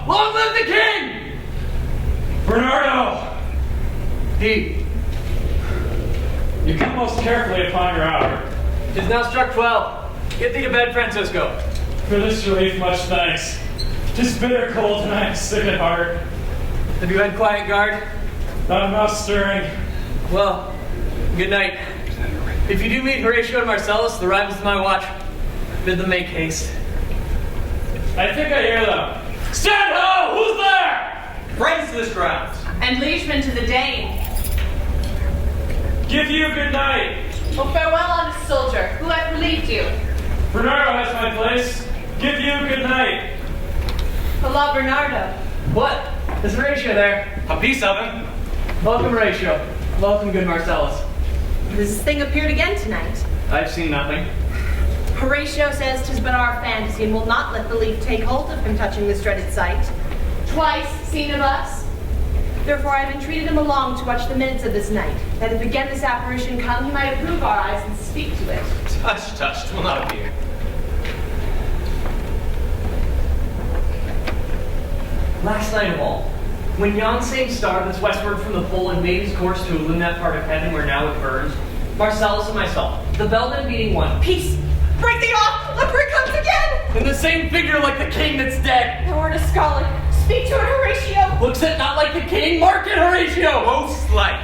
Long live the king! Bernardo! You come most carefully upon your hour. 'Tis now struck 12. Get thee to bed, Francisco. For this relief, much thanks. 'Tis bitter cold, and I am sick at heart. Have you had quiet guard? Not a mouse stirring. Well, good night. If you do meet Horatio and Marcellus, the rivals of my watch, bid them make haste. I think I hear them. Stand ho! Who's there? Friends to this ground. And liegemen to the Dane. Give you good night. Well, farewell, honest soldier. Who hath relieved you? Bernardo has my place. Give you good night. Hola, Bernardo. What? Is Horatio there? A piece of him. Welcome, Horatio. Welcome, good Marcellus. This thing appeared again tonight. I've seen nothing. Horatio says 'tis but our fantasy and will not let belief take hold of him touching this dreaded sight. Twice seen of us. Therefore I have entreated him along to watch the minutes of this night, that if again this apparition come, he might approve our eyes and speak to it. Touched, will not appear. Last night of all, when yon same star that's westward from the pole and made his course to illumine that part of heaven where now it burns, Marcellus and myself, the bellman beating one, Peace! Break thee off! Look where it comes again! in the same figure like the king that's dead. Thou art a scholar. Speak to it, Horatio! Looks it not like the king? Mark it, Horatio! Most like.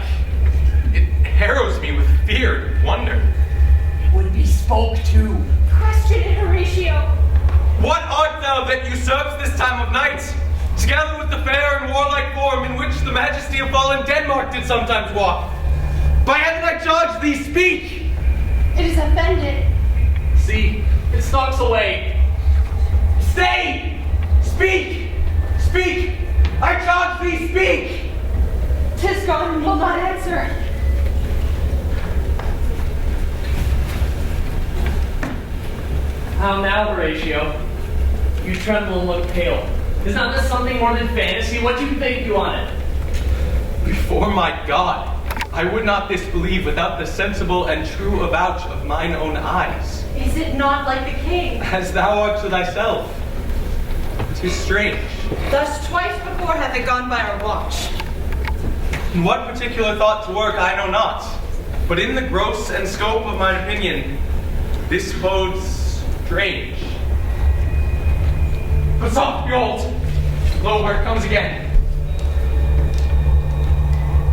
It harrows me with fear and wonder. Would be spoke to. Question it, Horatio! What art thou that usurps this time of night? Together with the fair and warlike form in which the majesty of fallen Denmark did sometimes walk. By heaven I charge thee, speak! It is offended. See, it stalks away. Stay! Speak! Speak! I charge thee, speak! 'Tis gone and will not answer. How now, Horatio? You tremble and look pale. Is not this something more than fantasy? What do you think you on it? Before my God, I would not disbelieve without the sensible and true avouch of mine own eyes. Is it not like the king? As thou art to thyself. 'Tis strange. Thus twice before hath it gone by our watch. In what particular thought to work I know not, but in the gross and scope of mine opinion, this bodes strange. But soft, behold! Lo, where it comes again.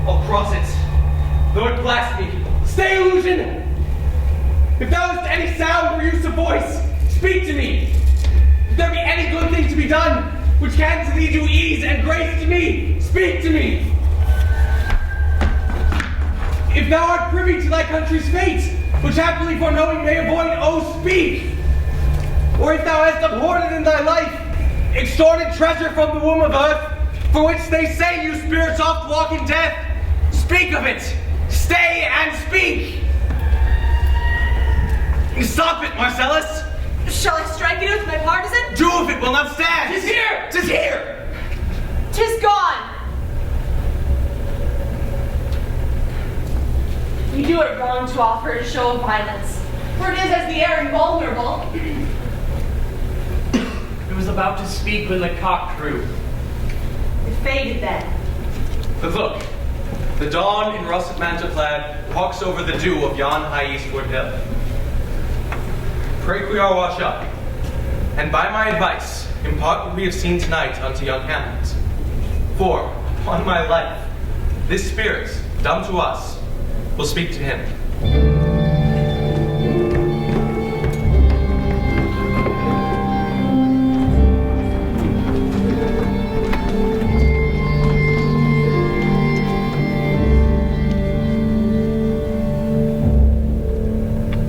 I'll cross it, though it blast me. Stay, illusion! If thou hast any sound or use of voice, speak to me. If there be any good thing to be done, which can to thee do ease and grace to me, speak to me. If thou art privy to thy country's fate, which happily foreknowing may avoid, oh, speak! Or if thou hast abhorred in thy life, extorted treasure from the womb of earth, for which they say you spirits oft walk in death, speak of it! Stay and speak! Stop it, Marcellus! Shall I strike it with my partisan? Do if it will not stand! 'Tis here! 'Tis here! 'Tis gone! You do it wrong to offer a show of violence, for it is as the air invulnerable. It was about to speak when the cock crew. It faded then. But look, the dawn in russet mantle clad walks over the dew of yon high eastward hill. Pray we all watch up, and by my advice, impart what we have seen tonight unto young Hamlet. For, upon my life, this spirit, dumb to us, will speak to him.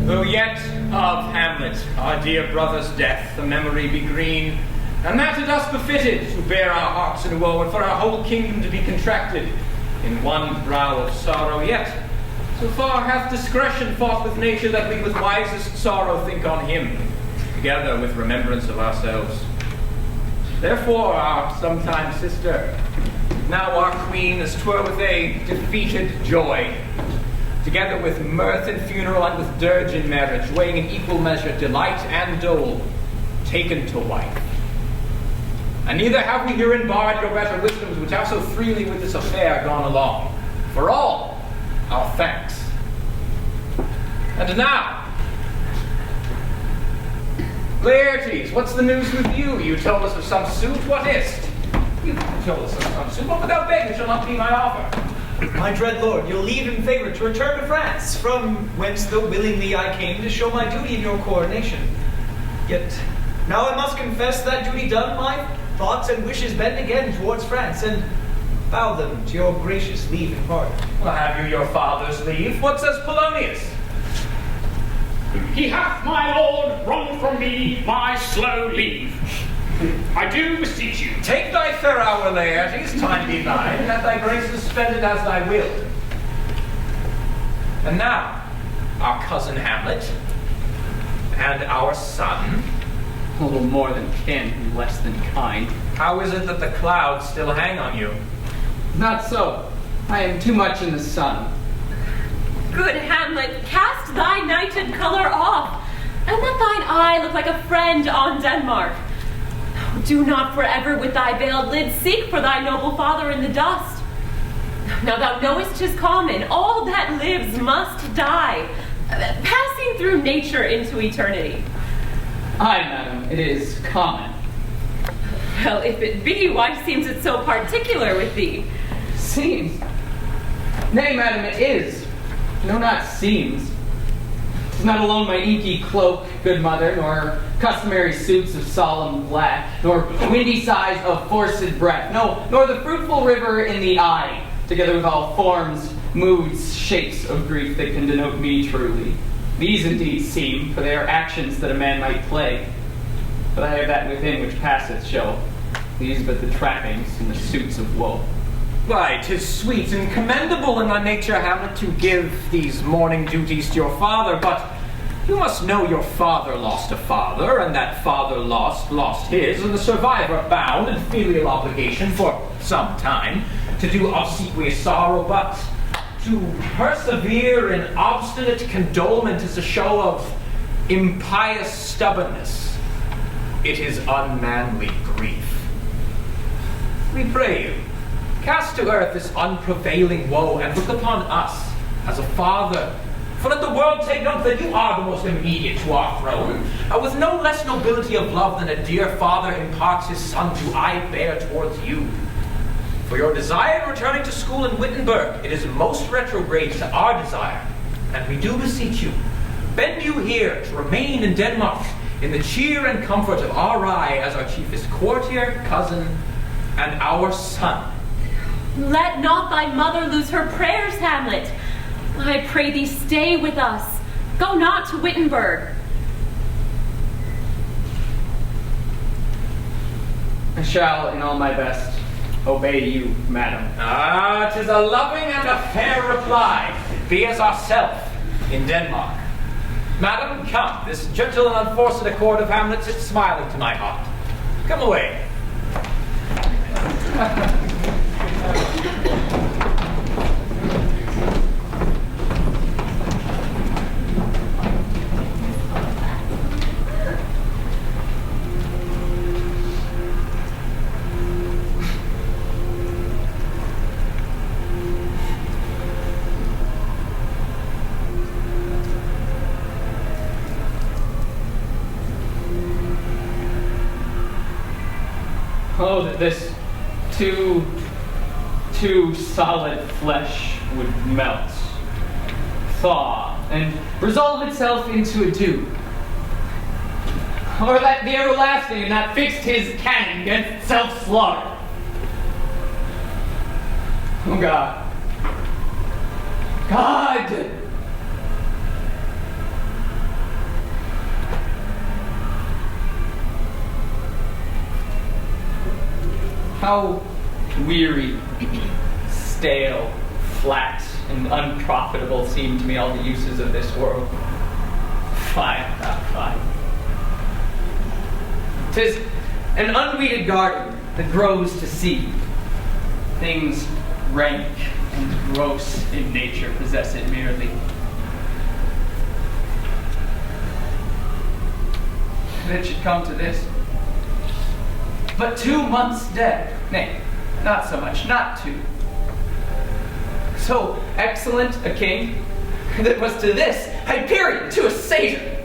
Though yet of Hamlet, our dear brother's death, the memory be green, and that it us befitted to bear our hearts in woe, and for our whole kingdom to be contracted in one brow of sorrow, yet so far hath discretion fought with nature that we with wisest sorrow think on him, together with remembrance of ourselves. Therefore our sometime sister, now our queen, as 'twere with a defeated joy, together with mirth in funeral and with dirge in marriage, weighing in equal measure delight and dole, taken to wife. And neither have we herein barred your better wisdoms, which have so freely with this affair gone along. For all, our thanks. And now, Laertes, what's the news with you? You told us of some suit. What is't? You told us of some suit, but without begging shall not be my offer. My dread lord, you'll leave in favor to return to France, from whence though willingly I came to show my duty in your coronation. Yet, now I must confess that duty done, my thoughts and wishes bend again towards France, and bow them to your gracious leave and pardon. Well, have you your father's leave? What says Polonius? He hath, my lord, wrung from me my slow leave. I do beseech you. Take thy fair hour, Laertes, time be thine, and let thy graces spend it as thy will. And now, our cousin Hamlet, and our son. A little more than kin, and less than kind. How is it that the clouds still hang on you? Not so. I am too much in the sun. Good Hamlet, cast thy knighted color off, and let thine eye look like a friend on Denmark. Do not forever with thy veiled lids seek for thy noble father in the dust. Now thou knowest 'tis common, all that lives must die, passing through nature into eternity. Aye, madam, it is common. Well, if it be, why seems it so particular with thee? Seems? Nay, madam, it is. No, not seems. 'Tis not alone my inky cloak, good mother, nor customary suits of solemn black, nor windy sighs of forced breath, no, nor the fruitful river in the eye, together with all forms, moods, shapes of grief that can denote me truly. These indeed seem, for they are actions that a man might play. But I have that within which passeth show. These but the trappings and the suits of woe. Why, 'tis sweet and commendable in thy nature, Hamlet, to give these morning duties to your father, but you must know your father lost a father, and that father lost his, and the survivor bound in filial obligation for some time to do obsequious sorrow, but to persevere in obstinate condolement is a show of impious stubbornness. It is unmanly grief. We pray you, cast to earth this unprevailing woe, and look upon us as a father. For let the world take note that you are the most immediate to our throne, with no less nobility of love than a dear father imparts his son do I bear towards you. For your desire in returning to school in Wittenberg, it is most retrograde to our desire, and we do beseech you, bend you here to remain in Denmark, in the cheer and comfort of our eye as our chiefest courtier, cousin, and our son. Let not thy mother lose her prayers, Hamlet. I pray thee stay with us. Go not to Wittenberg. I shall, in all my best, obey you, madam. Ah, 'tis a loving and a fair reply. Be as ourself in Denmark. Madam, come. This gentle and unforced accord of Hamlet sits smiling to my heart. Come away. Oh, that this too solid flesh would melt, thaw, and resolve itself into a dew. Or that the everlasting not fixed his cannon against self-slaughter. Oh God. God! How weary, stale, flat, and unprofitable seem to me all the uses of this world. Fine, not fine. 'Tis an unweeded garden that grows to seed. Things rank and gross in nature possess it merely. If it should come to this, but 2 months dead. Nay, not so much, not 2. So excellent a king that was to this Hyperion to a satyr.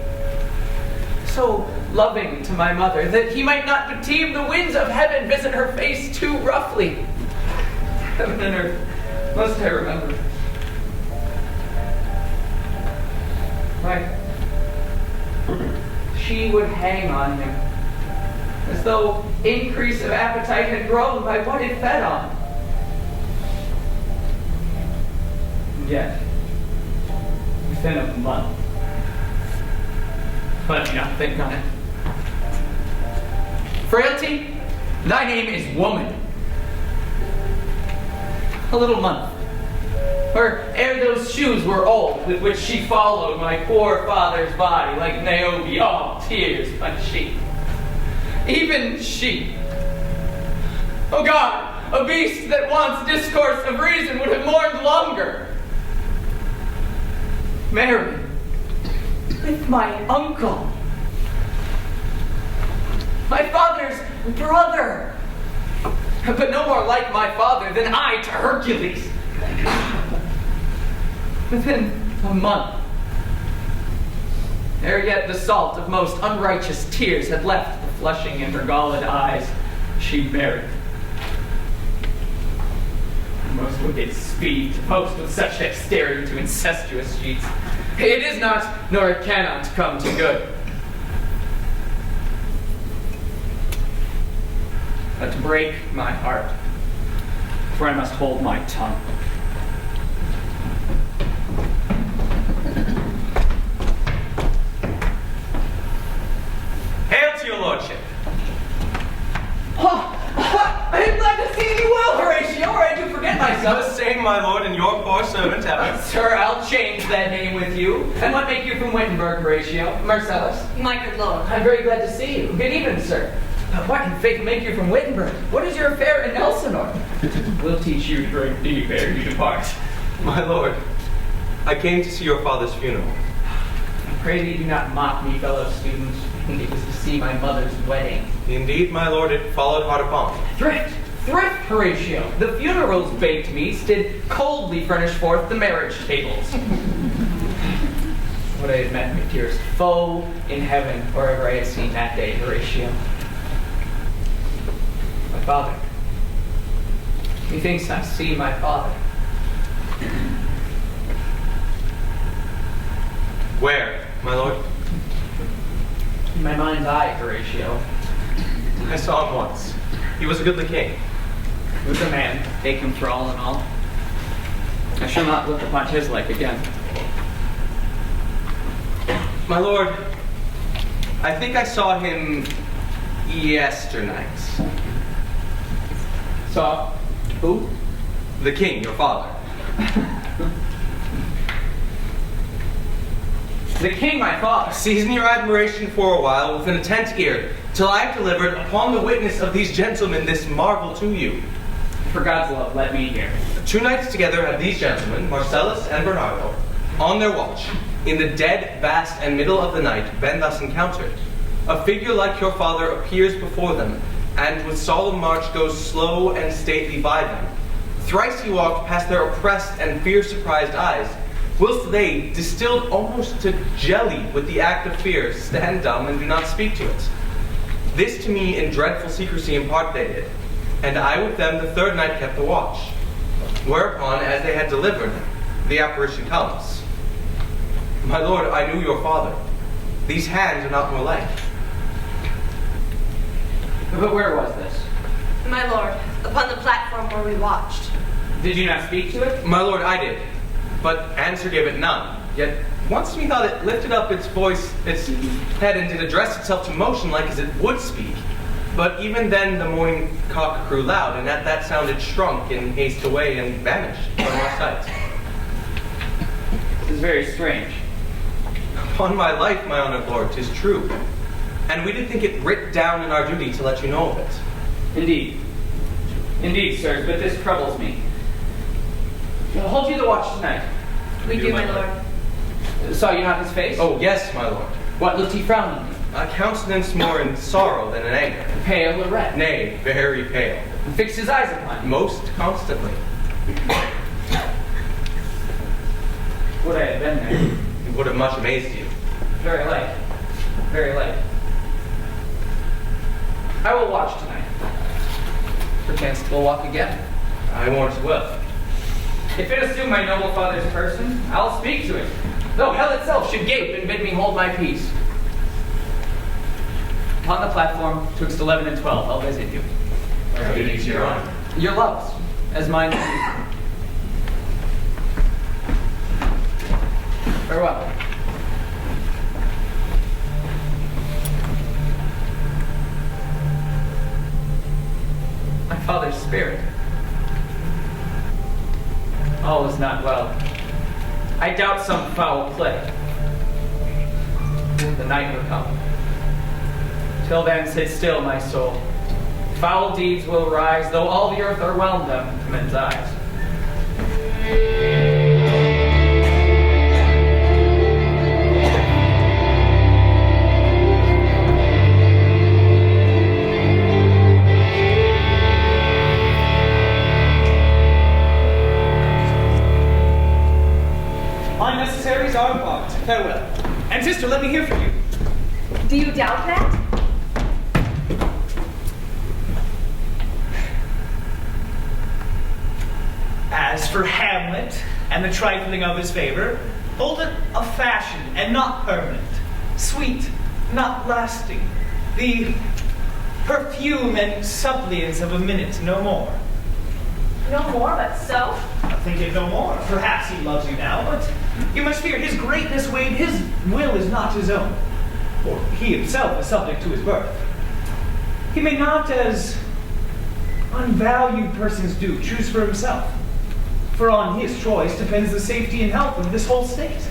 So loving to my mother that he might not beteem the winds of heaven visit her face too roughly. Heaven and earth, must I remember? Why, she would hang on him, as though increase of appetite had grown by what it fed on. And yet, within a month, let me not think on it. Frailty, thy name is woman. A little month, or ere those shoes were old, with which she followed my poor father's body, like Niobe, all tears, but she, even she. Oh God, a beast that wants discourse of reason would have mourned longer. Mary, with my uncle, my father's brother, but no more like my father than I to Hercules. Within a month, ere yet the salt of most unrighteous tears had left the flushing in her galled eyes, she married. Most wicked speed to post with such dexterity to incestuous sheets. It is not, nor it cannot come to good. But to break my heart, for I must hold my tongue. Hail to your lordship. I am glad to see you well, Horatio, or I do forget myself. The same, my lord, and your poor servant ever. Sir, I'll change that name with you. And what make you from Wittenberg, Horatio? Marcellus? My good lord. I'm very glad to see you. Good evening, sir. What can fate make you from Wittenberg? What is your affair in Elsinore? We'll teach you to drink deep ere you depart. My lord, I came to see your father's funeral. I pray that you do not mock me, fellow students. It was to see my mother's wedding. Indeed, my lord, it followed hard upon. Thrift, Horatio. The funeral's baked meats did coldly furnish forth the marriage tables. Would I had met my dearest foe in heaven, wherever I had seen that day, Horatio. My father. Methinks I see my father. Where, my lord? In my mind's eye, Horatio. I saw him once. He was a goodly king. He was a man, take him for all in all. I shall not look upon his like again. My lord, I think I saw him yesternight. Saw who? The king, your father. The king, my father. Season your admiration for a while with an attent ear, till I have delivered upon the witness of these gentlemen this marvel to you. For God's love, let me hear. 2 nights together have these gentlemen, Marcellus and Bernardo, on their watch, in the dead, vast, and middle of the night, been thus encountered. A figure like your father appears before them, and with solemn march goes slow and stately by them. Thrice he walked past their oppressed and fear-surprised eyes, whilst they, distilled almost to jelly with the act of fear, stand dumb and do not speak to it. This to me in dreadful secrecy impart they did, and I with them the 3rd night kept the watch. Whereupon, as they had delivered, the apparition comes. My lord, I knew your father. These hands are not more like. But where was this? My lord, upon the platform where we watched. Did you not speak to it? My lord, I did, but answer gave it none. Yet once methought it lifted up its voice, its head, and did address itself to motion like as it would speak. But even then the morning cock grew loud, and at that sound it shrunk in haste away and vanished from our sight. This is very strange. Upon my life, my honored lord, 'tis true. And we did think it writ down in our duty to let you know of it. Indeed. Indeed, sirs, but this troubles me. Hold you the watch tonight. We do, my lord. Saw you not his face? Oh, yes, my lord. What looked he frowning? a countenance more in sorrow than in anger. Pale or red? Nay, very pale. And fixed his eyes upon you. Most constantly. Would I have been there? It would have much amazed you. Very like. Very like. I will watch tonight. Perchance we'll walk again. I warrant you will. If it assume my noble father's person, I'll speak to it. Though hell itself should gape and bid me hold my peace. Upon the platform, twixt 11 and 12, I'll visit you. Our duty to your honor. Your loves, as mine. Farewell. My father's spirit. All is not well. I doubt some foul play. The night will come. Till then, sit still, my soul. Foul deeds will rise, though all the earth overwhelm them to men's eyes. My necessaries are embarked. Farewell. And sister, let me hear from you. Do you doubt that? As for Hamlet and the trifling of his favor, hold it a fashion and not permanent, sweet, not lasting, the perfume and suppliance of a minute, no more. No more, but so? I think it no more. Perhaps he loves you now, but you must fear his greatness, Wade. His will is not his own, for he himself is subject to his birth. He may not, as unvalued persons do, choose for himself. For on his choice depends the safety and health of this whole state.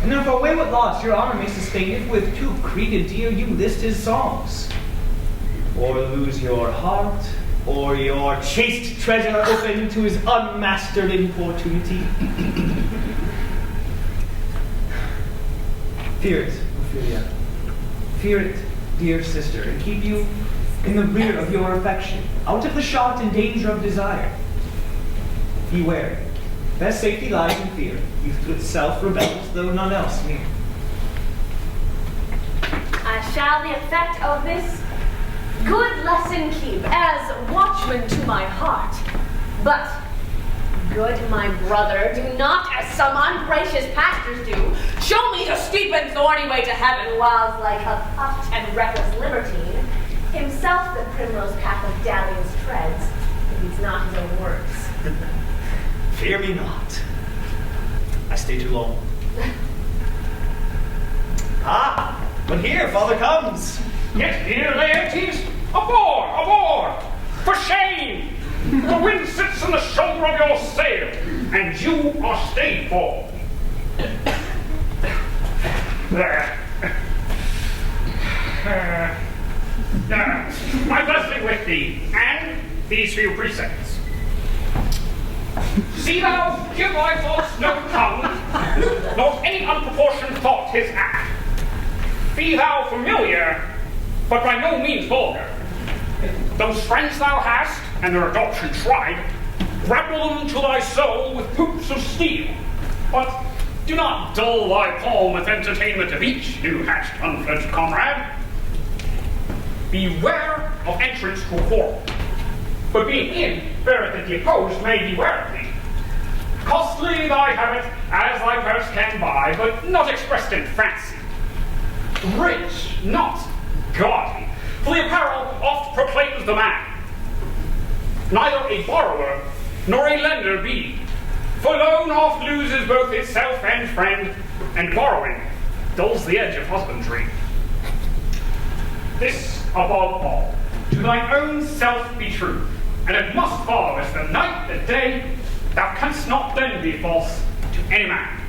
And therefore weigh what loss your honor may sustain if with too creed dear you list his songs. Or lose your heart, or your chaste treasure open to his unmastered importunity. Fear it, Ophelia. Fear it, dear sister, and keep you in the rear of your affection, out of the shot and danger of desire. Beware. Best safety lies in fear. Youth itself rebels, though none else near. I shall the effect of this good lesson keep as watchman to my heart. But, good my brother, do not, as some ungracious pastors do, show me the steep and thorny way to heaven, whilst like a puffed and reckless libertine, himself the primrose path of dalliance treads, if he's not his own words. Fear me not. I stay too long. Ah, but here, father comes. Get here, Laertes! Aboard! Aboard! For shame! The wind sits on the shoulder of your sail, and you are stayed for. There. My blessing with thee, and these few precepts. See thou, give thy thoughts no tongue, nor any unproportioned thought his act. Be thou familiar, but by no means vulgar. Those friends thou hast, and their adoption tried, grapple them to thy soul with hoops of steel. But do not dull thy palm with entertainment of each new-hatched, unfledged comrade. Beware of entrance to a quarrel. But being in, beareth that the opposed may beware of thee. Costly thy habit, as thy purse can buy, but not expressed in fancy. Rich, not gaudy, for the apparel oft proclaims the man. Neither a borrower nor a lender be, for loan oft loses both itself and friend, and borrowing dulls the edge of husbandry. This, above all, to thine own self be true, and it must follow as the night, the day, thou canst not then be false to any man.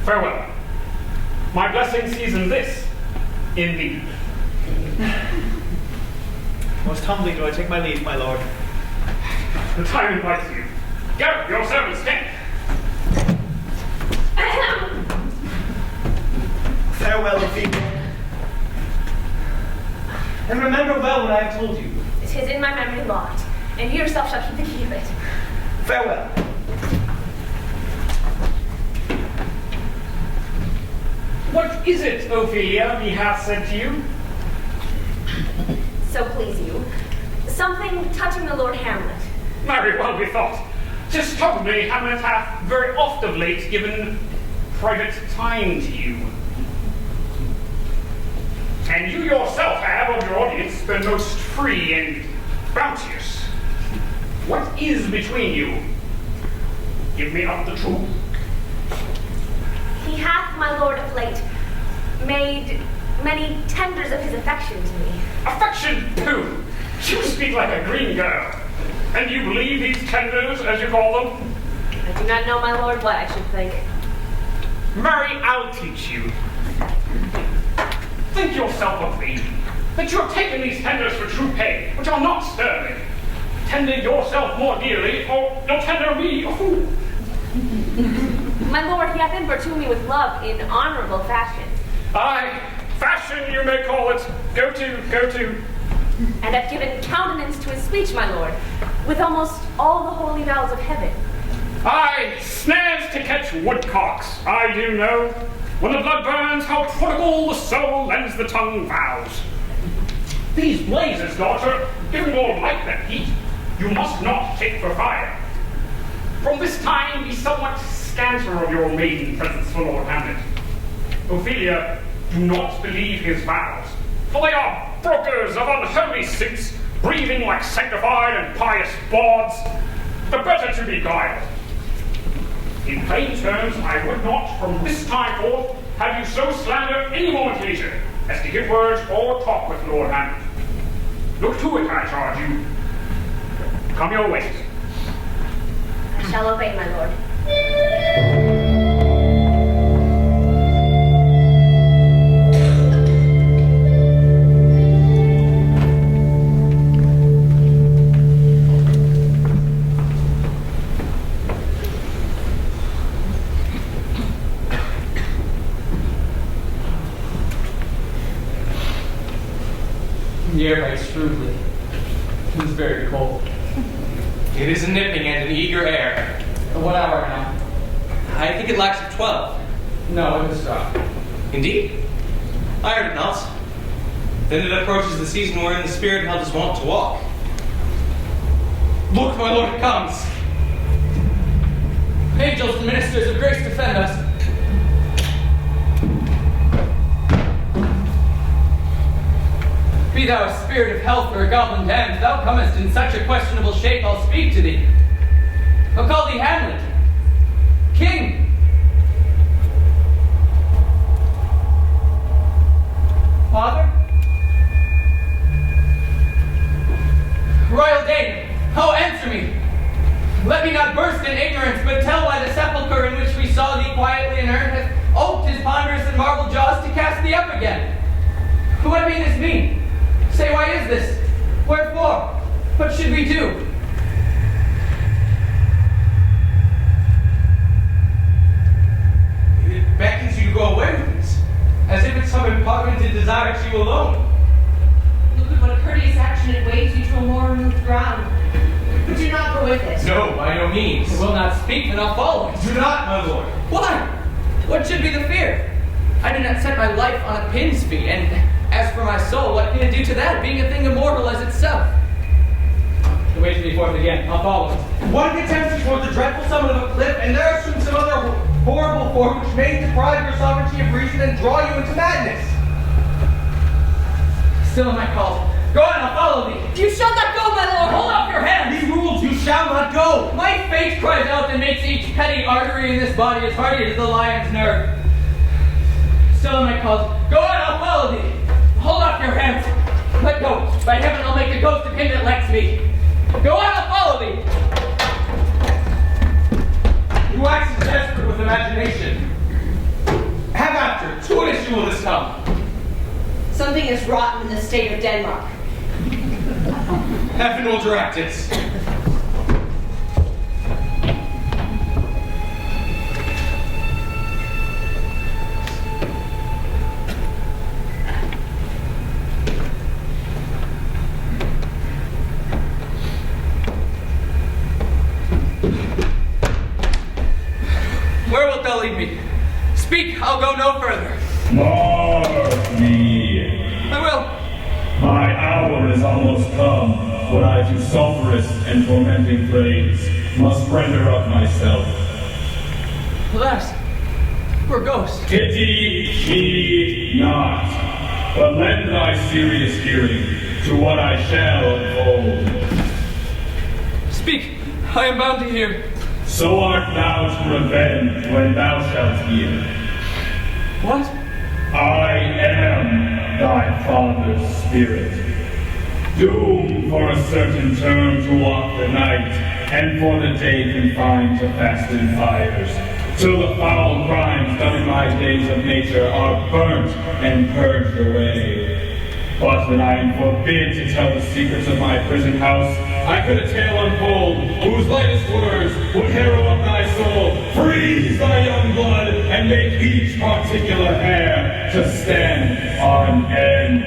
Farewell. My blessing season this in thee. Most humbly do I take my leave, my lord. The time invites you. Go, your servants stand. Farewell, Ophelia. and remember well what I have told you. It is in my memory locked, and you yourself shall keep the key of it. Farewell. What is it, Ophelia, he hath said to you? So please you. Something touching the Lord Hamlet. Very well bethought. 'Tis told me Hamlet hath very oft of late given private time to you. And you yourself have of your audience been most free and bounteous. What is between you? Give me up the truth. He hath, my lord, of late made many tenders of his affection to me. Affection, pooh! You speak like a green girl. And you believe these tenders, as you call them? I do not know, my lord, what I should think. Marry, I'll teach you. Think yourself of me, that you have taken these tenders for true pay, which are not sterling. Tender yourself more dearly, or you'll tender me a fool. My lord, he hath importuned me with love in honorable fashion, Aye, fashion you may call it. Go to. and hath given countenance to his speech, my lord, with almost all the holy vows of heaven. Aye, snares to catch woodcocks, I do know. When the blood burns, how prodigal the soul lends the tongue vows. These blazes, daughter, give more light than heat. You must not take for fire. From this time be somewhat scanter of your maiden presence for Lord Hamlet. Ophelia, do not believe his vows, for they are brokers of unholy suits, breathing like sanctified and pious bawds. The better to be guiled. In plain terms, I would not, from this time forth, have you so slander any moment later, as to give words or talk with Lord Hamlet. Look to it, I charge you. Come your ways. I shall obey, my lord. The air bites shrewdly. It is very cold. It is a nipping and an eager air. What hour now? I think it lacks of 12. No, it was struck. Indeed? I heard it not. Then it approaches the season wherein the spirit held is wont to walk. Look, my lord, it comes! Angels and ministers of grace defend us. Be thou a spirit of health or a goblin damned, thou comest in such a questionable shape, I'll speak to thee. I'll call thee Hamlet. King! Father? Royal Dane, oh, answer me! Let me not burst in ignorance, but tell why the sepulchre in which we saw thee quietly inert hath oped his ponderous and marble jaws to cast thee up again. What may this mean? Say, why is this? Wherefore? What should we do? It beckons you to go away with us, as if it's some impotent desire to you alone. Look at what a courteous action it waves you to a more removed ground. But do not go with it. No, by no means. I will not speak, and I'll follow it. Do not, my lord. Why? What should be the fear? I did not set my life on a pin's feet, and as for my soul, what can it do to that, being a thing immortal as itself? The way to be forth again, I'll follow it. One can tempt you towards the dreadful summit of a cliff, and there assume some other horrible form which may deprive your sovereignty of reason and draw you into madness. Still am I called. Go on, I'll follow thee. You shall not go, my lord. Hold up your hands. He rules, you shall not go. My fate cries out and makes each petty artery in this body as hardy as the lion's nerve. Still am I called. Go on, I'll follow thee. Hold up your hands. Let go. By heaven, I'll make a ghost of him that lets me. Go on, I'll follow thee. You wax desperate with imagination. Have after. To an issue will this come. Something is rotten in the state of Denmark. Heaven will direct it. I'll go no further. Mark me. I will. My hour is almost come, when I to sulphurous and tormenting flames must render up myself. Alas, poor ghost. Pity me not, but lend thy serious hearing to what I shall unfold. Speak, I am bound to hear. So art thou to revenge when thou shalt hear. What? I am thy father's spirit, doomed for a certain term to walk the night, and for the day confined to fastened fires, till the foul crimes done in my days of nature are burnt and purged away. But when I am forbid to tell the secrets of my prison house, I could a tale unfold, whose lightest words would harrow up thy soul, freeze thy young blood, and make each particular hair to stand on end.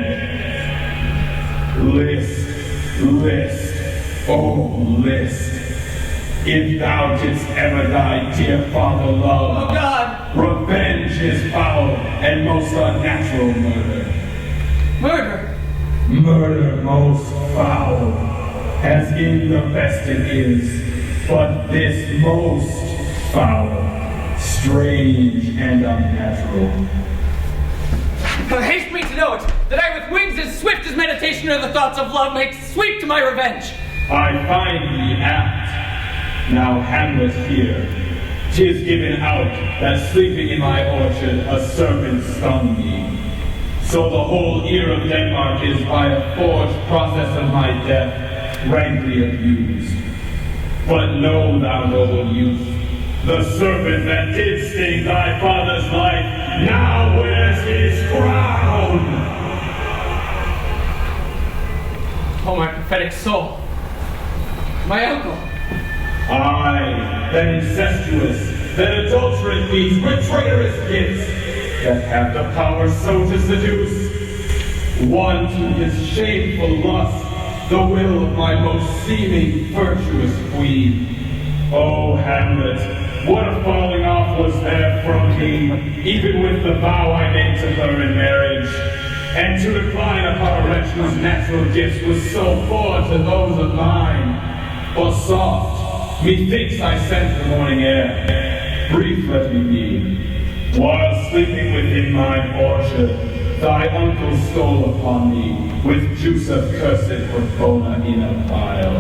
List, list, oh list, if thou didst ever thy dear father love, Oh God! revenge is foul and most unnatural murder. Murder! Murder most foul, as in the best it is, but this most foul, strange and unnatural. Haste me to know it, that I with wings as swift as meditation or the thoughts of love may sweep to my revenge. I find thee apt. Now Hamlet here, 'tis given out that sleeping in my orchard a serpent stung me. So the whole ear of Denmark is by a forged process of my death rankly abused. But know thou, noble youth, the serpent that did sting thy father's life now wears his crown. Oh, my prophetic soul. My uncle. I, that incestuous, that adulterate means with traitorous gifts, that have the power so to seduce, won to his shameful lust the will of my most seeming virtuous queen. O Hamlet, what a falling off was there from me, even with the vow I made to her in marriage, and to decline upon a wretch whose natural gifts was so poor to those of mine. For soft, methinks I scent the morning air, brief let me be. While sleeping within mine orchard, thy uncle stole upon me with juice of cursed Cortona in a vial,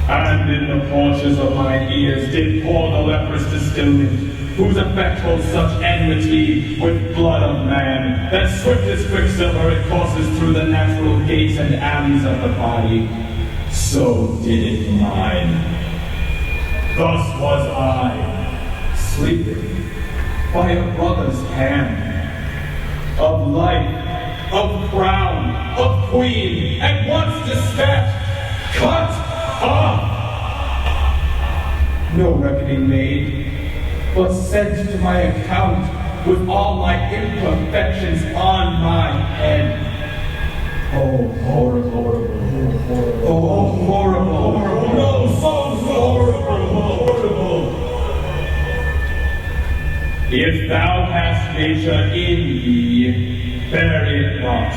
and in the porches of mine ears did pour the leprous distilment, whose effect holds such enmity with blood of man, that swift as quicksilver it courses through the natural gates and alleys of the body. So did it mine. Thus was I, sleeping by a brother's hand, of life, of crown, of queen, and once dispatched, cut off. No reckoning made, but sent to my account with all my imperfections on my head. Oh, horrible, horrible, horrible, oh, horrible, horrible, no, so horrible, horrible. If thou hast nature in thee, bear it not.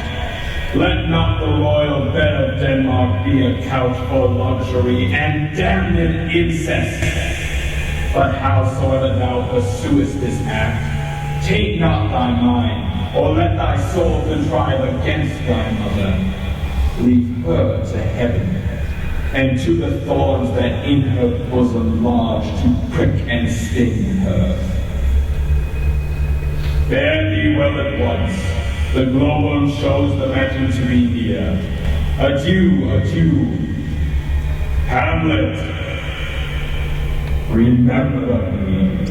Let not the royal bed of Denmark be a couch for luxury and damned incest. But howsoever thou pursuest this act, take not thy mind, or let thy soul contrive against thy mother. Leave her to heaven, and to the thorns that in her bosom lodge to prick and sting her. Fare thee well at once. The glowworm shows the mansion to be near. Adieu, adieu. Hamlet, remember me.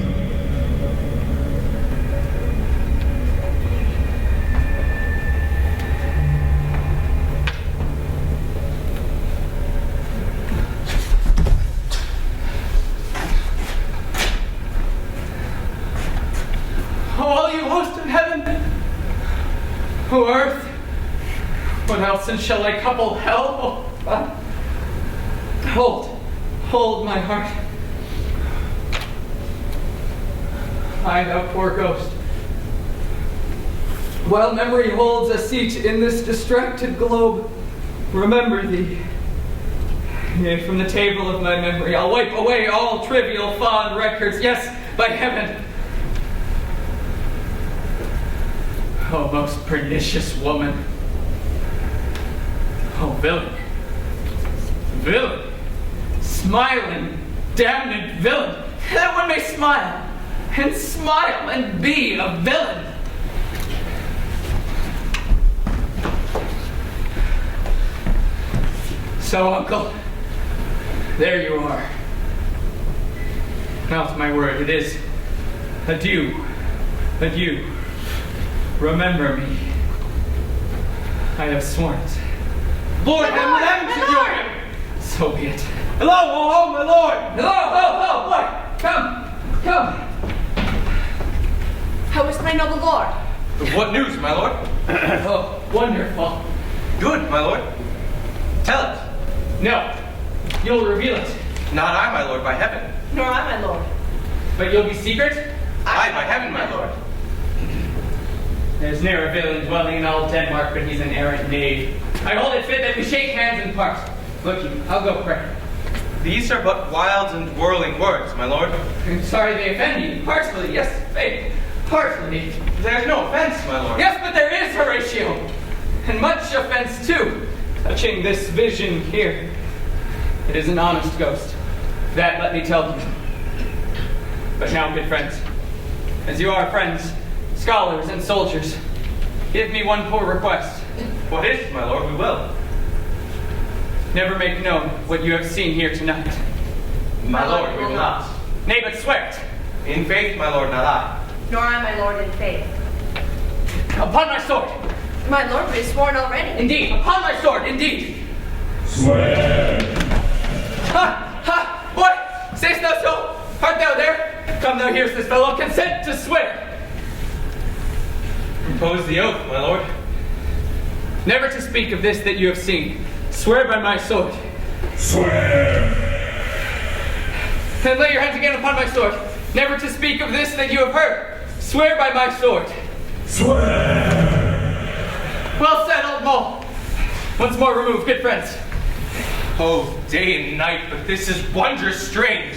All you host of heaven, O earth, what else then shall I couple hell? Oh, God. Hold my heart. I, thou poor ghost, While memory holds a seat in this distracted globe, remember thee. Yea, from the table of my memory, I'll wipe away all trivial, fond records. Yes, by heaven. Oh, most pernicious woman. Oh, villain. Villain. Smiling, damned villain. That one may smile and be a villain. So, uncle, there you are. Mouth my word, it is adieu, adieu. Remember me. I have sworn it. Lord, Hamlet, to join him. So be it. Hello, oh, my lord. Hello, boy. Come. How is my noble lord? What news, my lord? Oh, wonderful. Good, my lord. Tell it. No, you'll reveal it. Not I, my lord, by heaven. Nor I, my lord. But you'll be secret? I, by heaven, my lord. There's ne'er a villain dwelling in all Denmark, but he's an arrant knave. I hold it fit that we shake hands and part. Look you, I'll go pray. These are but wild and whirling words, my lord. I'm sorry they offend you. Heartily, yes, faith. Heartily. There's no offense, my lord. Yes, but there is, Horatio. And much offense, too. Touching this vision here. It is an honest ghost. That, let me tell you. But now, good friends, as you are friends, scholars, and soldiers, give me one poor request. What is it, my lord? We will. Never make known what you have seen here tonight. My lord, we will not. Nay, but swear it. In faith, my lord, not I. Nor I, my lord, in faith. Upon my sword. My lord, we have sworn already. Indeed, upon my sword, indeed. Swear! Ha! What? Say'st thou so? Art thou there? Come, thou hearest this fellow. Consent to swear. Propose the oath, my lord. Never to speak of this that you have seen. Swear by my sword. Swear! And lay your hands again upon my sword. Never to speak of this that you have heard. Swear by my sword. Swear! Well said, old mole. Once more remove, good friends. Oh, day and night, but this is wondrous strange.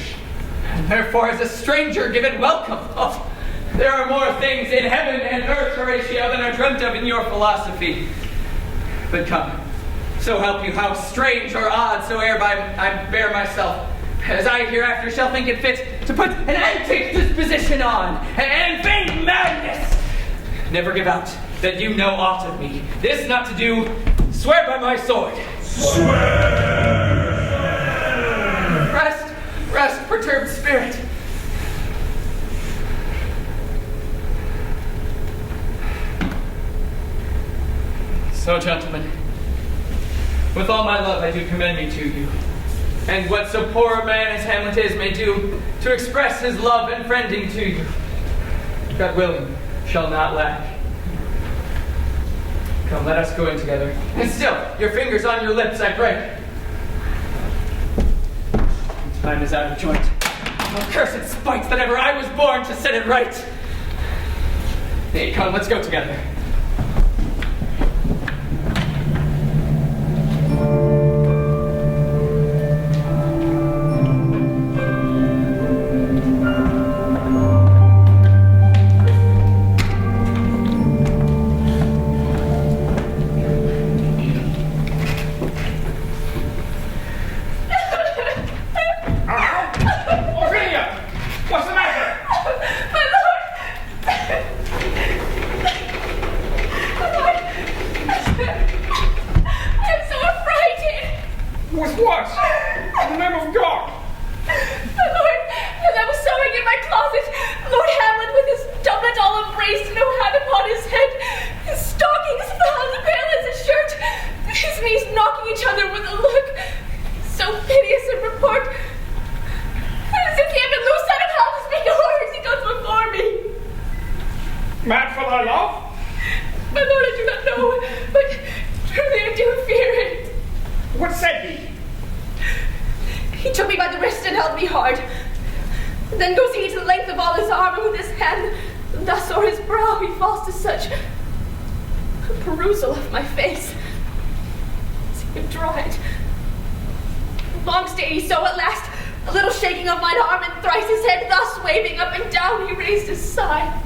And therefore, as a stranger, give it welcome. Oh, there are more things in heaven and earth, Horatio, than are dreamt of in your philosophy. But come, so help you, how strange or odd soe'er I bear myself, as I hereafter shall think it fit to put an antic disposition on, and vain madness. Never give out that you know aught of me. This not to do, swear by my sword. Swear! Rest, perturbed spirit. So, gentlemen, with all my love I do commend me to you, and what so poor a man as Hamlet is may do to express his love and friending to you, God willing, shall not lack. Come, let us go in together. And still, your fingers on your lips, I pray. Time is out of joint. Oh, cursed spite that ever I was born to set it right. Hey, come, let's go together. Mad for thy love? My lord, I do not know, but truly I do fear it. What said he? He took me by the wrist and held me hard. Then goes he to the length of all his arm, and with his hand thus o'er his brow he falls to such perusal of my face. To draw it. Long stayed he so at last, a little shaking of mine arm, and thrice his head thus waving up and down, he raised his sigh.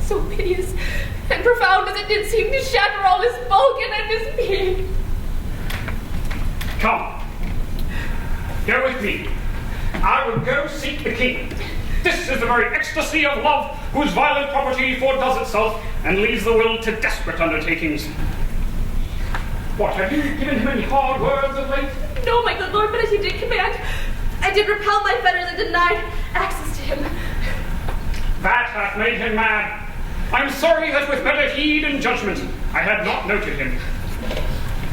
So piteous and profound as it did seem to shatter all his bulk and his being. Come, go with me. I will go seek the king. This is the very ecstasy of love, whose violent property foredoes itself and leads the will to desperate undertakings. What, have you given him any hard words of late? No, my good lord, but as he did command, I did repel my fetters and denied access to him. That hath made him mad. I am sorry that with better heed and judgment I had not noted him.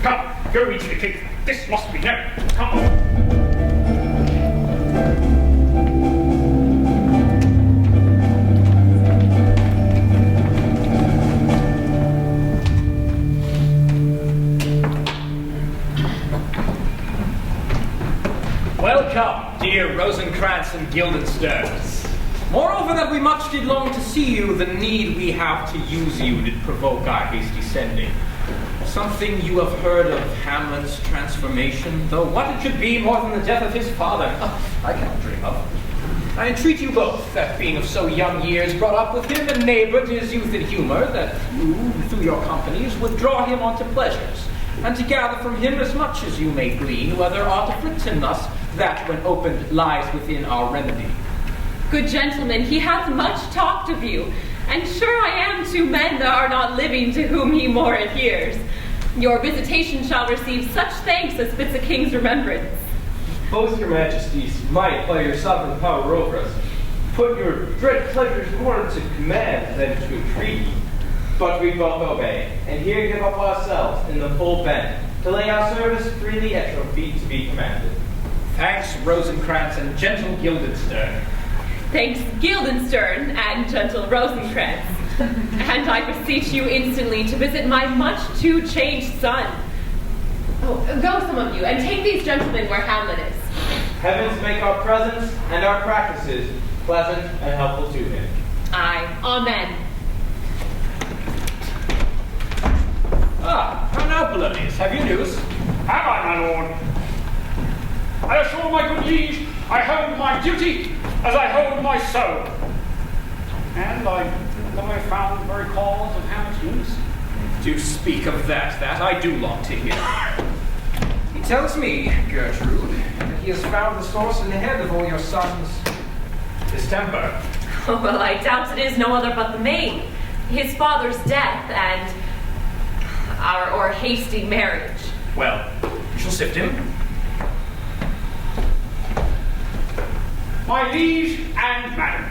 Come, go we to the king. This must be known. Come. Welcome, dear Rosencrantz and Guildensterns. Moreover, that we much did long to see you, the need we have to use you did provoke our hasty sending. Something you have heard of Hamlet's transformation, though what it should be more than the death of his father, I cannot dream of. I entreat you both, that being of so young years, brought up with him and neighbored his youth and humor, that you, through your companies, would draw him onto pleasures, and to gather from him as much as you may glean, whether aught afflicts him thus, that when opened lies within our remedy. Good gentlemen, he hath much talked of you, and sure I am to men that are not living to whom he more adheres. Your visitation shall receive such thanks as fits a king's remembrance. Both your majesties might, by your sovereign power over us, put your dread pleasures more into command than to entreaty. But we both obey, and here give up ourselves in the full bent, to lay our service freely at your feet to be commanded. Thanks, Rosencrantz and gentle Guildenstern. Thanks, Guildenstern and gentle Rosencrantz. And I beseech you instantly to visit my much too changed son. Oh, go some of you, and take these gentlemen where Hamlet is. Heavens make our presence and our practices pleasant and helpful to him. Aye, amen. Ah, how now, Polonius, have you news? Have I, my lord? I assure my good liege, I hold my duty as I hold my soul. And I found the very cause of Hamlet's news. Do speak of that I do long to hear. He tells me, Gertrude, that he has found the source in the head of all your son's distemper. Oh, well, I doubt it is no other but the main. His father's death and our hasty marriage. Well, you shall sift him. My liege and madam,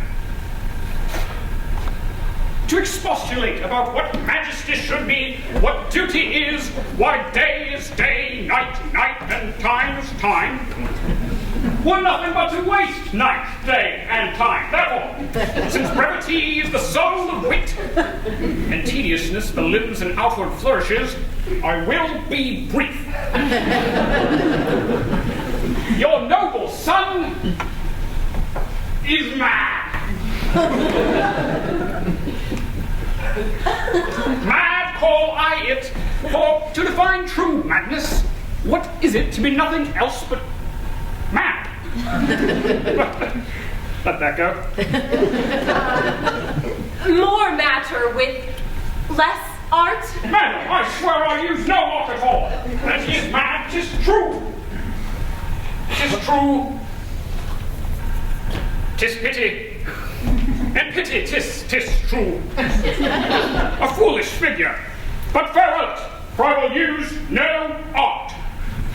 to expostulate about what majesty should be, what duty is, why day is day, night night, and time is time, were nothing but to waste night, day, and time. Therefore, since brevity is the soul of wit, and tediousness the limbs and outward flourishes, I will be brief. Your noble son is mad. Mad call I it, for to define true madness, what is it to be nothing else but mad? Let that go. More matter with less art? Madam, I swear I use no art at all. And he is mad, 'tis true. 'Tis true. 'Tis pity. And pity, 'tis true. A foolish figure. But farewell it, for I will use no art.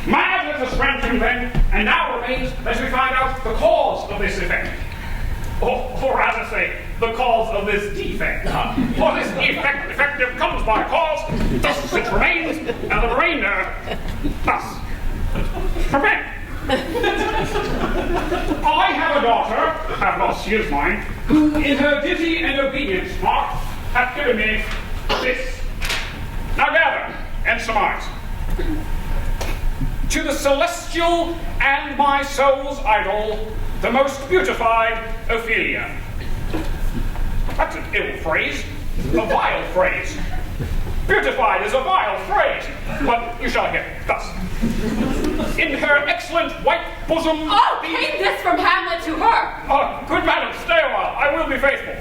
Mad let us grant him then, and now remains that we find out the cause of this effect. Or rather say, the cause of this defect. For this effect effective comes by cause, thus it remains, and the remainder thus. Prepare. I have a daughter, have lost she is mine, who in her duty and obedience marked hath given me this. Now gather and surmise. To the celestial and my soul's idol, the most beautified Ophelia. That's an ill phrase, a vile phrase. Beautified is a vile phrase, but you shall hear it thus. In her excellent white bosom... Oh, came this from Hamlet to her? Oh, good madam, stay a while. I will be faithful.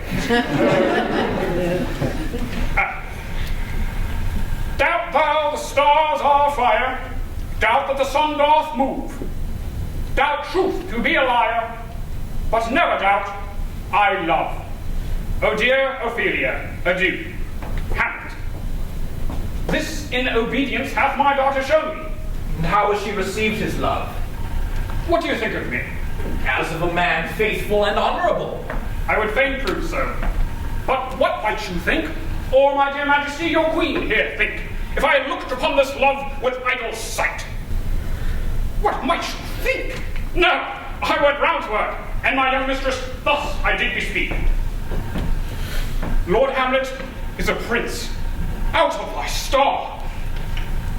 Doubt thou the stars are fire, doubt that the sun doth move. Doubt truth to be a liar, but never doubt I love. O dear Ophelia, adieu. Hamlet. This in obedience hath my daughter shown me. And how has she received his love? What do you think of me? As of a man faithful and honorable. I would fain prove so. But what might you think, or my dear majesty, your queen here think, if I looked upon this love with idle sight? What might you think? No, I went round to her, and my young mistress thus I did bespeak. Lord Hamlet is a prince, out of thy star.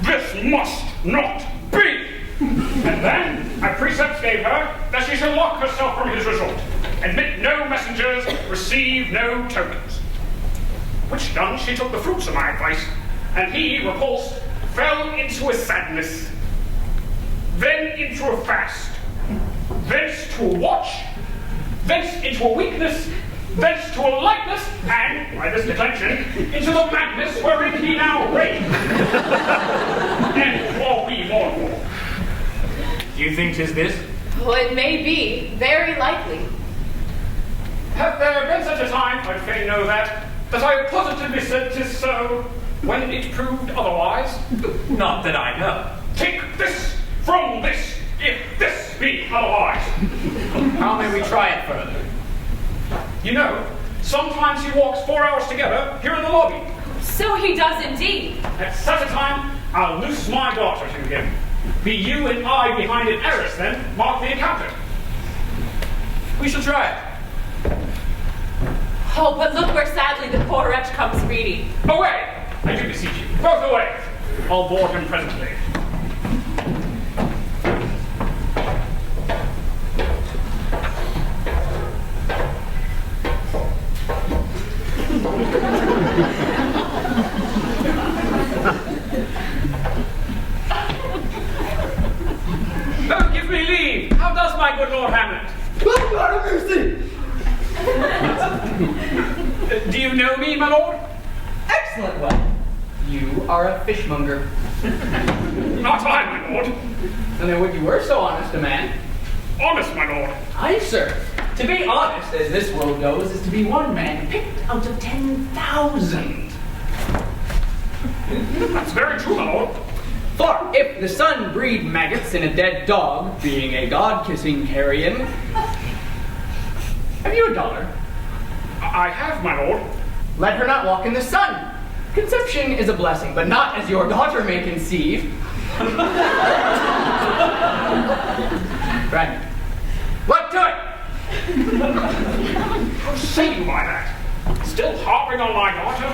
This must not be. And then I precepts gave her that she should lock herself from his resort, admit no messengers, receive no tokens. Which done, she took the fruits of my advice, and he, repulsed, fell into a sadness, then into a fast, thence to a watch, thence into a weakness, thence to a lightness, and, by this declension, into the madness wherein he now reigns. And all we mourn for. Do you think 'tis this? Well, it may be. Very likely. Hath there been such a time, I'd fain know that I positively said 'tis so, when it proved otherwise? Not that I know. Take this from this, if this be otherwise. How may we try it further? You know, sometimes he walks 4 hours together here in the lobby. So he does indeed. At such a time, I'll loose my daughter to him. Be you and I behind an arras, then, mark the encounter. We shall try it. Oh, but look where sadly the poor wretch comes reading. Away! I do beseech you, both away. I'll board him presently. Oh, give me leave. How does my good Lord Hamlet? Oh, God have mercy! Do you know me, my lord? Excellent, well. You are a fishmonger. Not I, my lord. And then would you were so honest a man? Honest, my lord. Aye, sir. To be honest, as this world goes, is to be one man picked out of 10,000. That's very true, my lord. For if the sun breed maggots in a dead dog, being a god-kissing carrion... Have you a daughter? I have, my lord. Let her not walk in the sun. Conception is a blessing, but not as your daughter may conceive. Right. What to it? How say you by that? Still harping on my daughter?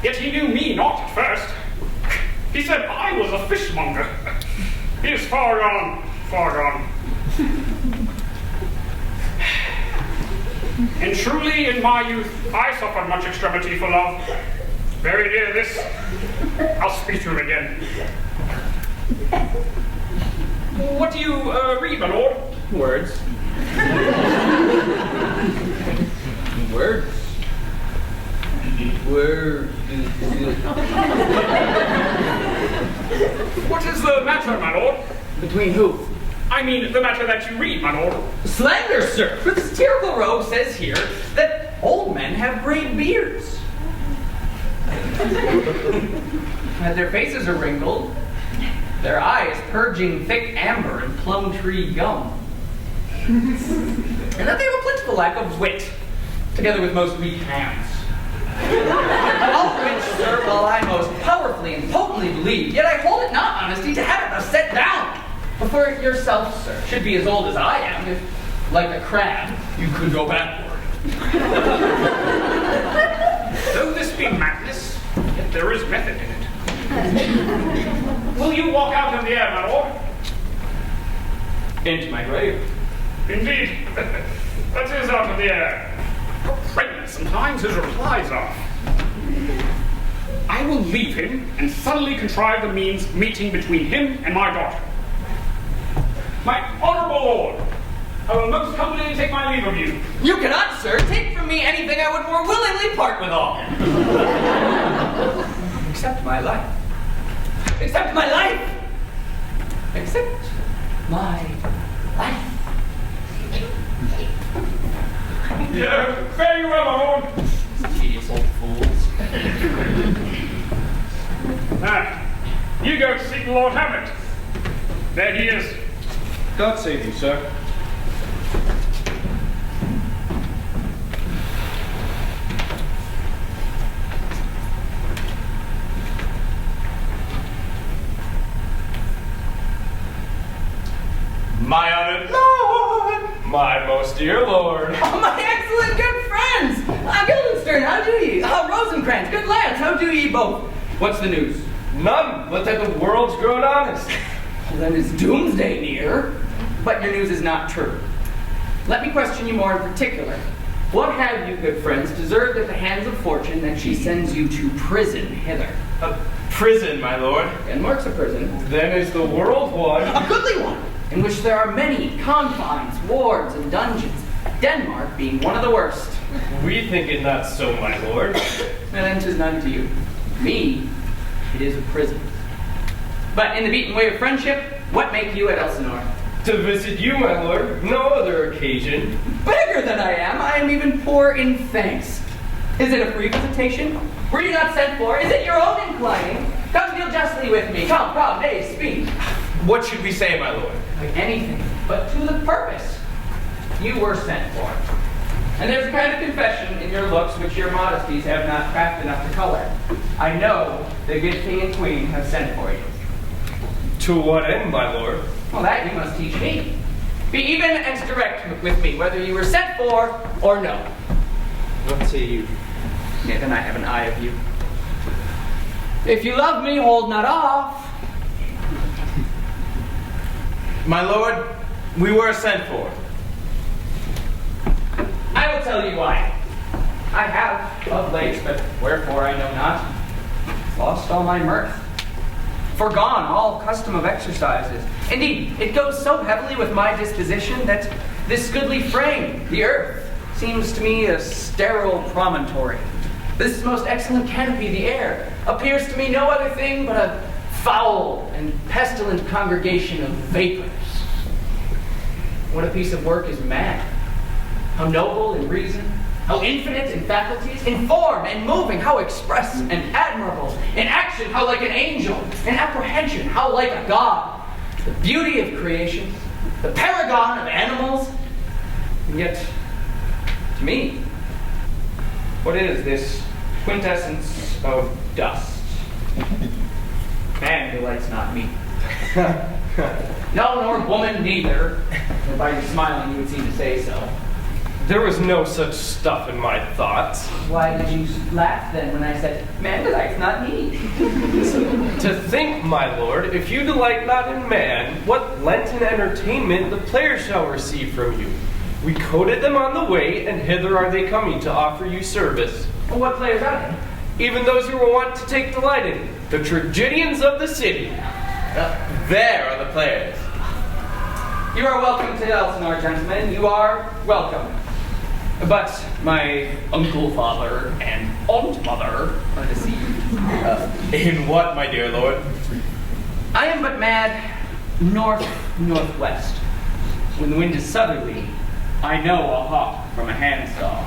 Yet he knew me not at first. He said I was a fishmonger. He is far gone, far gone. And truly, in my youth, I suffered much extremity for love. Very near this, I'll speak to him again. What do you read, my lord? Words. Words. Words. What is the matter, my lord? Between who? I mean, the matter that you read, my lord. Slander, sir. For the satirical rogue says here that old men have gray beards. That their faces are wrinkled, their eyes purging thick amber and plum tree gum. And that they have a plentiful lack of wit, together with most weak hands. All which, sir, while I most powerfully and potently believe, yet I hold it not honesty to have it thus set down. For yourself, sir, should be as old as I am, if, like a crab, you could go backward. Though this be madness, yet there is method in it. Will you walk out in the air, my lord? Into my grave. Indeed. That is out of the air. How pregnant sometimes his replies are. I will leave him and subtly contrive the means meeting between him and my daughter. My honorable lord, I will most humbly take my leave of you. You cannot, sir, take from me anything I would more willingly part withal. Except my life. Except my life. Except my life. Yeah, fare you well, my lord. Tedious old fools. Now, you go to seek Lord Hamlet. There he is. God save you, sir. My honored lord! My most dear lord. Oh, my excellent good friends! Guildenstern, how do ye? Rosencrantz, good lads, how do ye both? What's the news? None, but that the world's grown honest. Well, then is doomsday near. But your news is not true. Let me question you more in particular. What have you, good friends, deserved at the hands of fortune that she sends you to prison hither? A prison, my lord. Denmark's a prison. Then is the world one. A goodly one, in which there are many confines, wards, and dungeons. Denmark being one of the worst. We think it not so, my lord. And then 'tis none to you. Me, it is a prison. But in the beaten way of friendship, what make you at Elsinore? To visit you, my lord, no other occasion. Beggar than I am even poor in thanks. Is it a free visitation? Were you not sent for? Is it your own inclining? Come deal justly with me. Come, nay, speak. What should we say, my lord? Like anything, but to the purpose. You were sent for. And there's a kind of confession in your looks which your modesties have not craft enough to color. I know the good king and queen have sent for you. To what end, my lord? Well, that you must teach me. Be even and direct with me, whether you were sent for or no. What say you? Yeah, then I have an eye of you. If you love me, hold not off. My lord, we were sent for. I will tell you why. I have, of late, but wherefore I know not, lost all my mirth. Forgone all custom of exercises. Indeed, it goes so heavily with my disposition that this goodly frame, the earth, seems to me a sterile promontory. This most excellent canopy, the air, appears to me no other thing but a foul and pestilent congregation of vapors. What a piece of work is man! How noble in reason, how infinite in faculties, in form and moving, how express and admirable, in action, how like an angel, in apprehension, how like a god, the beauty of creation, the paragon of animals, and yet, to me, what is this quintessence of dust? Man delights not me. No, nor woman neither, and by your smiling you would seem to say so. There was no such stuff in my thoughts. Why did you laugh then when I said, man delights not me? To think, my lord, if you delight not in man, what Lenten entertainment the players shall receive from you. We coted them on the way, and hither are they coming to offer you service. Well, what players are they? Even those you were wont to take delight in, the tragedians of the city. There are the players. You are welcome to Elsinore, gentlemen. You are welcome. But my uncle father and aunt mother are deceived. In what, my dear lord? I am but mad north-northwest. When the wind is southerly, I know a hawk from a handsaw.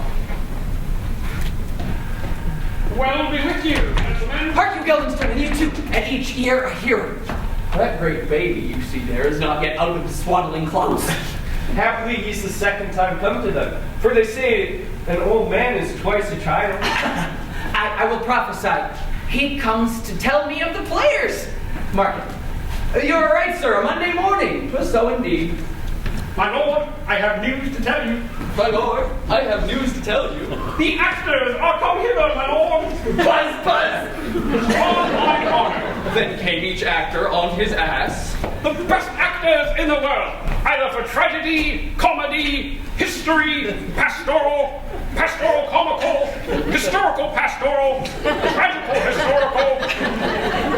Well be with you, gentlemen. Hark you, Guildenstern, and you too, at each ear a hearer. That great baby you see there is not yet out of the swaddling clothes. Happily he's the second time come to them, for they say an old man is twice a child. I will prophesy. He comes to tell me of the players. Mark it. You are right, sir, a Monday morning. 'Twas so indeed. My lord, I have news to tell you. My lord, I have news to tell you. The actors are come hither, my lord. Buzz, buzz! On my honor. Then came each actor on his ass. The best actors in the world, either for tragedy, comedy, history, pastoral, pastoral comical, historical pastoral, tragical historical,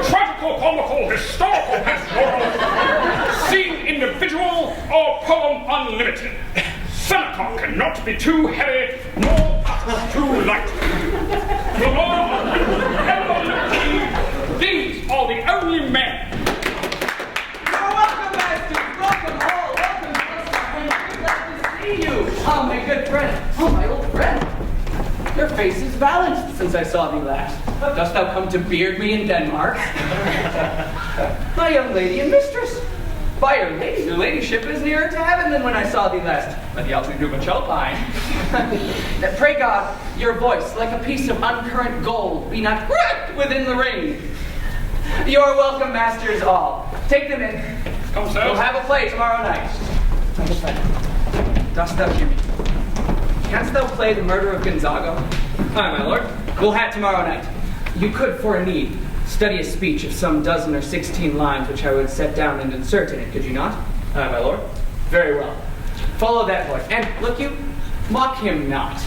tragical comical historical pastoral, scene individual, or poem unlimited. Seneca cannot be too heavy, nor too light. The law of liberty, these are the only men. Welcome, masters! Welcome all! Welcome, Mr. Glad to see you! Oh, my good friend! Oh, my old friend! Your face is balanced since I saw thee last. Dost thou come to beard me in Denmark? My young lady and mistress! By your lady, your ladyship is nearer to heaven than when I saw thee last. By the altitude of a Chopine. Pray God, your voice, like a piece of uncurrent gold, be not cracked within the ring. You are welcome, masters all. Take them in. Come, sir. We'll have a play tomorrow night. My good friend, dost thou hear me? Canst thou play the murder of Gonzago? Aye, my lord. We'll have tomorrow night. You could, for a need, study a speech of some 12 or 16 lines which I would set down and insert in it, could you not? Aye, my lord. Very well. Follow that voice. And, look you, mock him not.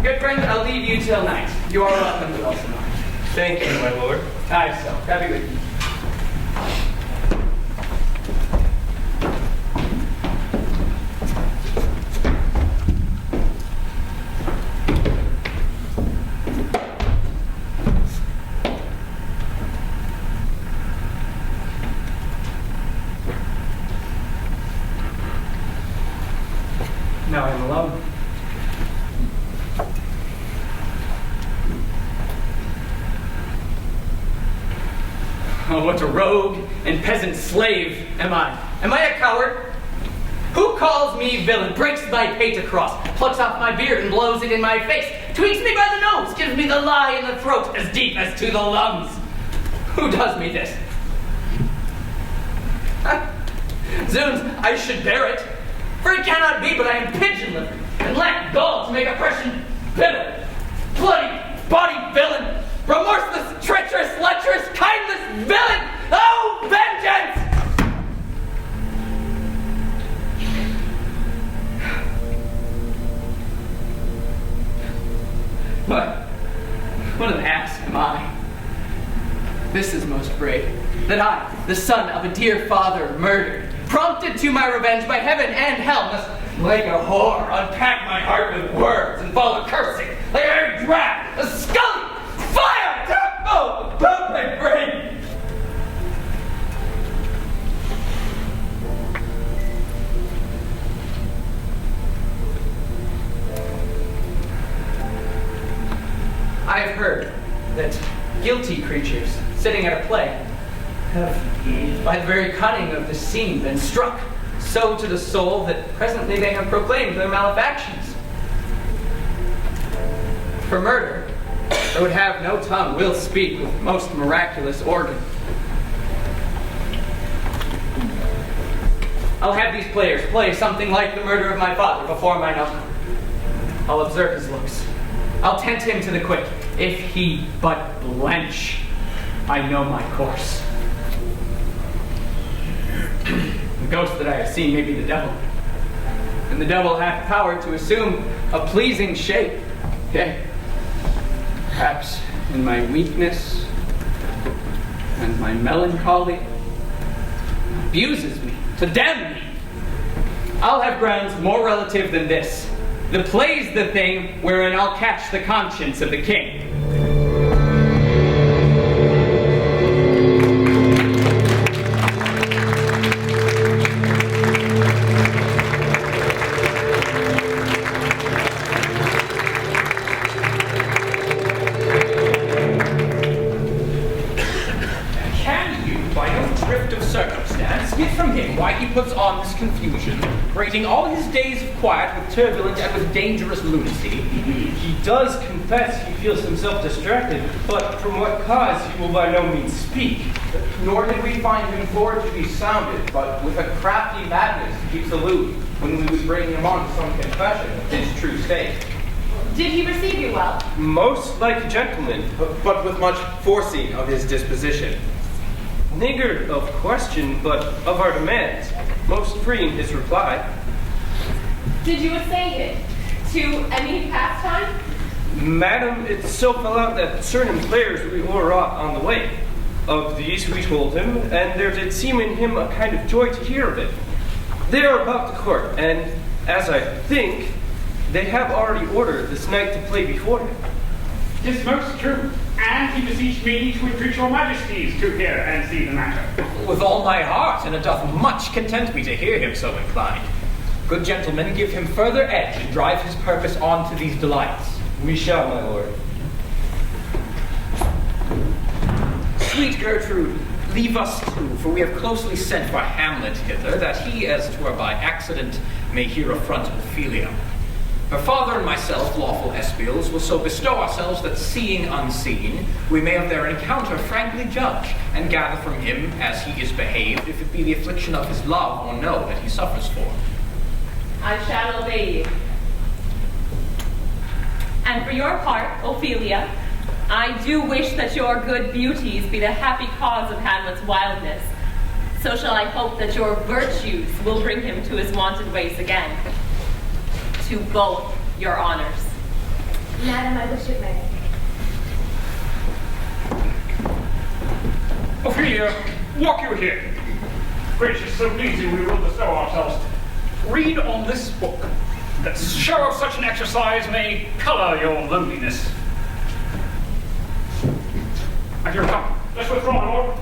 Good friend, I'll leave you till night. You are welcome to Elsinore. Thank you, my lord. Aye, so. God be with you. Now I'm alone. Oh, what a rogue and peasant slave am I. Am I a coward? Who calls me villain, breaks my pate across, plucks off my beard and blows it in my face, tweaks me by the nose, gives me the lie in the throat as deep as to the lungs? Who does me this? Zoons, I should bear it. For it cannot be, but I am pigeon-livered, and lack gall to make oppression bitter. Bloody, body villain, remorseless, treacherous, lecherous, kindless villain! Oh, vengeance! What an ass am I. This is most brave, that I, the son of a dear father murdered, prompted to my revenge by heaven and hell, must, like a whore, unpack my heart with words and fall a cursing, like a very drag, a scully fire! Oh, about my brain! I have heard that guilty creatures sitting at a play have, by the very cunning of the scene, been struck so to the soul that presently they have proclaimed their malefactions. For murder, that would have no tongue, will speak with most miraculous organ. I'll have these players play something like the murder of my father before mine uncle. I'll observe his looks. I'll tent him to the quick. If he but blench, I know my course. The ghost that I have seen may be the devil, and the devil hath power to assume a pleasing shape. Yea, perhaps in my weakness and my melancholy, abuses me to damn me. I'll have grounds more relative than this. The play's the thing wherein I'll catch the conscience of the king. Why he puts on this confusion, rating all his days of quiet with turbulent and with dangerous lunacy. He does confess he feels himself distracted, but from what cause he will by no means speak. Nor did we find him forward to be sounded, but with a crafty madness keeps aloof when we would bring him on to some confession of his true state. Did he receive you well? Most like a gentleman, but with much foreseeing of his disposition. niggard of question, but of our demands, most free in his reply. Did you essay it? To any pastime? Madam, it so fell out that certain players we o'erwrought on the way. Of these we told him, and there did seem in him a kind of joy to hear of it. They are about the court, and, as I think, they have already ordered this knight to play before him. 'Tis most true, and he beseeched me to entreat your majesties to hear and see the matter. With all my heart, and it doth much content me to hear him so inclined. Good gentlemen, give him further edge, and drive his purpose on to these delights. We shall, my lord. Sweet Gertrude, leave us too, for we have closely sent for Hamlet hither, that he, as 'twere by accident, may hear affront Ophelia. Her father and myself, lawful espials, will so bestow ourselves that, seeing unseen, we may of their encounter frankly judge, and gather from him, as he is behaved, if it be the affliction of his love or no that he suffers for. I shall obey you. And for your part, Ophelia, I do wish that your good beauties be the happy cause of Hamlet's wildness. So shall I hope that your virtues will bring him to his wonted ways again. To both your honors. Madam, I wish it may. Ophelia, walk you here. Gracious, so pleasing we will bestow ourselves. Read on this book, that show of such an exercise may color your loneliness. And here come. Let's withdraw, my lord.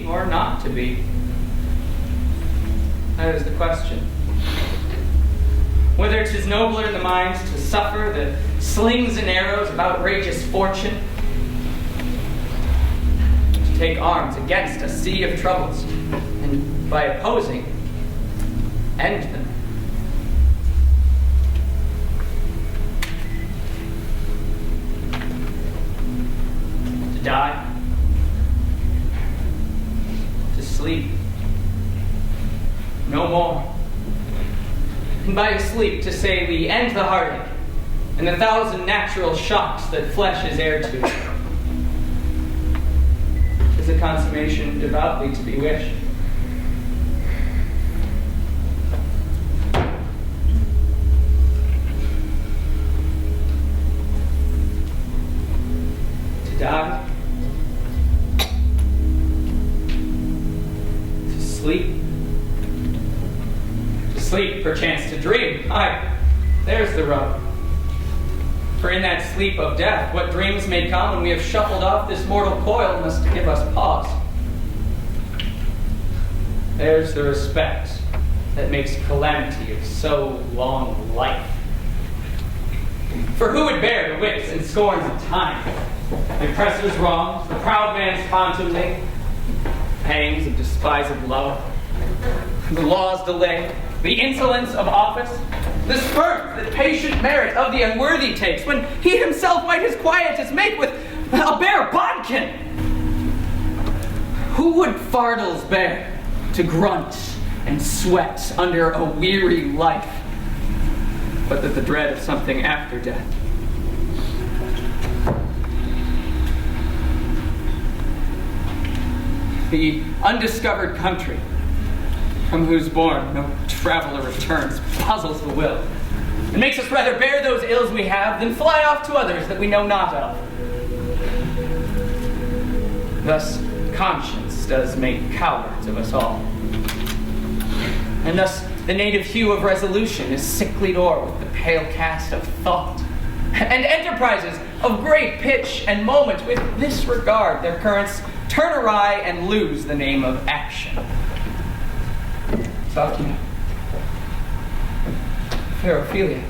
Or not to be? That is the question. Whether 'tis nobler in the mind to suffer the slings and arrows of outrageous fortune, to take arms against a sea of troubles, and by opposing, end them. To die. Sleep. No more. And by sleep to say we end the heartache and the thousand natural shocks that flesh is heir to. Is a consummation devoutly to be wished. To die. To sleep, perchance to dream. Aye, there's the rub. For in that sleep of death, what dreams may come when we have shuffled off this mortal coil must give us pause. There's the respect that makes calamity of so long life. For who would bear the whips and scorns of time? The oppressor's wrongs, the proud man's contumely, pangs of despised love, the law's delay, the insolence of office, the spurt that patient merit of the unworthy takes, when he himself might his quietus make with a bare bodkin. Who would fardels bear to grunt and sweat under a weary life, but that the dread of something after death? The undiscovered country, from whose bourne no traveler returns, puzzles the will, and makes us rather bear those ills we have than fly off to others that we know not of. Thus, conscience does make cowards of us all. And thus, the native hue of resolution is sicklied o'er with the pale cast of thought. And enterprises of great pitch and moment with this regard their currents turn awry and lose the name of action. Faustina. Fair Ophelia.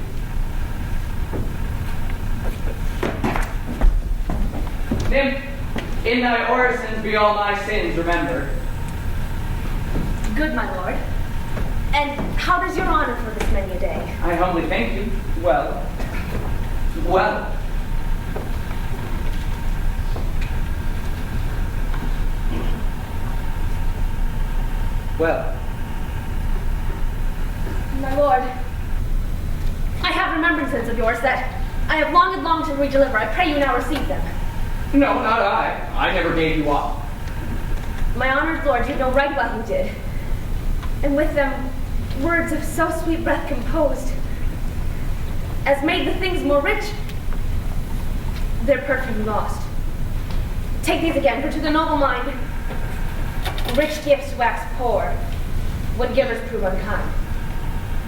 Nymph, in thy orisons be all my sins remembered. Good, my lord. And how does your honor for this many a day? I humbly thank you. Well. My lord, I have remembrances of yours that I have long and longed to redeliver. I pray you now receive them. No, not I. I never gave you up. My honored lord, you know right well who did. And with them, words of so sweet breath composed, as made the things more rich, their perfume lost. Take these again, for to the noble mind, rich gifts wax poor, when givers prove unkind.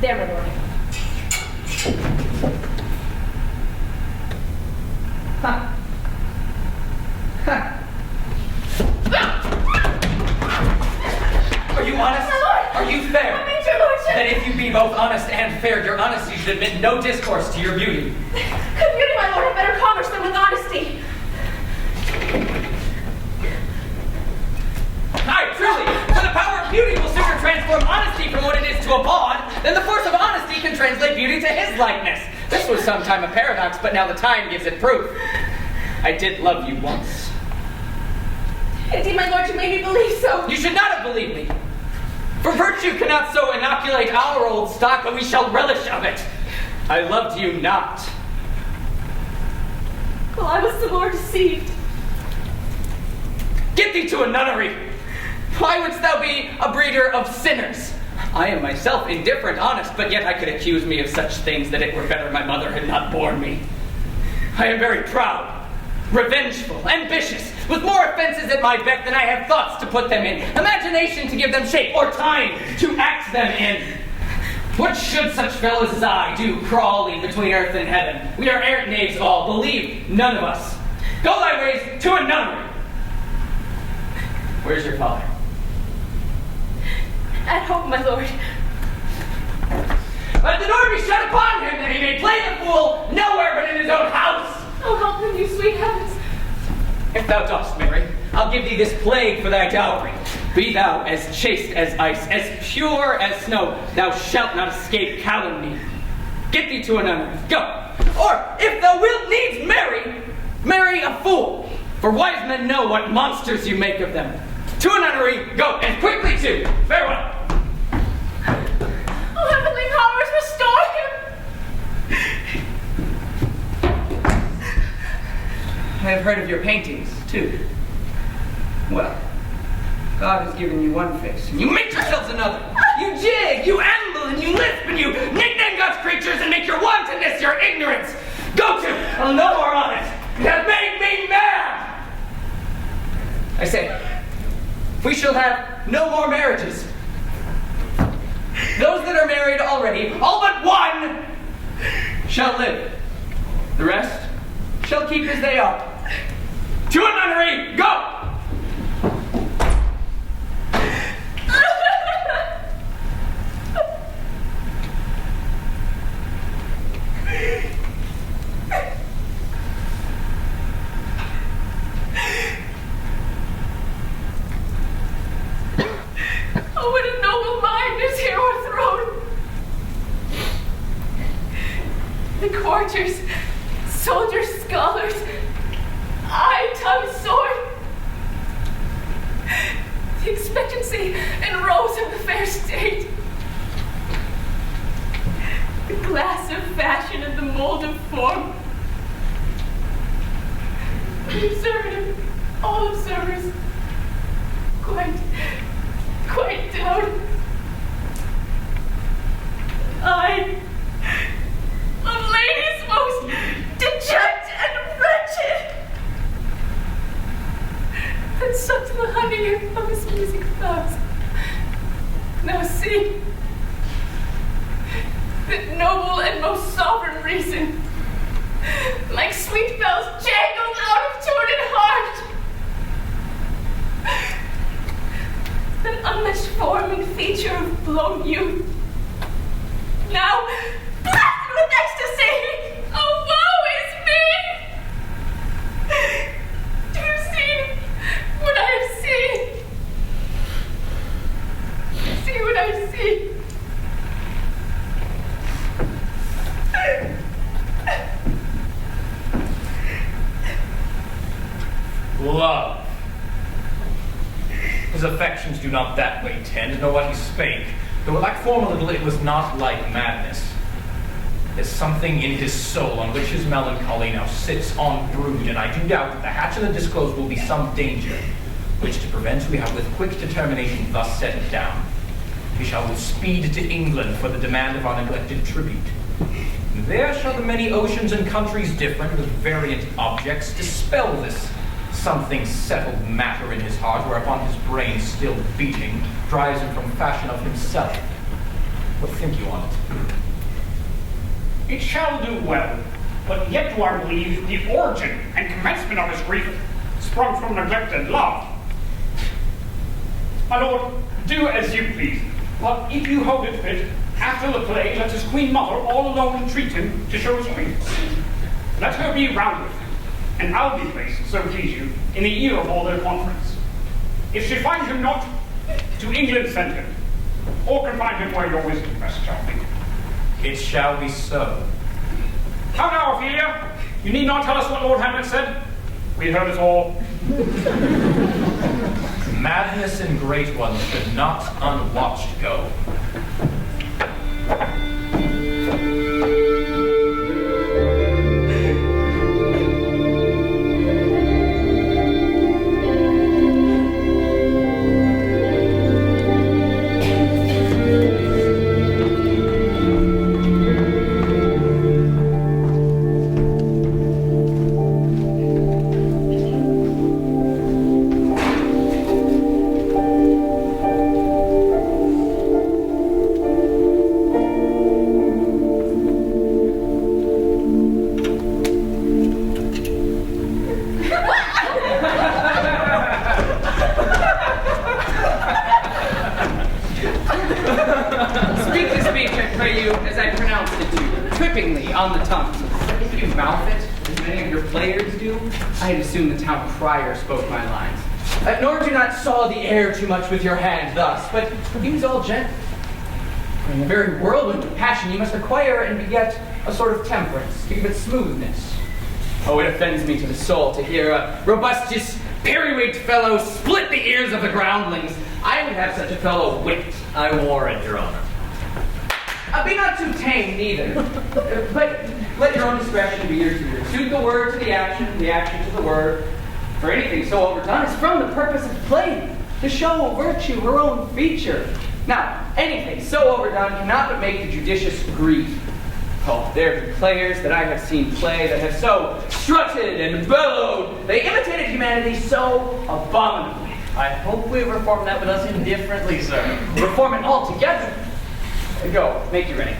There, my lord. Are you honest? My lord! Are you fair? I mean, your lordship! Then if you be both honest and fair, your honesty should admit no discourse to your beauty. Could beauty, my lord, have better commerce than with honesty? Aye, truly, for the power of beauty will sooner transform honesty from what it is to a bawd than the force of honesty can translate beauty to his likeness. This was sometime a paradox, but now the time gives it proof. I did love you once. Indeed, my lord, you made me believe so. You should not have believed me. For virtue cannot so inoculate our old stock, but we shall relish of it. I loved you not. Well, I was the more deceived. Get thee to a nunnery. Why wouldst thou be a breeder of sinners? I am myself indifferent, honest, but yet I could accuse me of such things that it were better my mother had not borne me. I am very proud, revengeful, ambitious, with more offenses at my beck than I have thoughts to put them in, imagination to give them shape, or time to act them in. What should such fellows as I do crawling between earth and heaven? We are errant knaves all, believe none of us. Go thy ways to a nunnery. Where's your father? At home, my lord. Let the door be shut upon him, that he may play the fool nowhere but in his own house. Oh, help him, you sweet heavens. If thou dost, Mary, I'll give thee this plague for thy dowry. Be thou as chaste as ice, as pure as snow. Thou shalt not escape calumny. Get thee to a nunnery. Go. Or, if thou wilt needs marry a fool. For wise men know what monsters you make of them. To a nunnery, go, and quickly too. Farewell. Oh, heavenly powers, restore him! I have heard of your paintings, too. Well, God has given you one face, and you make yourselves another. You jig, you amble, and you lisp, and you nickname God's creatures and make your wantonness your ignorance. Go to, and no more on it. You have made me mad. I say, we shall have no more marriages. Those that are married already, all but one, shall live. The rest shall keep as they are. To a nunnery, go! Oh, what a noble mind is here o'erthrown! The courtiers, soldiers, scholars, eye, tongue, sword. The expectancy and rose of the fair state. The glass of fashion and the mold of form. The observative, all observers, quite down. I, of ladies most dejected and wretched, that sucked the honey of his music vows. Now see, that noble and most sovereign reason, like sweet bells jangled out of tune and heart, that unmatched form and feature of blown youth, now blasted with ecstasy. Oh, woe is me! Do you see what I have seen? See what I see? His affections do not that way tend, nor what he spake. Though it like form a little, it was not like madness. There's something in his soul on which his melancholy now sits on brood, and I do doubt that the hatch of the disclosed will be some danger, which to prevent we have with quick determination thus set it down. We shall with speed to England for the demand of our neglected tribute. There shall the many oceans and countries different with variant objects dispel this something settled matter in his heart, whereupon his brain still beating drives him from fashion of himself. What think you on it? It shall do well, but yet do I believe the origin and commencement of his grief sprung from neglected love. My lord, do as you please, but if you hold it fit, after the play, let his queen mother all alone entreat him to show his grief. Let her be round with him, and I'll be placed, so please you, in the ear of all their conference. If she find him not, to England send him, or confine him where your wisdom best shall be. It shall be so. How now, Ophelia? You need not tell us what Lord Hamlet said. We heard it all. Madness in great ones should not unwatched go. Spoke my lines. Nor do not saw the air too much with your hand thus, but use all gentle. In the very whirlwind of passion you must acquire and beget a sort of temperance, to give it smoothness. Oh, it offends me to the soul to hear a robustious, periwigged fellow split the ears of the groundlings. I would have such a fellow whipped. I warrant, Your Honor. Be not too tame, neither. But let your own discretion be yours to yours. Suit the word to the action to the word. For anything so overdone is from the purpose of play, to show virtue her own feature. Now, anything so overdone cannot but make the judicious grieve. Oh, there be players that I have seen play that have so strutted and bellowed, they imitated humanity so abominably. I hope we reform that with us indifferently, sir. Reform it altogether. Go, make you ready.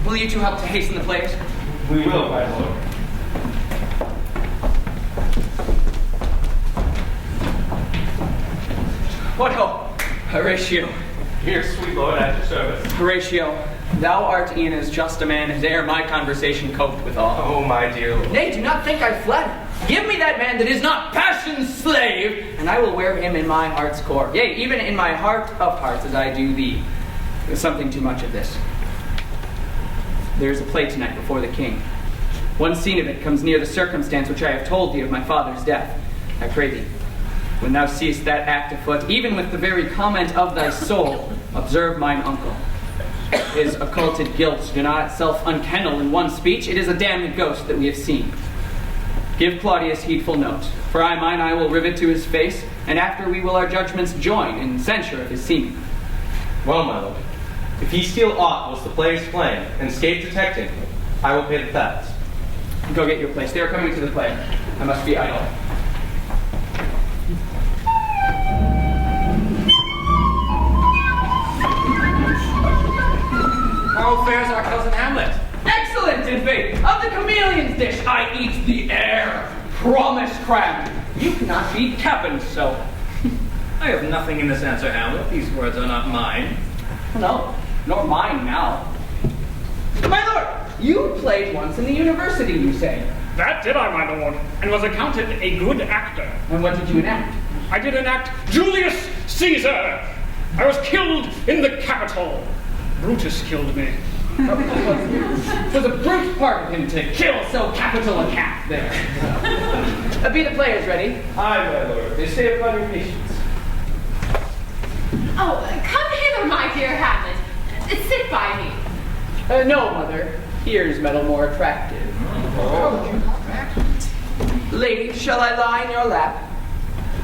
Will you two help to hasten the players? We will, my lord. What ho, Horatio. Here, sweet lord, at your service. Horatio, thou art e'en as just a man as e'er my conversation coped withal. Oh, my dear lord. Nay, do not think I flatter. Give me that man that is not passion's slave, and I will wear him in my heart's core. Yea, even in my heart of hearts, as I do thee. There's something too much of this. There is a play tonight before the king. One scene of it comes near the circumstance which I have told thee of my father's death. I pray thee, when thou seest that act afoot, even with the very comment of thy soul, observe mine uncle. His occulted guilt do not itself unkennel in one speech. It is a damned ghost that we have seen. Give Claudius heedful note, for I will rivet to his face, and after we will our judgments join in censure of his seeming. Well, my lord, if he steal aught whilst the play is playing, and escape detecting, I will pay the theft. Go get your place. They are coming to the play. I must be idle. How fares our cousin Hamlet? Excellent, in faith. Of the chameleon's dish, I eat the air. Promise crabbed. You cannot be captained so. I have nothing in this answer, Hamlet. These words are not mine. No, nor mine now. My lord, you played once in the university, you say? That did I, my lord, and was accounted a good actor. And what did you enact? I did enact Julius Caesar. I was killed in the Capitol. Brutus killed me. 'Twas a brute part of him to kill so capital a cat there. Be the players ready? Aye, my lord. They stay upon your patience. Oh, come hither, my dear Hamlet. Sit by me. No, mother. Here's metal more attractive. Lady, shall I lie in your lap?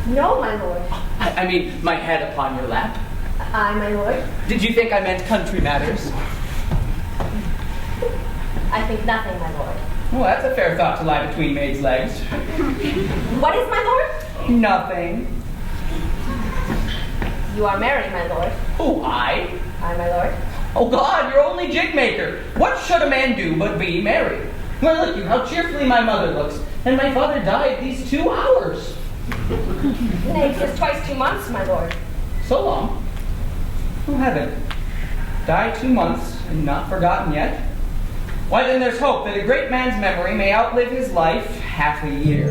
No, my lord. I mean, my head upon your lap. Aye, my lord. Did you think I meant country matters? I think nothing, my lord. Well, that's a fair thought to lie between maids' legs. What is, my lord? Nothing. You are married, my lord. Oh, I? Aye, my lord. Oh, God, you're only jig maker. What should a man do but be married? Well, look you, how cheerfully my mother looks. And my father died these 2 hours. Nay, 'tis twice 2 months, my lord. So long. Oh, heaven. Died 2 months and not forgotten yet? Why, then there's hope that a great man's memory may outlive his life half a year.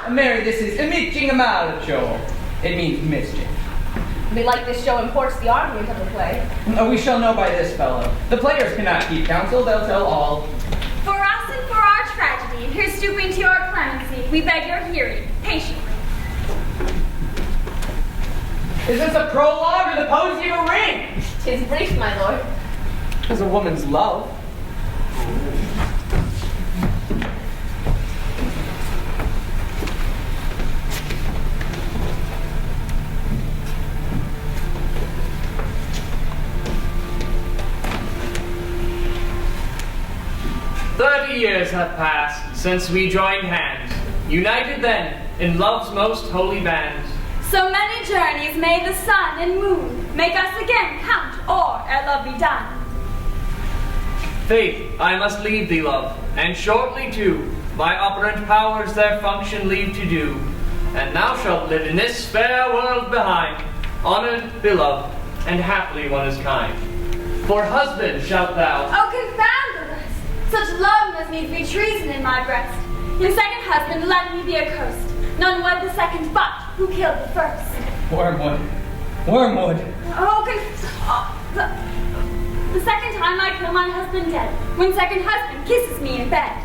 Mary, this is Imichingamalacho. It means mischief. Belike this show imports the argument of the play. We shall know by this fellow. The players cannot keep counsel, they'll tell all. For us and for our tragedy, here stooping to your clemency, we beg your hearing, patiently. Is this a prologue or the posy of a ring? 'Tis brief, my lord. 'Tis a woman's love. 30 years have passed since we joined hands, united then in love's most holy band. So many journeys may the sun and moon make us again count, or our love be done. Faith, I must leave thee, love, and shortly too, my operant powers their function leave to do, and thou shalt live in this fair world behind, honored, beloved, and haply one is kind. For husband shalt thou. Oh, confound the rest! Such love must needs be treason in my breast. In second husband, let me be accursed. None wed the second, but who killed the first? Wormwood. Wormwood. The second time I kill my husband dead, when second husband kisses me in bed.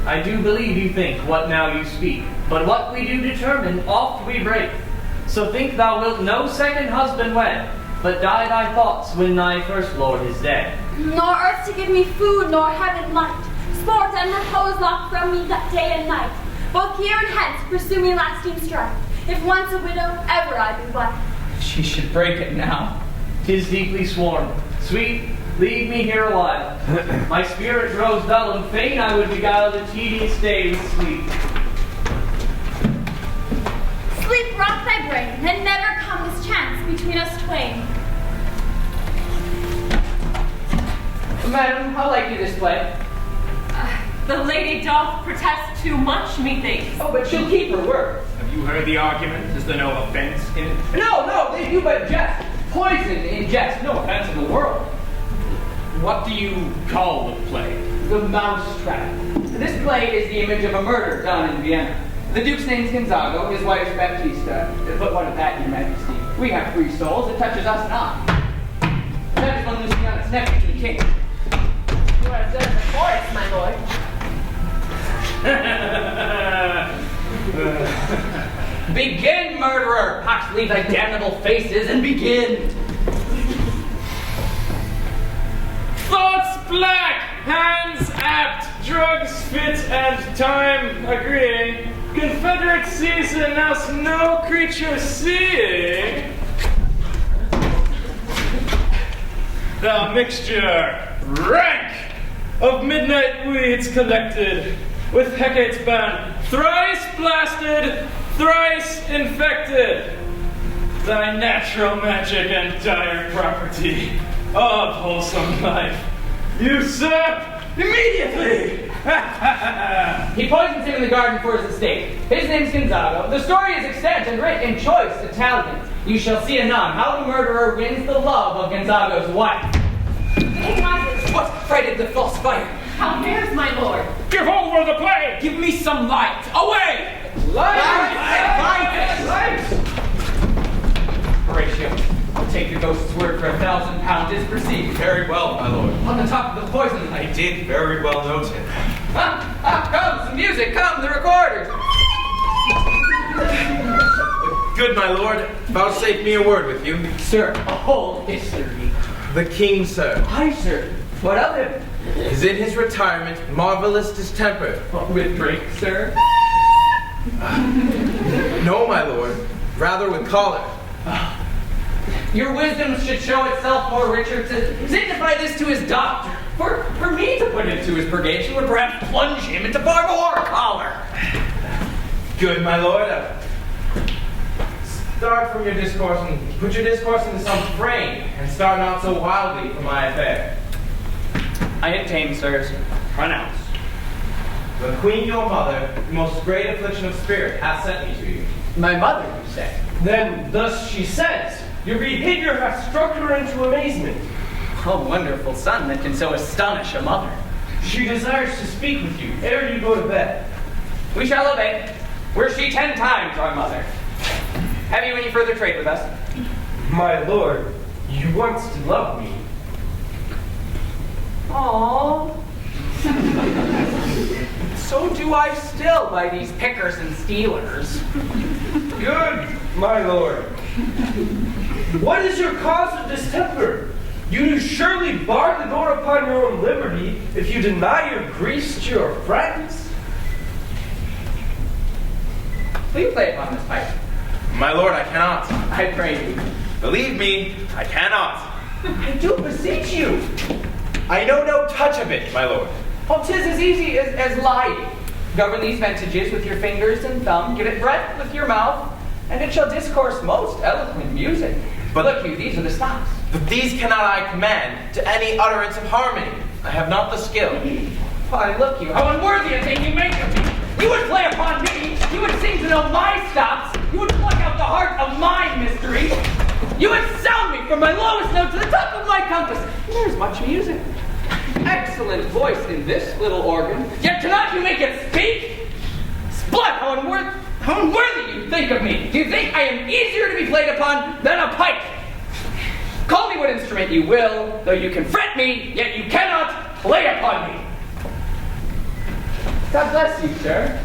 I do believe you think what now you speak, but what we do determine oft we break. So think thou wilt no second husband wed, but die thy thoughts when thy first lord is dead. Nor earth to give me food, nor heaven light. Sport and repose locked from me that day and night. Both here and hence pursue me lasting strife. If once a widow, ever I be wife. She should break it now. 'Tis deeply sworn. Sweet, leave me here a while. My spirit grows dull, and fain I would beguile the tedious day with sleep. Sleep rock thy brain, and never come this chance between us twain. Madam, how like you this play? The lady doth protest too much, methinks. Oh, but she'll keep her word. Have you heard the argument? Is there no offense in it? No, they do but jest. Poison in jest, no offense in the world. What do you call the play? The Mousetrap. This play is the image of a murder done in Vienna. The Duke's name's Gonzago, his wife's Baptista. Put one of that, your majesty. We have free souls, it touches us not. That is one Luciana's nephew to the king. You are good for forest, my lord. Begin, murderer! Pox, leave thy damnable faces and begin! Thoughts black, hands apt, drugs fit, and time agreeing. Confederate season, else no creature seeing. The mixture, rank, of midnight weeds collected, with Hecate's band, thrice blasted, thrice infected. Thy natural magic and dire property of wholesome life, usurp immediately! He poisons him in the garden for his estate. His name's Gonzago. The story is extant and writ in choice Italian. You shall see anon how the murderer wins the love of Gonzago's wife. What frighted the false fire? How fares my lord? Give over the play! Give me some light! Away! Light! Horatio, I'll take the ghost's word for 1,000 pounds is perceived. Very well, my lord. On the top of the poison I light. did very well note it. Come, some music, come, the recorders. Good, my lord. Vouchsafe me a word with you. Sir, a whole history. The king, sir, Aye, sir. What of him? is in his retirement marvelous distemper. With drink, sir? No, my lord. Rather with choler. Your wisdom should show itself more richer to signify this to his doctor. For me to put him to his purgation would perhaps plunge him into far more choler. Good, my lord. Start from your discourse and put your discourse into some frame, and start not so wildly from my affair. I obtain, sirs. Pronounce. The queen, your mother, the most great affliction of spirit, hath sent me to you. My mother, you say? Then thus she says, your behavior hath struck her into amazement. A wonderful son that can so astonish a mother. She desires to speak with you ere you go to bed. We shall obey. Were she 10 times our mother. Have you any further trade with us? My lord, you once did love me. Aww. So do I still by these pickers and stealers. Good, my lord. What is your cause of distemper? You do surely bar the door upon your own liberty if you deny your griefs to your friends. Will you play upon this pipe? My lord, I cannot. I pray you. Believe me, I cannot. I do beseech you. I know no touch of it, my lord. Oh, 'tis as easy as lying. Govern these ventages with your fingers and thumb, give it breath with your mouth, and it shall discourse most eloquent music. But look you, these are the stops. But these cannot I command to any utterance of harmony. I have not the skill. Why, look you, how unworthy a thing you make of me. You would play upon me, you would seem to know my stops, you would pluck out the heart of my mystery. You would sound me from my lowest note to the top of my compass. And there's much music. excellent voice in this little organ, yet cannot you make it speak? Sblood, how unworthy you think of me! Do you think I am easier to be played upon than a pike? Call me what instrument you will, though you can fret me, yet you cannot play upon me. God bless you, sir.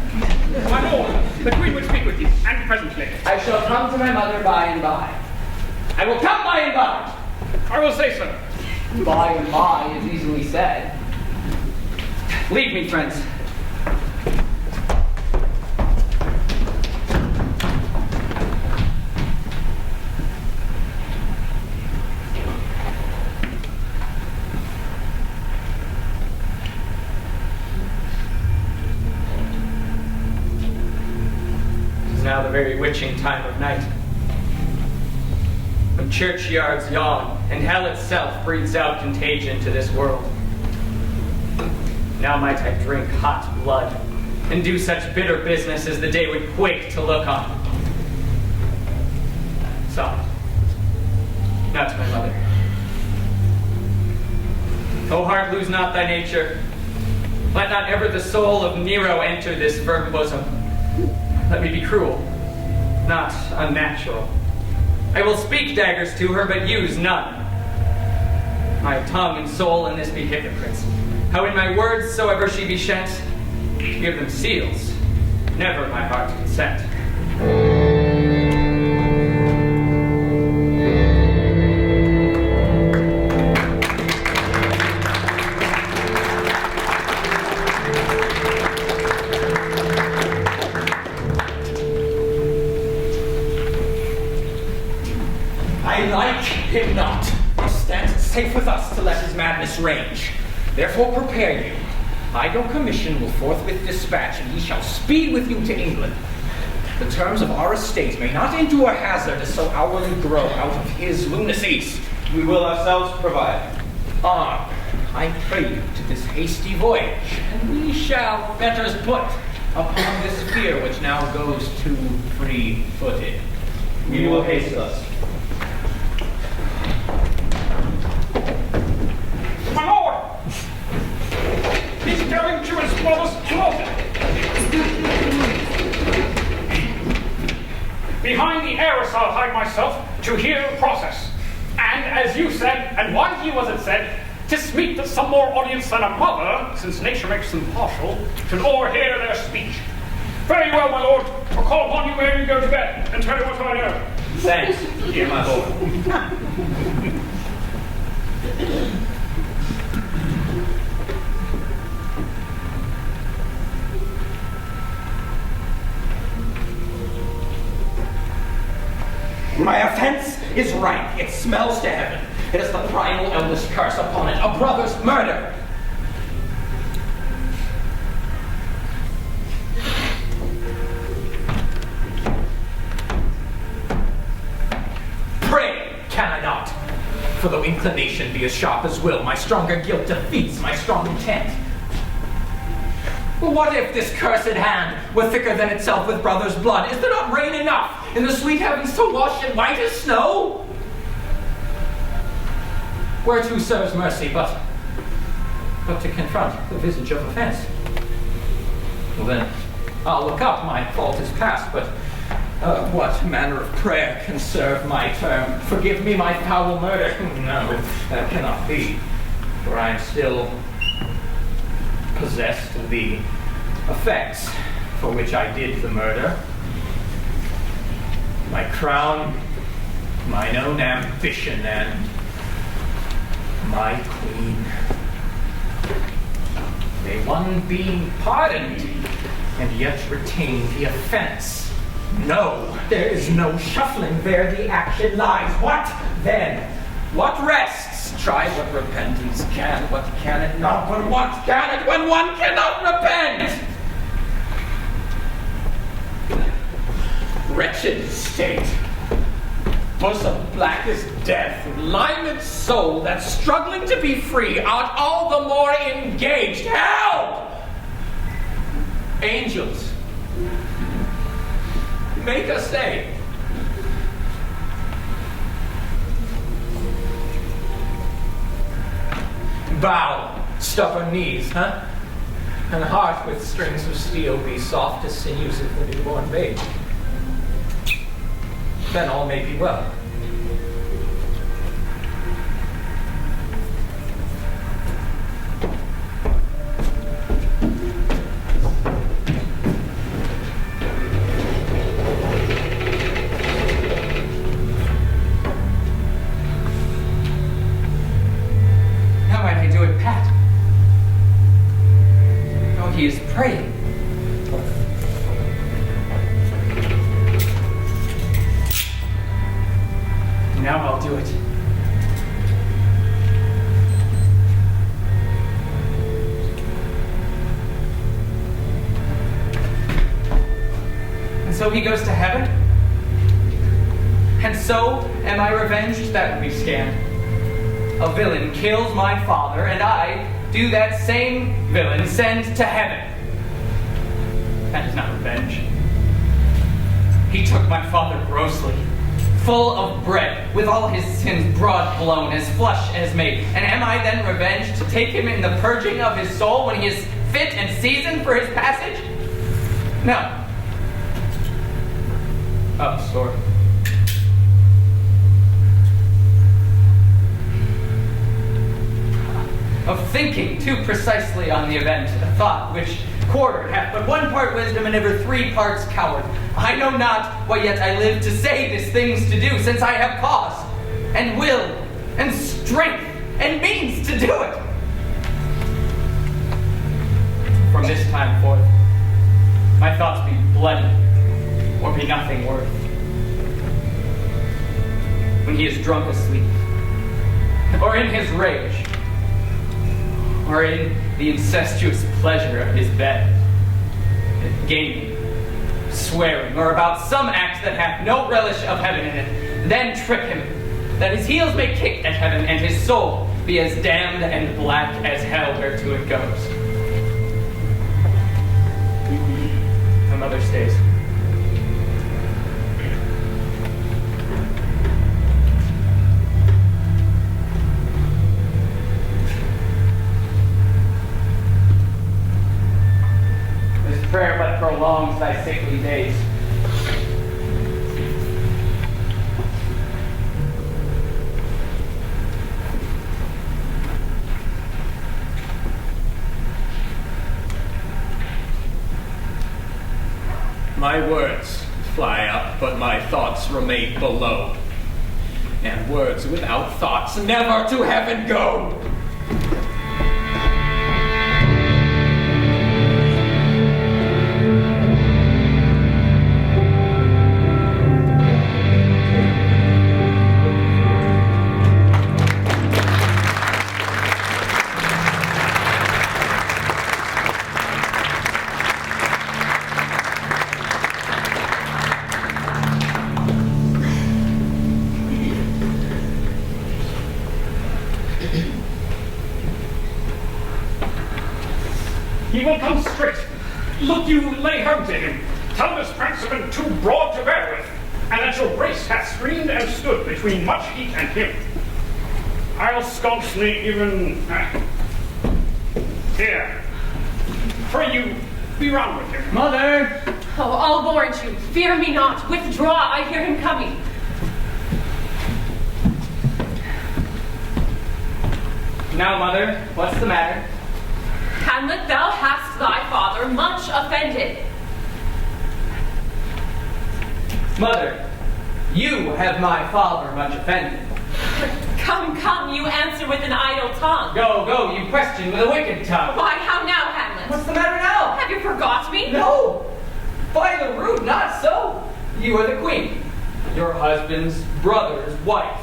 My lord, the queen would speak with you, and presently. I shall come to my mother by and by. I will come by and by. I will say so. By and by is easily said. Leave me, friends. Now the very witching time of night, when churchyards yawn and hell itself breathes out contagion to this world. Now might I drink hot blood and do such bitter business as the day would quake to look on. Soft, not to my mother. O heart, lose not thy nature. Let not ever the soul of Nero enter this firm bosom. Let me be cruel, not unnatural. I will speak daggers to her, but use none. My tongue and soul in this be hypocrites. How in my words soever she be shent, give them seals, never my heart consent. Him not. He stands safe with us to let his madness range. Therefore prepare you. I your commission will forthwith dispatch, and he shall speed with you to England. The terms of our estate may not endure hazard as so hourly grow out of his lunacies. We will ourselves provide. On, I pray you, to this hasty voyage, and we shall betters put upon this fear which now goes too free-footed. We will haste us. My lord! He's going to his mother's closet. Behind the arras I'll hide myself to hear the process. And as you said, and why he wasn't said, 'tis meet that some more audience than a mother, since nature makes them partial, should o'erhear their speech. Very well, my lord. I'll call upon you ere you go to bed, and tell you what I know. Thanks, dear my lord. My offense is rank. It smells to heaven. It is the primal eldest curse upon it, a brother's murder. Pray, can I not? For though inclination be as sharp as will, my stronger guilt defeats my strong intent. What if this cursed hand were thicker than itself with brother's blood? Is there not rain enough in the sweet heavens to wash it white as snow? Whereto serves mercy but to confront the visage of offense? Well then, I'll look up, my fault is past, but what manner of prayer can serve my term? Forgive me my foul murder. No, that cannot be, for I am still possessed of the effects for which I did the murder. My crown, mine own ambition, and my queen. May one be pardoned and yet retain the offense? No, there is no shuffling there, the action lies. What then? What rests? Try what repentance can, what can it not, but what can it when one cannot repent? Wretched state, bosom black as death, limed soul that's struggling to be free, art all the more engaged. Help! Angels, make us stay. Bow Stubborn knees, huh? And a heart with strings of steel be soft as sinews of the newborn babe. Then all may be well. How might I do it, Pat? Oh, he is praying. Now I'll do it. And so he goes to heaven? And so am I revenged? That would be scam. A villain kills my father, and I do that same villain send to heaven. That is not revenge. He took my father grossly, full of bread, with all his sins broad blown, as flush as made. And am I then revenged to take him in the purging of his soul when he is fit and seasoned for his passage? No. Oh, sword. Of thinking too precisely on the event, a thought which quartered hath but one part wisdom and ever 3 parts coward. I know not what yet I live to say these things to do, since I have cause, and will, and strength, and means to do it. From this time forth, my thoughts be bloody, or be nothing worth. When he is drunk asleep, or in his rage, or in the incestuous pleasure of his bed, gaming, swearing, or about some act that hath no relish of heaven in it, then trick him, that his heels may kick at heaven, and his soul be as damned and black as hell whereto it goes. My mother stays. Prayer but prolongs thy sickly days. My words fly up, but my thoughts remain below. And words without thoughts never to heaven go. He will come straight. Look you lay hold to him. Tell this prince have been too broad to bear with, and that your grace hath screened and stood between much heat and him. I'll sconce even here. Pray you, be round with him. Mother! Oh, I'll warrant you. Fear me not. Withdraw. I hear him coming. Now, mother, what's the matter? Hamlet, thou hast thy father much offended. Mother, you have my father much offended. Come, come, you answer with an idle tongue. Go, go, you question with a wicked tongue. Why, how now, Hamlet? What's the matter now? Have you forgot me? No! By the rood, not so. You are the queen, your husband's brother's wife.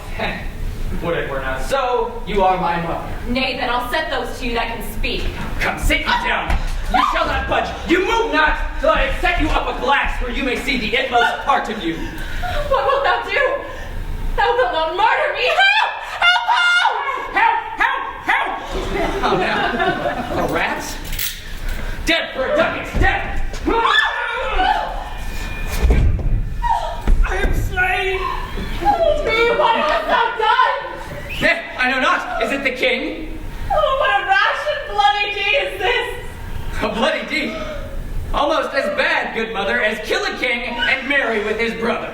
Would it were not so, you are my mother. Nay, then I'll set those to you that can speak. Come, sit ye down. You shall not budge. You move not till I have set you up a glass where you may see the inmost part of you. What wilt thou do? Thou wilt not murder me. Help! Help! Help! Help! Help! Oh, now. A rat? Dead for a ducat's dead! I am slain! Oh, me, what hast thou done? I know not. Is it the king? Oh, what a rash and A bloody deed. Almost as bad, good mother, as kill a king and marry with his brother.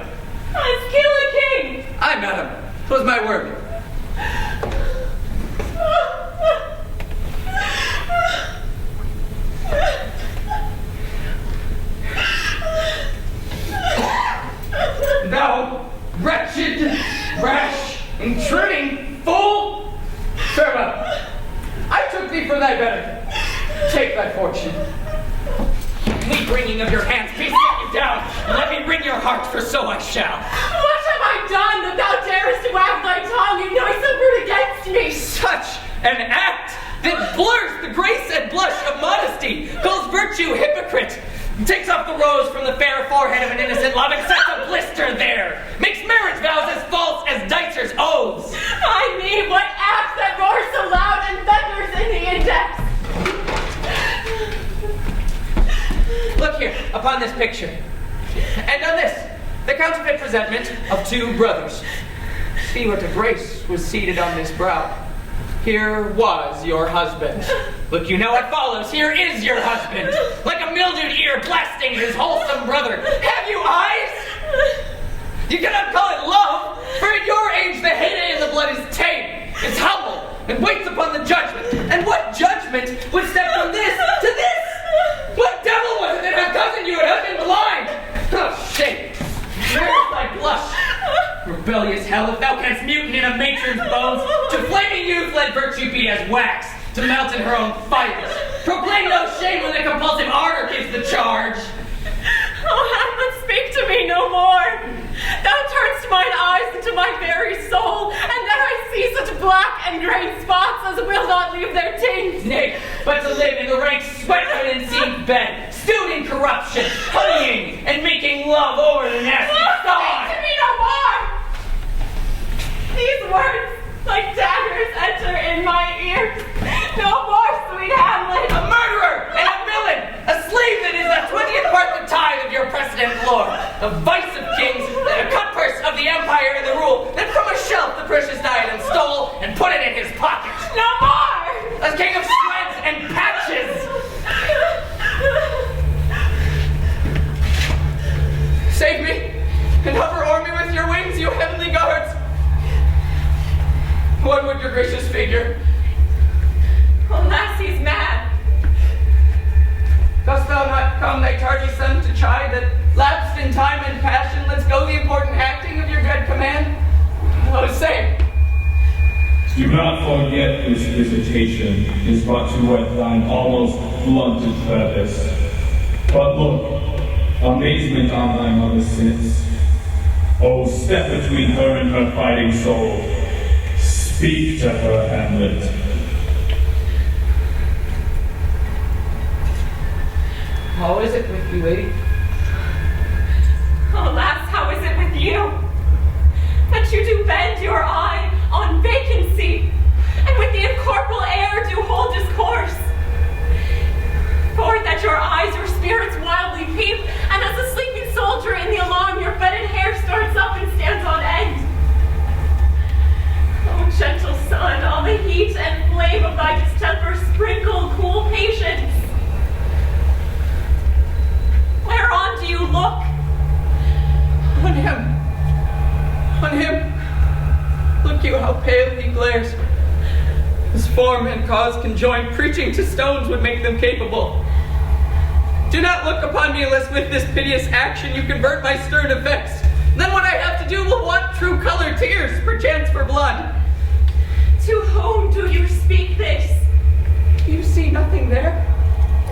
As kill a king! Aye, madam. 'Twas my word. Thou wretched, rash, intruding fool! Farewell. I took thee for thy better. Take thy fortune. Me bringing of your hands, please sit you down, and let me wring your heart, for so I shall. What have I done that thou darest to wag thy tongue in noisome word against me? Such an act that blurs the grace and blush of modesty, calls virtue hypocrite, takes off the rose from the fair forehead of an innocent love and sets a blister there, makes marriage vows as false as dicers' oaths. I mean, what act that roars so loud and thunders in the index? Look here, upon this picture, and on this, the counterfeit presentment of two brothers. See what a grace was seated on this brow. Here was your husband. Look, you know what follows. Here is your husband, like a mildewed ear blasting his wholesome brother. Have you eyes? You cannot call it love, for at your age the heyday of the blood is tame, is humble, and waits upon the judgment. And what judgment would step from this to this? What devil was it that had gotten you and had been blind? Oh, shame! Where's thy blush? Rebellious hell, if thou canst mutiny in a matron's bones, to flaming youth let virtue be as wax, to melt in her own fibers. Proclaim no shame when the compulsive ardor gives the charge. Oh, Hamlet, speak to me no more. Thou turnst mine eyes into my very soul, and then I see such black and grey spots as will not leave their tint. Nay, but to live in the rank sweat of an inseamed bed, stewed in corruption, honeying and making love over the nasty sod. Speak to me no more. These words, like daggers, enter in my ears. No more, sweet Hamlet. A murderer and a villain, a slave that is a 20th part the tithe of your precedent lord, a vice of kings, a cutpurse of the empire and the rule, that from a shelf the precious diadem stole and put it in his pocket. No more! A king of shreds and patches. Save me, and hover o'er me with your wings, you heavenly guards. What would your gracious figure? Alas, he's mad. Dost thou not come, thy tardy son, to chide that lapsed in time and passion lets go the important acting of your dread command? Oh, say. Do not forget this visitation is but to whet thine almost blunted purpose. But look, amazement on thy mother sits. Oh, step between her and her fighting soul. Speak to her, Hamlet. How is it with you, lady? Alas, how is it with you? That you do bend your eye on vacancy, and with the incorporeal air do hold discourse. For that your eyes, your spirits wildly peep, and as a sleeping soldier in the alarm, your fetid hair starts up and stands on end. Oh, gentle sun, on the heat and flame of thy distemper sprinkle cool patience. Whereon do you look? On him. On him. Look you how pale he glares. His form and cause conjoined, preaching to stones would make them capable. Do not look upon me unless with this piteous action you convert my stern effects. Then what I have to do will want true color, tears, perchance for blood. To whom do you speak this? You see nothing there?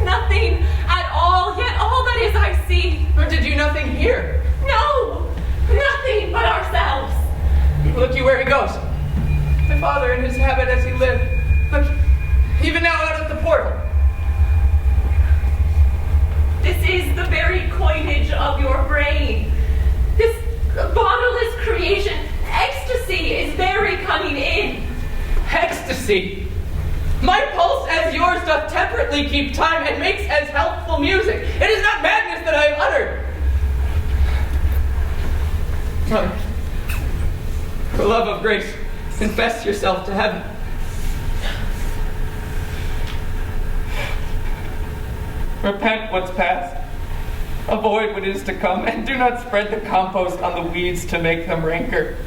Nothing at all, yet all that is I see. Or did you nothing hear? No, nothing but ourselves. Look you where he goes. My father in his habit as he lived. Look, even now out of the portal. This is the very coinage of your brain. This bodiless creation, ecstasy, is very cunning in. Ecstasy? My pulse as yours doth temperately keep time and makes as healthful music. It is not madness that I have uttered. Brother, for love of grace, confess yourself to heaven. Repent what's past. Avoid what is to come, and do not spread the compost on the weeds to make them rancor.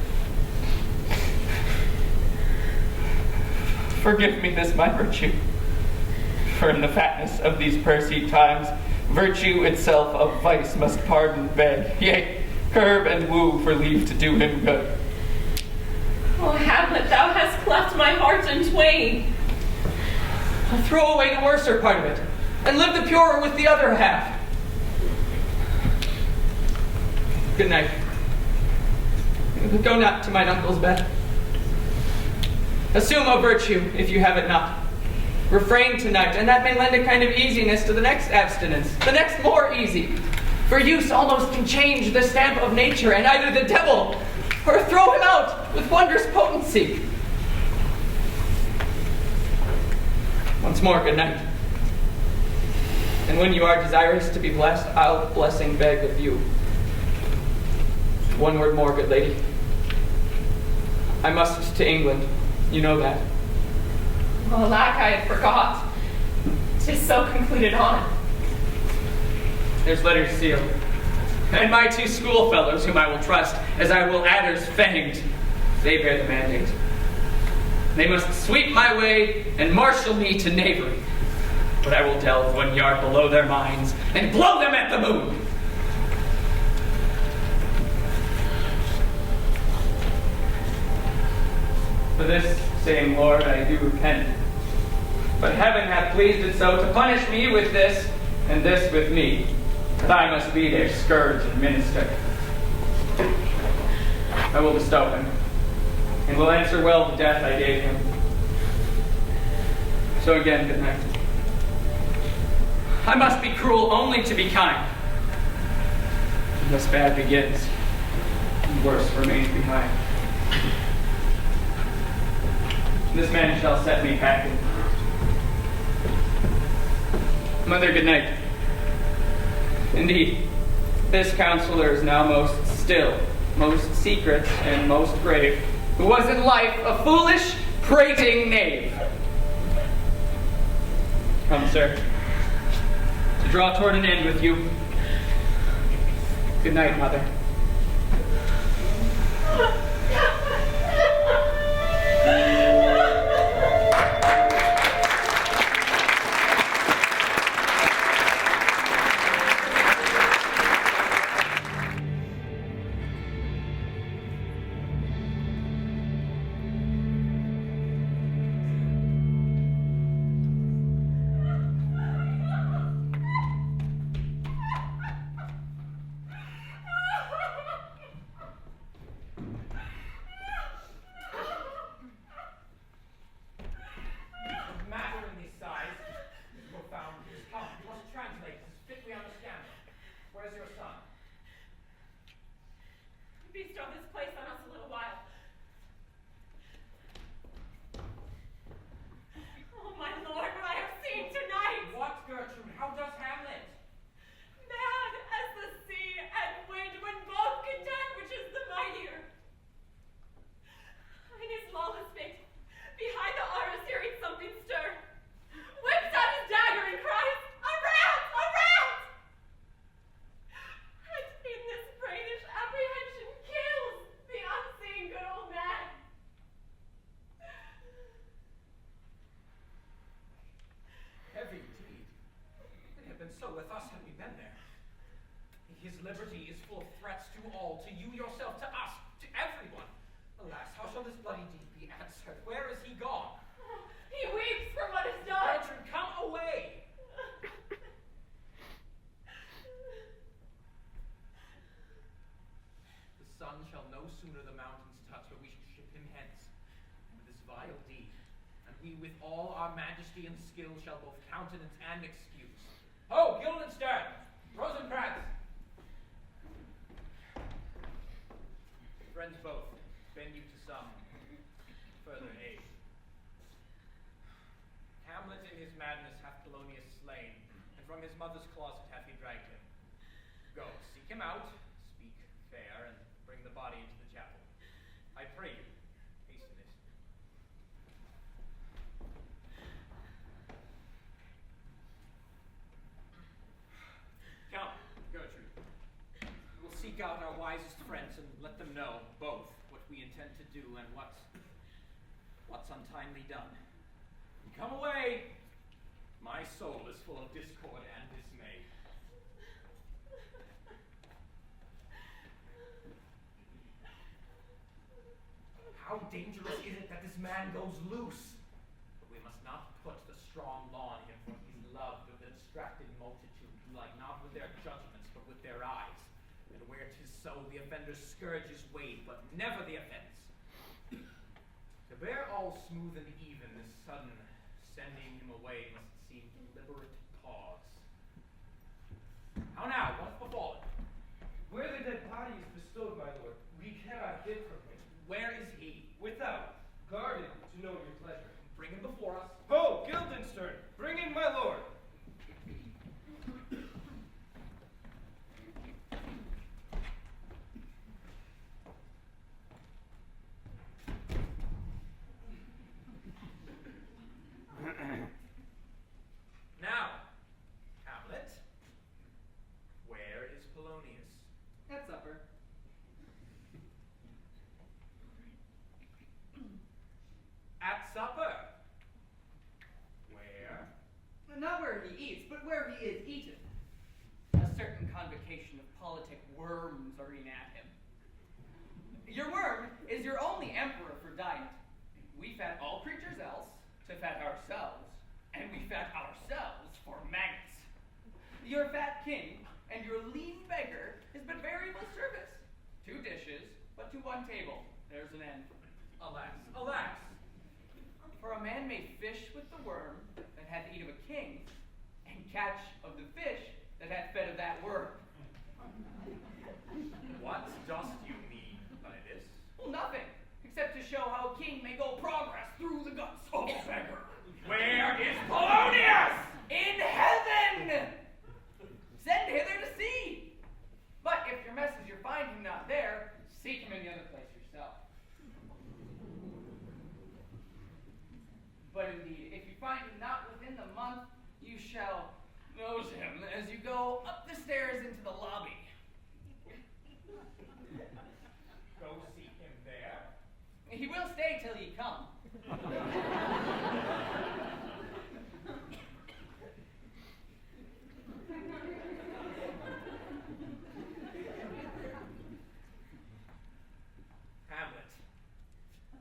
Forgive me this my virtue, for in the fatness of these pursy times, virtue itself of vice must pardon beg, yea, curb and woo for leave to do him good. Oh, Hamlet, thou hast cleft my heart in twain. Throw away the worser part of it, and live the purer with the other half. Good night. Go not to mine uncle's bed. Assume a virtue, if you have it not. Refrain tonight, and that may lend a kind of easiness to the next abstinence, the next more easy. For use almost can change the stamp of nature, and either the devil, or throw him out with wondrous potency. Once more, good night. And when you are desirous to be blessed, I'll blessing beg of you. One word more, good lady. I must to England. You know that. Well, alack, I had forgot. 'Tis so concluded on. There's letters sealed. And my 2 schoolfellows, whom I will trust, as I will adders fanged, they bear the mandate. They must sweep my way and marshal me to knavery. But I will delve 1 yard below their minds and blow them at the moon. For this same Lord I do repent. But heaven hath pleased it so to punish me with this, and this with me, that I must be their scourge and minister. I will bestow him, and will answer well the death I gave him. So again, good night. I must be cruel only to be kind. And thus bad begins, and worse remains behind. This man shall set me packing. Mother, good night. Indeed, this counselor is now most still, most secret, and most grave, who was in life a foolish, prating knave. Come, sir, to draw toward an end with you. Good night, mother. Bestow this place on us a little while. Oh, my lord, what I have seen tonight! What, Gertrude? How does Hamlet? Mad as the sea and wind when both contend which is the mightier. In his lawless fate, behind the arras he reads something stir, whips out his dagger and cries, "A rat! A rat!" And in this brainish apprehension kills the unseen good old man. Heavy deed. It had been so with us had we been there. His liberty is full of threats to all, to you yourself, to us, to everyone. Alas, how shall this bloody deed be answered? Where is he gone? He weeps for what is done. Gertrude, come away! The sun shall no sooner the mountains touch, but we shall ship him hence, with this vile deed, and we with all our majesty and skill shall both countenance and excuse. Ho, Guildenstern! Rosencrantz! Friends both, bend you to some further aid. Hamlet in his madness hath Polonius slain, and from his mother's closet hath he dragged him. Go, seek him out, speak fair, and bring the body into the chapel. I pray you, hasten it. wisest friends and let them know, both, what we intend to do and what's untimely done. We come away, my soul is full of discord and dismay. How dangerous is it that this man goes loose? But we must not put the strong law on him, for he's loved of the distracted multitude, who like not with their judgments, but with their eyes. And where 'tis so, the offender's scourge is weighed, but never the offense. To bear all smooth and even, this sudden sending him away must seem deliberate pause. How now? What's befallen? Where the dead body is bestowed, my lord, we cannot get from him. Where is he? Without, guarded to know your pleasure. Bring him before us. Ho, Guildenstern, bring in my lord. Now, Hamlet, where is Polonius? At supper. At supper. Where? Not where he eats, but where he is eaten. A certain convocation of politic worms are in at him. Your worm is your only emperor for diet. We fat all creatures else to fat ourselves, and we fat ourselves for maggots. Your fat king and your lean beggar is but variable service. 2 dishes, but to 1 table. There's an end. Alas, alas! For a man may fish with the worm that hath eat of a king, and catch of the fish that hath fed of that worm. What dost you mean by this? Well, nothing, except to show how a king may go progress through the guts of a beggar. Where is Polonius? In heaven! Send hither to see. But if your messenger find him not there, seek him in the other place yourself. But indeed, if you find him not within the month, you shall nose him as you go up the stairs into the lobby. Go seek him there. He will stay till ye come. Hamlet,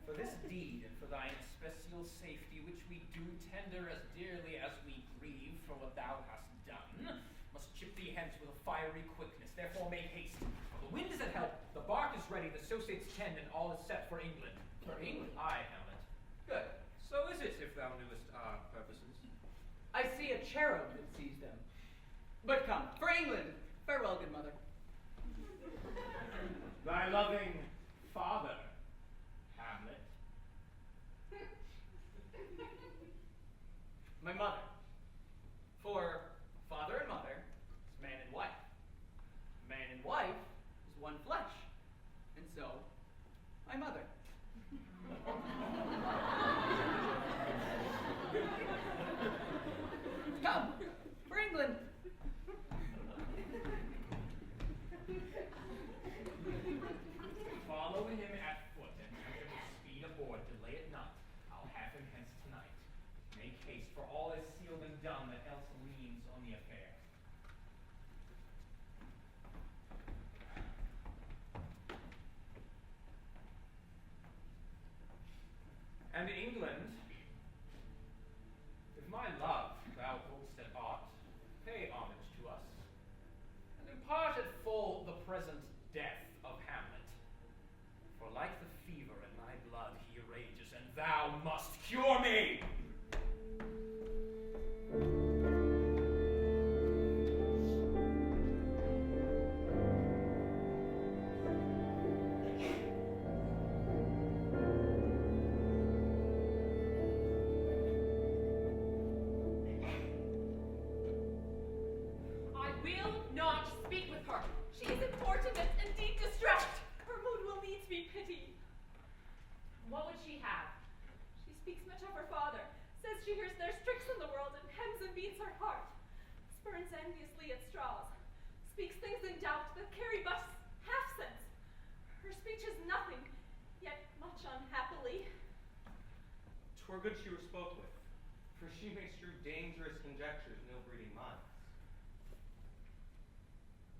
for this deed and for thine especial safety, which we do tender as dearly as we grieve for what thou hast done, must chip thee hence with a fiery quickness. Therefore make haste. For the wind is at help, the bark is ready, the associates tend, and all is set for England. For England? Aye, Hamlet. Good. So is it, if thou knewest our purposes. I see a cherub that sees them. But come, for England. Farewell, good mother. Thy loving father, Hamlet. My mother. For father and mother is man and wife. Man and wife is one flesh. And so, my mother. Come, for England. Follow him at foot and him with speed aboard. Delay it not. I'll have him hence tonight. Make haste, for all is sealed and done that else leans on the affair. good she was spoke with, for she may strew dangerous conjectures, no breeding minds.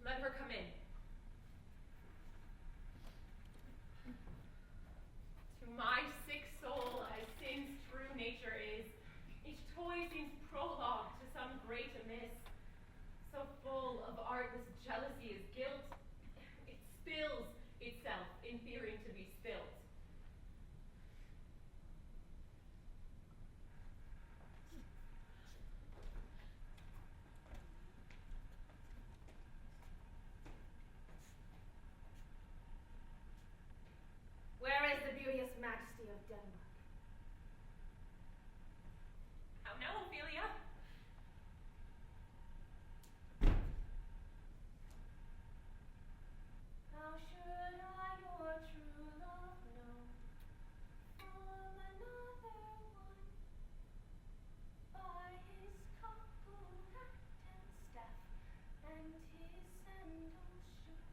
Let her come in. To my sick soul, as sin's true nature is, each toy seems prologue to some great amiss. So full of artless jealousy is guilt, it spills itself in fearing to be spilt. Where is the beauteous majesty of Denmark? How now, Ophelia? How should I your true love know from another one? By his couple hat and staff, and his sandals shoe.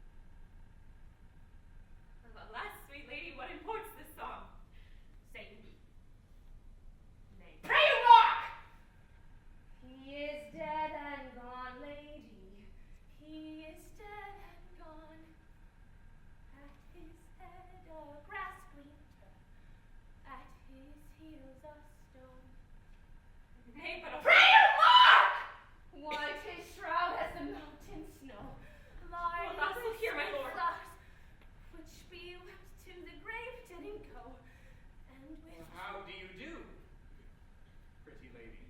Alas, sweet lady, what imports this song? Say you. Nay. Pray you mark! He is dead and gone, lady. He is dead and gone. At his head a grass green turf, at his heels a stone. Nay, but pray you mark! White his shroud as the mountain snow. Large alas, look here, my lord. flowers, which be wept to the grave didn't go. And with How do you do, pretty lady?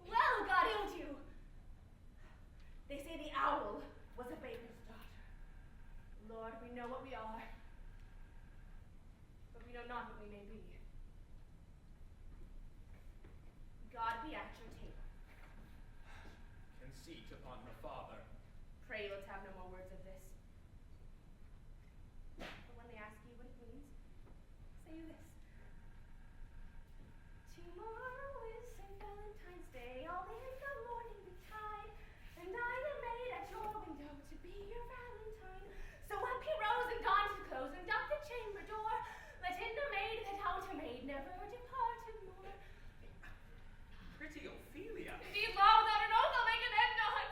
well, God ill you. They say the owl was a baker's daughter. Lord, we know what we are, but we know not what we may be. God be at your table. Conceit upon her father. Pray let's have no more words of this. But when they ask you what it means, say you this. Tomorrow is St. Valentine's Day, all in the morning betide, and I am made at your window to be your Valentine. So up he rose and donned his clothes and doffed the chamber door, let in the maid that out a maid never departed more. Pretty Ophelia. Indeed, law without an oath I'll make an end on't.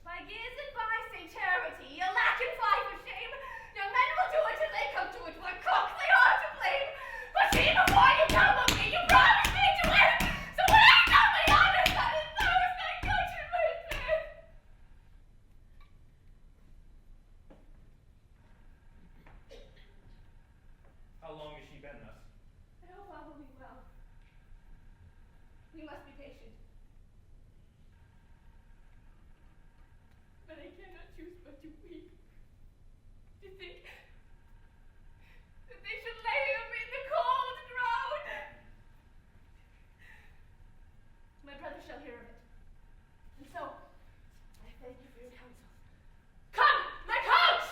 By Giz and by St. Charity, alack and fly for shame. Young men will do it till they come to it, what cooks they are to blame. But see, before you come with me, you promised me to win. So when I know my honor, that is those I go to my sin. How long has she been thus? I hope all will be well. We must be patient. But I cannot choose but to weep. To think that they should lay him in the cold ground. My brother shall hear of it. And so, I thank you for your counsel. Come, my coach!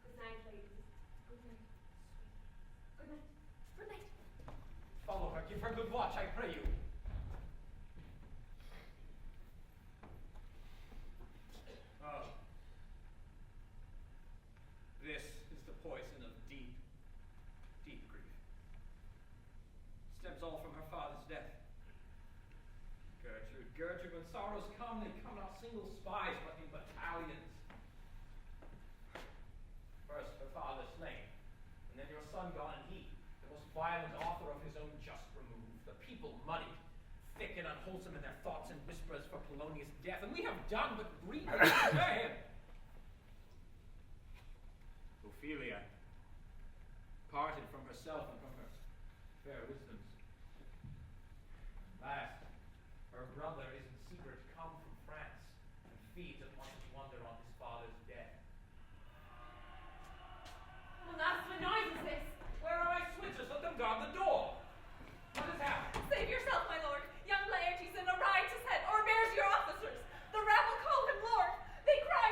Good night, ladies. Good night. Good night. Good night. Follow her. Give her good watch, I pray you. Oh. This is the poison of deep, deep grief. Stems all from her father's death. Gertrude, when sorrows come, they come not single spies, but in battalions. First her father slain, and then your son gone, and he, the most violent author of his own just removed. The people muddied, thick and unwholesome in their thoughts and whispers for Polonius' death, and we have done but grieve to spare him. Ophelia, parted from herself and from her fair wisdoms. Last, her brother is in secret come from France, and feeds upon his wonder on his father's death. Alas, what noise is this? Where are my switches? Let them guard the door. What has happened? Save yourself, my lord. Young Laertes in a riotous head, or bears your officers. The rabble call him lord. They cry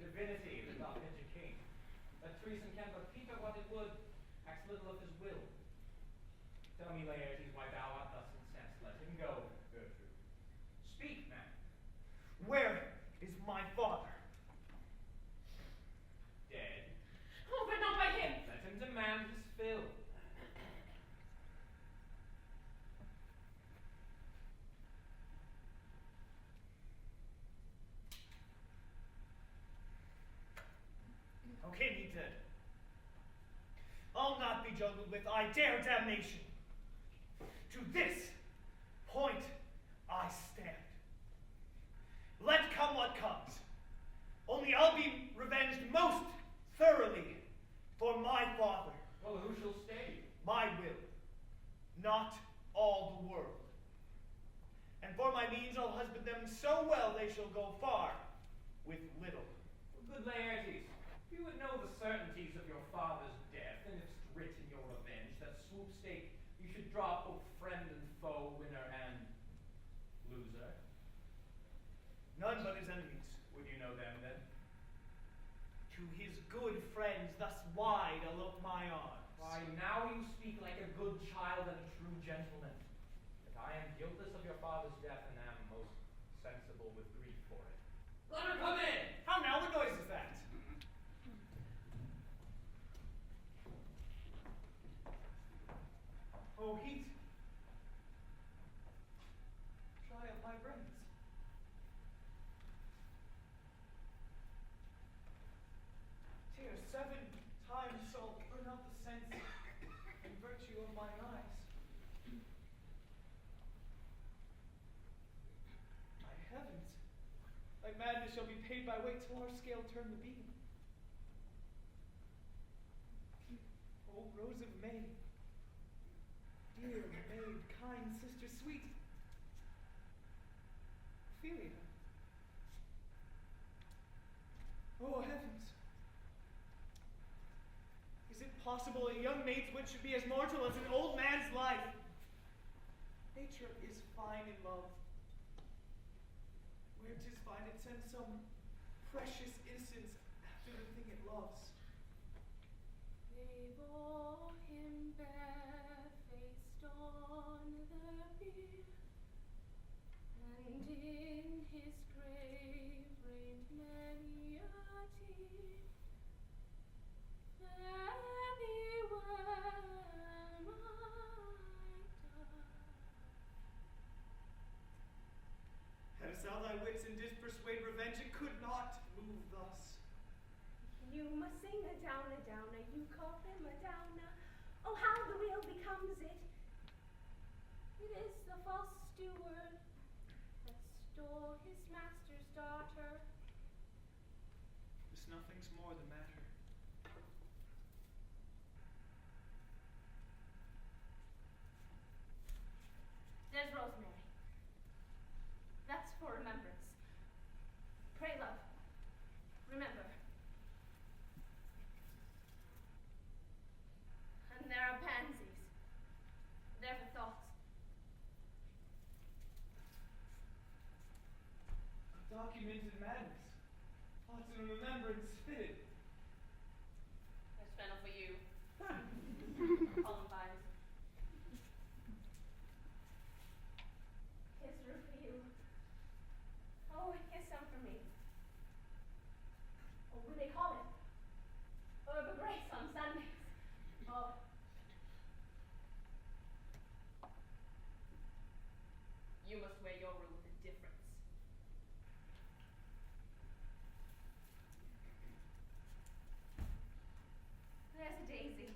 divinity that doth educate. That treason can but peep at what it would, acts little of his will. Tell me, Laertes, why thou art thus incensed. Let him go, Gertrude. Speak, man. Where is my father? Dead. Oh, but not by him! Let him demand his fill. Okay, me dead. I'll not be juggled with, I dare damnation. To this point I stand. Let come what comes. Only I'll be revenged most thoroughly for my father. Well, who shall stay? My will, not all the world. And for my means I'll husband them so well they shall go far with little. Good Laertes, you would know the certainties of your father's death, and if writ in your revenge that swoop state you should drop both friend and foe, winner and loser. None but his enemies. Would you know them then? To his good friends thus wide alope my arms. Why, now you speak like a good child and a true gentleman. That I am guiltless of your father's death and am most sensible with grief for it. Let her come in! How now, what noise is that? Oh, heat. Dry up my brains. Tears 7 times shall burn out the sense and virtue of mine eyes. My heavens, my madness shall be paid by weight till our scale turn the beam. Oh, Rose of May, dear maid, kind sister, sweet Ophelia. Oh, heavens. Is it possible a young maid's wit should be as mortal as an old man's life? Nature is fine in love. Where 'tis fine, it sends some precious innocence after the thing it loves. They bore him barefaced on the bier, and in his grave rained many a tear. Fare thee well, my dove. Hadst thou thy wits and didst persuade revenge, it could not move thus. You must sing a downer, you call him a downer. Oh, how the wheel becomes it. It is the false steward that stole his master's daughter. There's nothing's more the matter. There's rosemary. That's for remembrance. Pray, love, remember. And there are pansies. They're for thoughts. Documented madness. Thoughts and remembrance fitted. There's fennel for you. Columbines. Here's root for you. Oh, here's some for me. Oh, what do they call it? Herb of grace on Sundays. Oh. You must wear your robe with a difference. There's a daisy.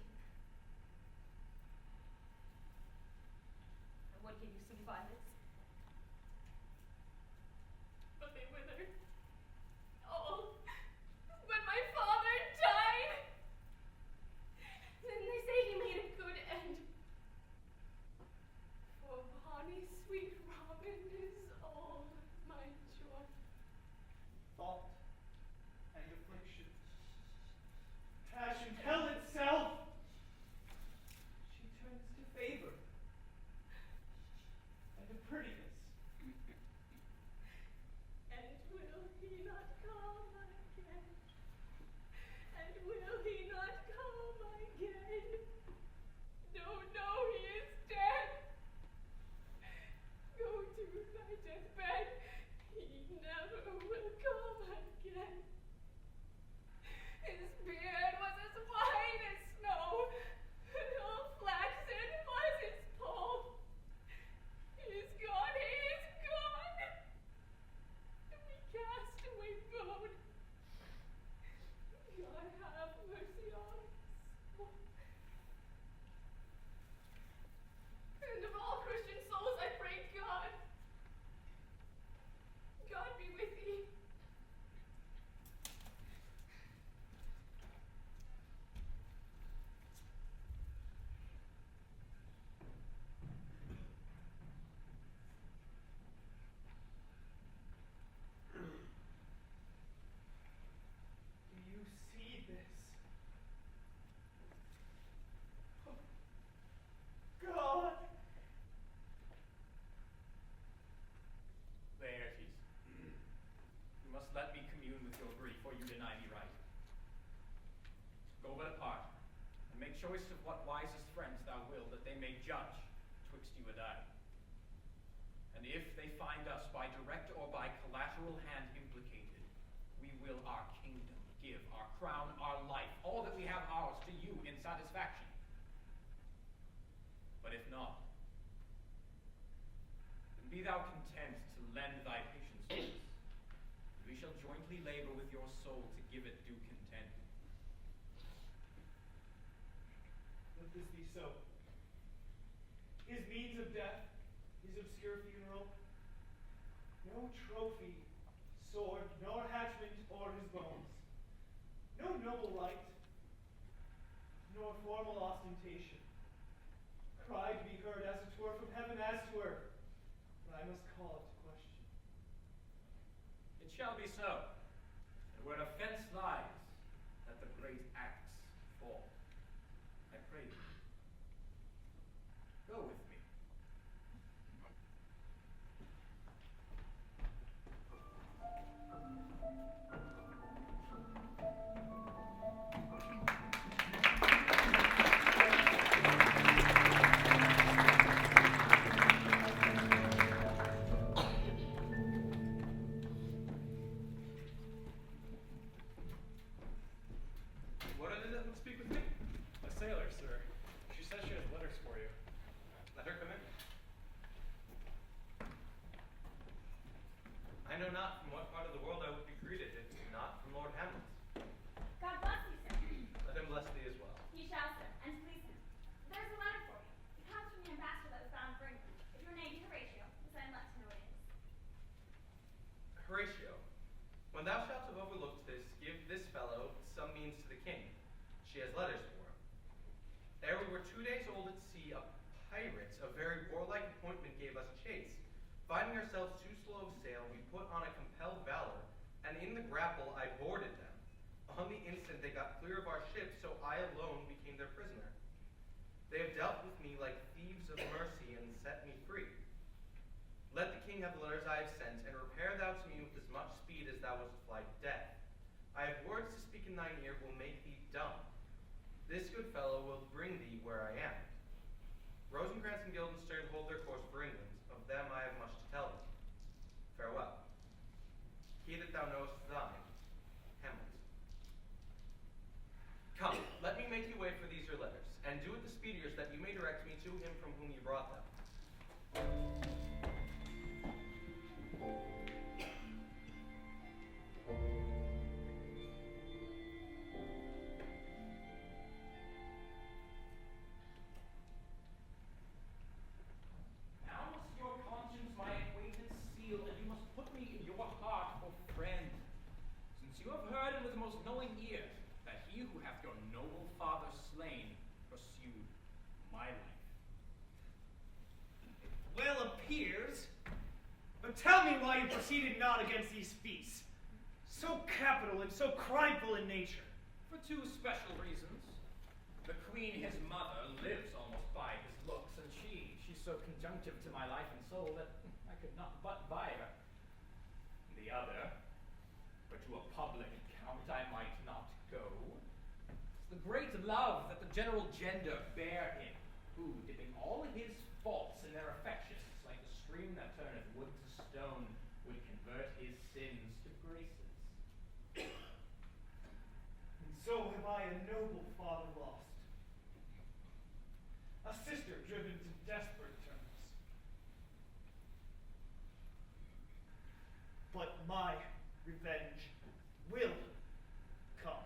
Go but apart, and make choice of what wisest friends thou wilt, that they may judge twixt you and I. And if they find us by direct or by collateral hand implicated, we will our kingdom give, our crown, our life, all that we have ours to you in satisfaction. But if not, then be thou content to lend thy patience to us. We shall jointly labor with your soul to give it due content. Let this be so. His means of death, his obscure funeral, no trophy, sword, nor attachment o'er his bones, no noble right, nor formal ostentation, cry to be heard as it were from heaven as 'twere, but I must call it to question. It shall be so, and where offense lies, let the great axe fall. I pray thee, go with me. What is it that would speak with me? A sailor, sir. She says she has letters for you. Let her come in. I know not from what part of the world I would be greeted, if not from Lord Hamlet. God bless you, sir. Let him bless thee as well. You shall, sir, and please him. There's a letter for you. It comes from the ambassador that was bound for England. If your name be Horatio, then let us know what it is. Horatio, when thou shalt have overlooked this, give this fellow some means to the king. She has letters for him. Ere we were 2 days old at sea, a pirate of very warlike appointment gave us chase. Finding ourselves too slow of sail, we put on a compelled valor, and in the grapple I boarded them. On the instant they got clear of our ship, so I alone became their prisoner. They have dealt with me like thieves of mercy and set me free. Let the king have the letters I have sent, and repair thou to me with as much speed as thou wouldst fly to death. I have words to speak in thine ear will make thee dumb. This good fellow will bring thee where I am. Rosencrantz and Guildenstern hold their course for England. Of them I have much to tell thee. Farewell. He that thou knowest is thine, Hamlet. Come, let me make you way for these your letters, and do it the speediest that you may direct me to him from whom you brought them. Now must your conscience my acquaintance seal, and you must put me in your heart for friend. Since you have heard and with the most knowing ear that he who hath your noble father slain pursued my life. It well appears. But tell me why you proceeded not against these feasts, so capital and so crimeful in nature. For two special reasons. The queen, his mother, lives almost by his looks, and she's so conjunctive to my life and soul that I could not but buy her. The other, for to a public account I might not go, is the great love that the general gender bear him, who, dipping all his faults in their affections, like the stream that turneth wood to stone, would convert his sins to graces. And so have I a noble father lost, a sister driven to desperate terms. But my revenge will come.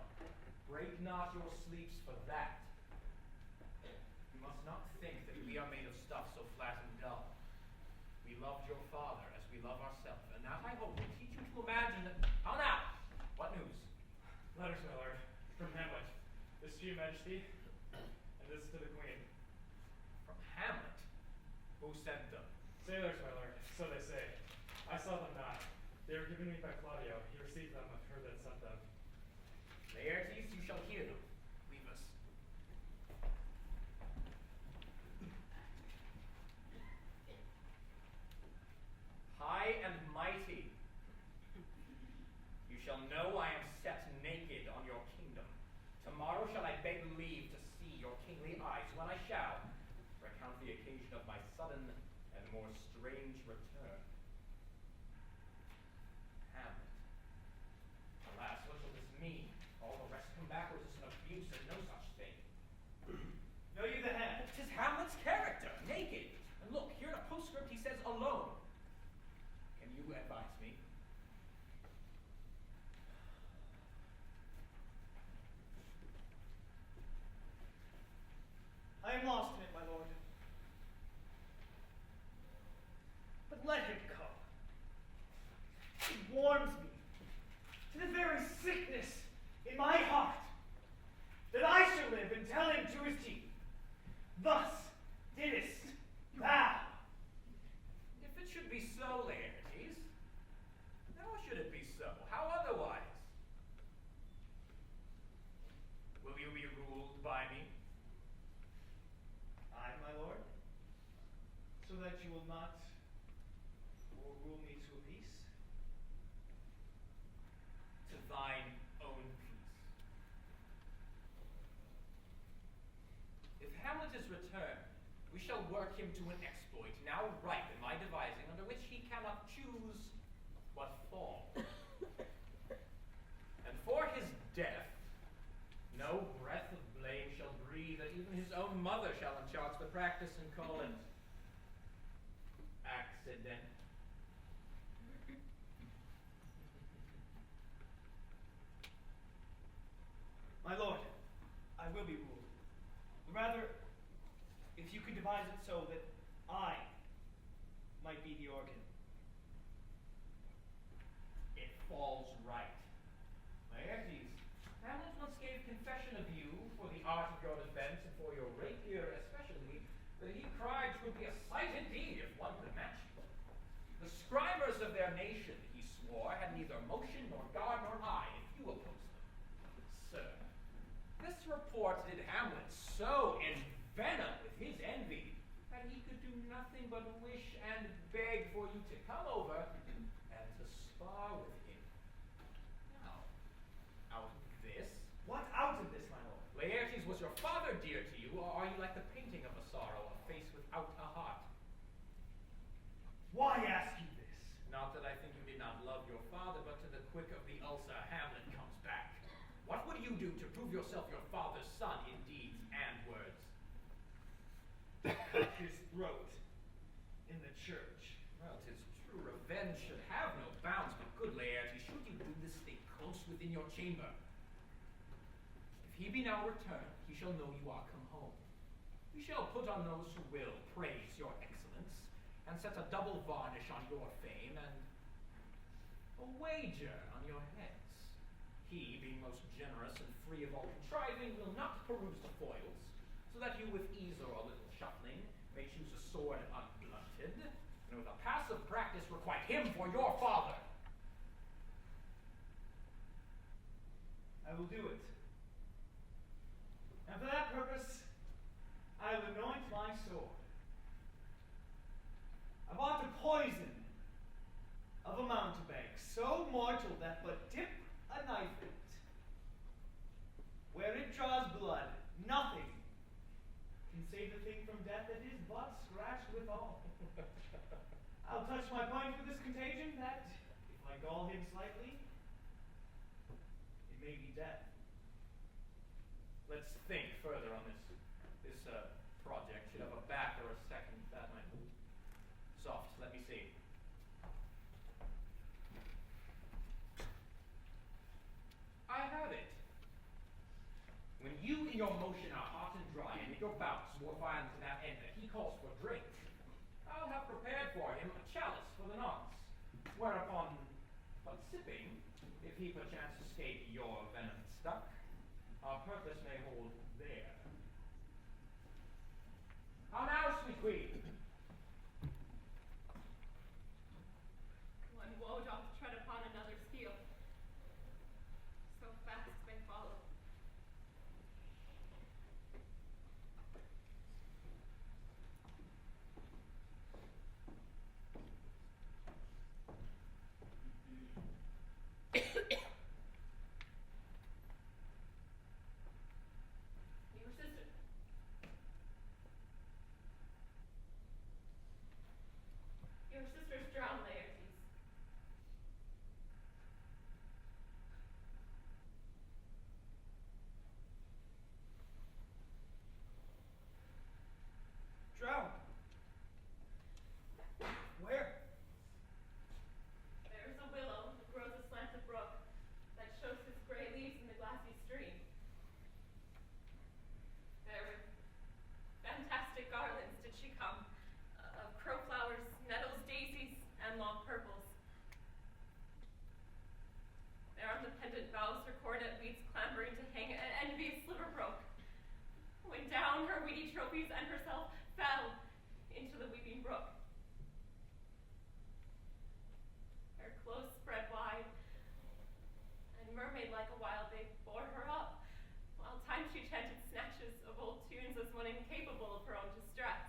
Break not your sleeps for that. You must not think that we are made of stuff so flat and dull. We loved your father as we love ourselves, and that I hope will teach you to imagine that. How now? What news? Letters, my lord, from Hamlet. This to your majesty, and this to the queen. From Hamlet? Who sent them? Sailors, my lord, so they say. I saw them not. They were given me by Claudio. He received them of her that sent them. Laertes, you shall hear them. Leave us. High and mighty, you shall know I am set naked on your kingdom. Tomorrow shall I beg leave to see your kingly eyes when I shall recount the occasion of my sudden and more strange return. Hamlet. Alas, what shall this mean? All the rest come backwards as an abuse and no such thing. Know you the hand? 'Tis Hamlet's character, naked. And look, here in a postscript he says alone. Can you advise me? I am lost in it, my lord. But let him come. It warms me to the very sickness in my heart that I shall live and tell him to his teeth, thus didst thou. If it should be so, Laertes, how should it be so? How otherwise? Will you be ruled by me? I, my lord, so that you will not rule me to a peace? To thine own peace. If Hamlet is returned, we shall work him to an exploit now ripe in my devising, under which he cannot choose but fall. And for his death, no breath of blame shall breathe, that even his own mother shall uncharge the practice and call it accident. My lord, I will be ruled. Rather, if you could devise it so that I might be the organ. It falls right. Laertes, Hamlet once gave confession of you for the art of your defense and for your rapier especially, that he cried 'twould be a sight indeed if one could match you. The scribers of their nation, he swore, had neither motion nor guard nor eye if you opposed them. Sir, this report did Hamlet so envenom with his envy that he could do nothing but wish and beg for you to come over and to spar with him. Now, out of this? What out of this, my lord? Laertes, was your father dear to you, or are you like the painting of a sorrow, a face without a heart? Why ask you this? Not that I think you did not love your father, but to the quick of the ulcer, Hamlet comes back. What would you do to prove yourself your father's son in deeds and words? Cut his throat in the church. Well, 'tis true, revenge should have no bounds, but good Laertes, should you do this thing close within your chamber? If he be now returned, he shall know you are come home. We shall put on those who will praise your excellence, and set a double varnish on your fame, and a wager on your heads. He, being most generous and free of all contriving, will not peruse the foils, so that you with ease or a little shuffling may choose a sword unblunted, and with a passive practice requite him for your father. I will do it. And for that purpose, I will anoint my sword. I want a poison of a mountebank, so mortal that but dip a knife in it. Where it draws blood, nothing can save the thing from death that is but scratched withal. I'll touch my point with this contagion that, if I gall him slightly, it may be death. Let's think further on this project. Should have a back or a second. That might be soft. Let me see. I have it. When you in your motion are hot and dry, and your bouts more violent to that end that he calls for drink, I'll have prepared for him a chalice for the nonce, whereupon, on sipping, if he perchance escape your venom stuck, our purpose may hold there. How now, sweet queen? One woe doth tread upon another's heel. So fast they follow. lifted boughs her cornet weeds clambering to hang, an envious sliver broke. When down her weedy trophies and herself fell into the weeping brook. Her clothes spread wide, and mermaid-like a while they bore her up, while time she chanted snatches of old tunes as one incapable of her own distress.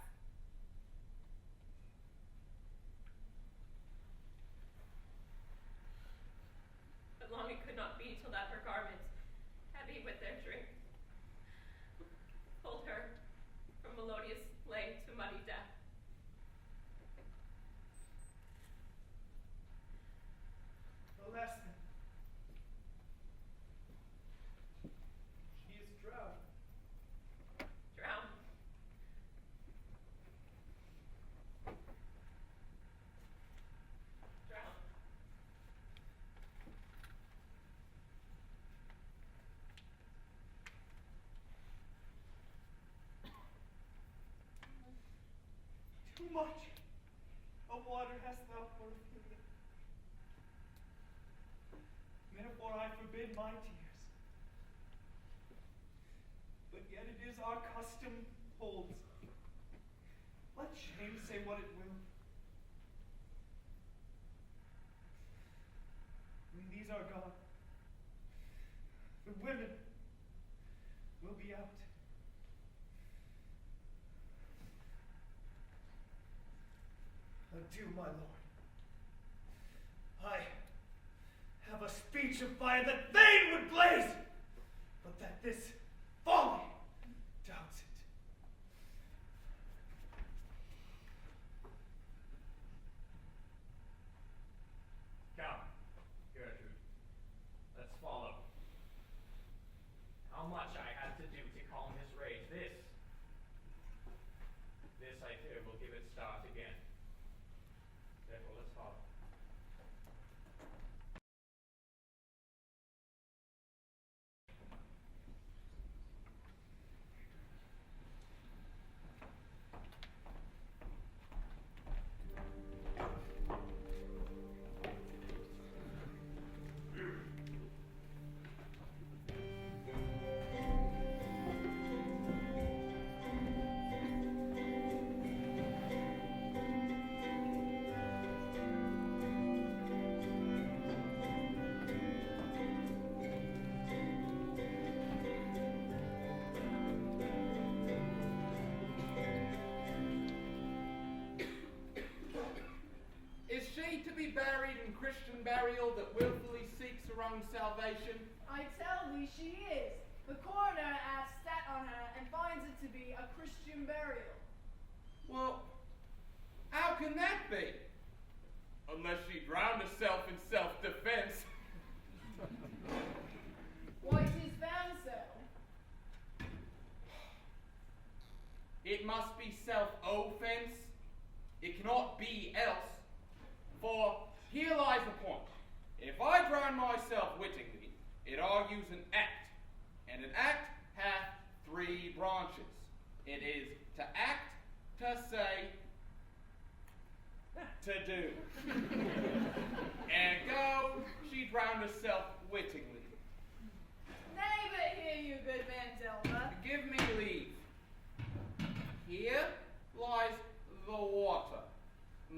But long it could not be till that her garment, heavy with their drink, pulled her from melodious lay to muddy death. Alas, then. She is drowned. Drowned. Drowned. Too much of water hast thou for a feeling. Therefore I forbid my tears. But yet it is our custom holds. Let shame say what it will. When these are gone, the women will be out. Adieu, my lord. I have a speech of fire that fain would blaze, but that this folly doubts it. Come, Gertrude. Let's follow. How much I had to do to calm his rage. This I fear will give it start again. Therefore, let's follow. To be buried in Christian burial that willfully seeks her own salvation? I tell thee she is. The coroner has sat on her and finds it to be a Christian burial. Well, how can that be? Unless she drowned herself in self-defense. Why, 'tis found so. It must be self-offense. It cannot be else. For here lies the point. If I drown myself wittingly, it argues an act, and an act hath three branches. It is to act, to say, to do. Ergo, she drowned herself wittingly. Nay, but hear you, good man Delma. Give me leave. Here lies the water.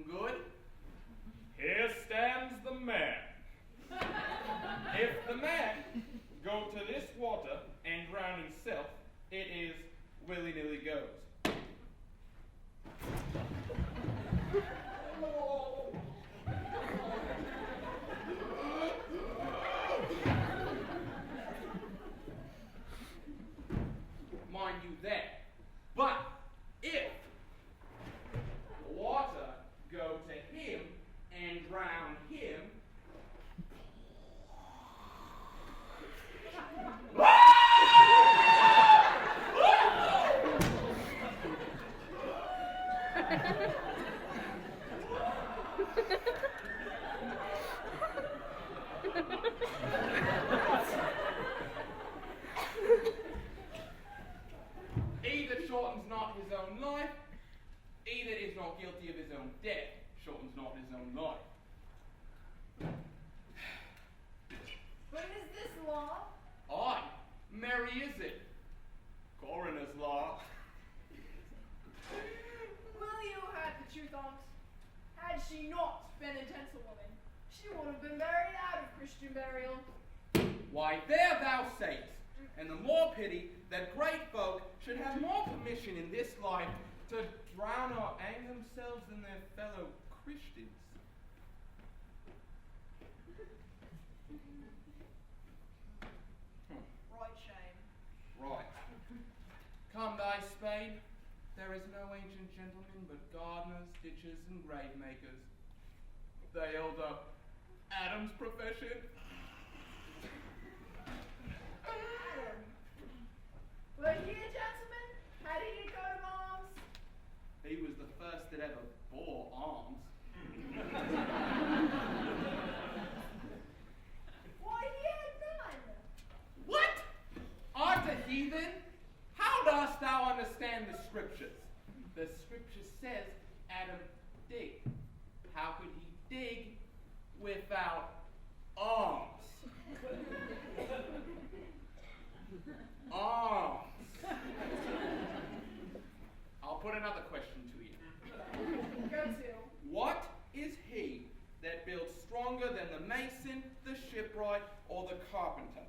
Good? Here stands the man. If the man go to this water and drown himself, it is willy-nilly goes. Mind you that. But if the water go to him and drown him, merry is it? Coroner's law. Will you had the truth on't? Had she not been a gentlewoman, she would have been buried out of Christian burial. Why, there thou sayest, and the more pity that great folk should have more permission in this life to drown or hang themselves than their fellow Christians. Right shame. Right. Come thy spade. There is no ancient gentleman but gardeners, ditchers, and grave makers. They held up Adam's profession. Adam. Was he a gentleman? Had he a coat of arms? He was the first that ever bore arms. Why, he had none. What? Art a heathen? How dost thou understand the scriptures? The scripture says Adam digged. How could he dig without arms? Arms. I'll put another question to you. Go to. What is he that builds stronger than the mason, the shipwright, or the carpenter?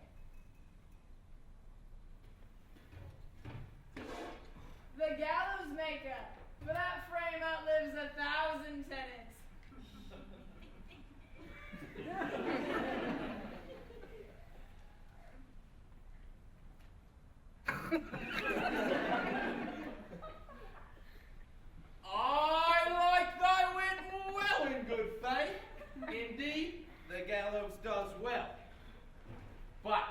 The gallows maker, for that frame outlives 1,000 tenants. I like thy wit well, in good faith. Indeed, the gallows does well. But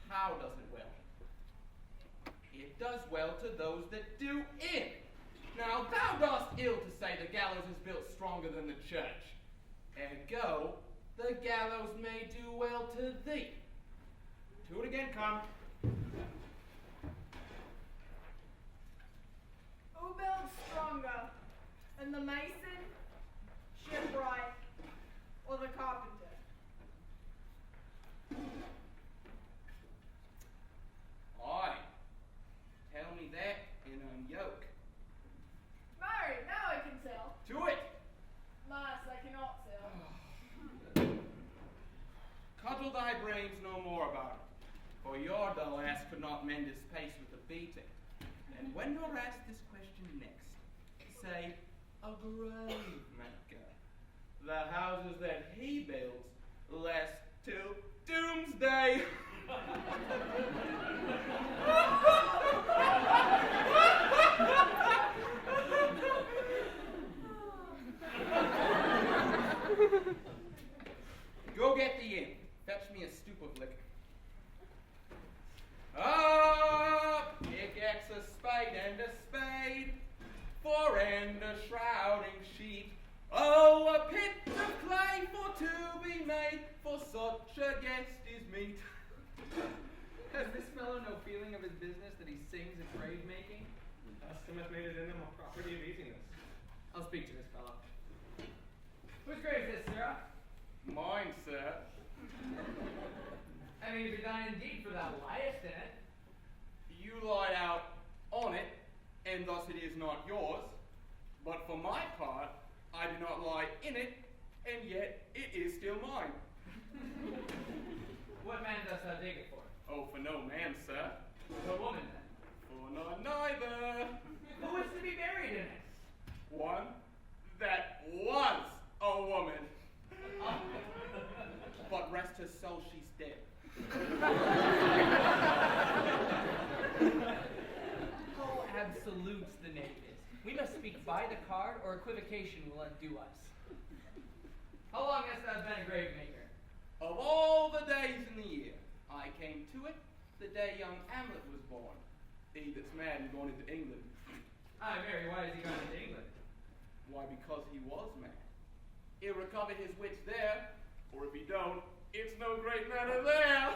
how does it well? It does well to those that do it. Now thou dost ill to say the gallows is built stronger than the church. Ergo, the gallows may do well to thee. To it again, come. Who builds stronger than the mason, shipwright, or the carpenter? Aye. Tell me that and unyoke. Marry, now I can tell. To it! Mas, I cannot tell. Cudgel thy brains no more about it, for your dull ass could not mend his pace with a beating. And when you're asked this question next, say, a grave maker. The houses that he builds last till doomsday. Go get the inn. Fetch me a stoop of liquor. Up, pickaxe, a spade, and a spade, for and a shrouding sheet. Oh, a pit of clay for to be made, for such a guest is meet. Has this fellow no feeling of his business that he sings at grave making? Custom hath made it in him a property of easiness. I'll speak to this fellow. Whose grave is this, sirrah? Mine, sir. I mean, if you're thine indeed, for thou liest in it. You lie out on it, and thus it is not yours. But for my part, I do not lie in it, and yet it is still mine. What man dost thou dig it for? Oh, for no man, sir. For woman, then. For none neither. Who is to be buried in it? One that was a woman. But rest her soul, she's dead. How absolute's the knave is. We must speak by the card, or equivocation will undo us. How long hast thou been a grave maker? Of all the days in the year, I came to it the day young Hamlet was born. He that's mad and gone into England. Aye, Mary, why is he gone into England? Why, because he was mad. He'll recover his wits there, or if he don't, it's no great matter there.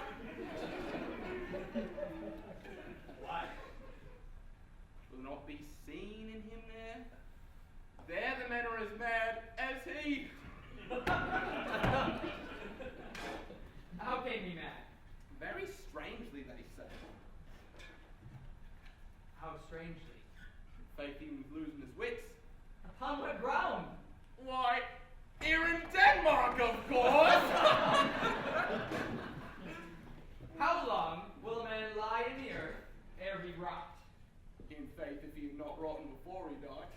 Why? Will not be seen in him there. There the men are as mad as he. How came he mad? Very strangely, they say. How strangely? Faith he was losing his wits. Upon what ground? Why, here in Denmark, of course! How long will a man lie in the earth ere he rot? In faith, if he had not rotten before he died.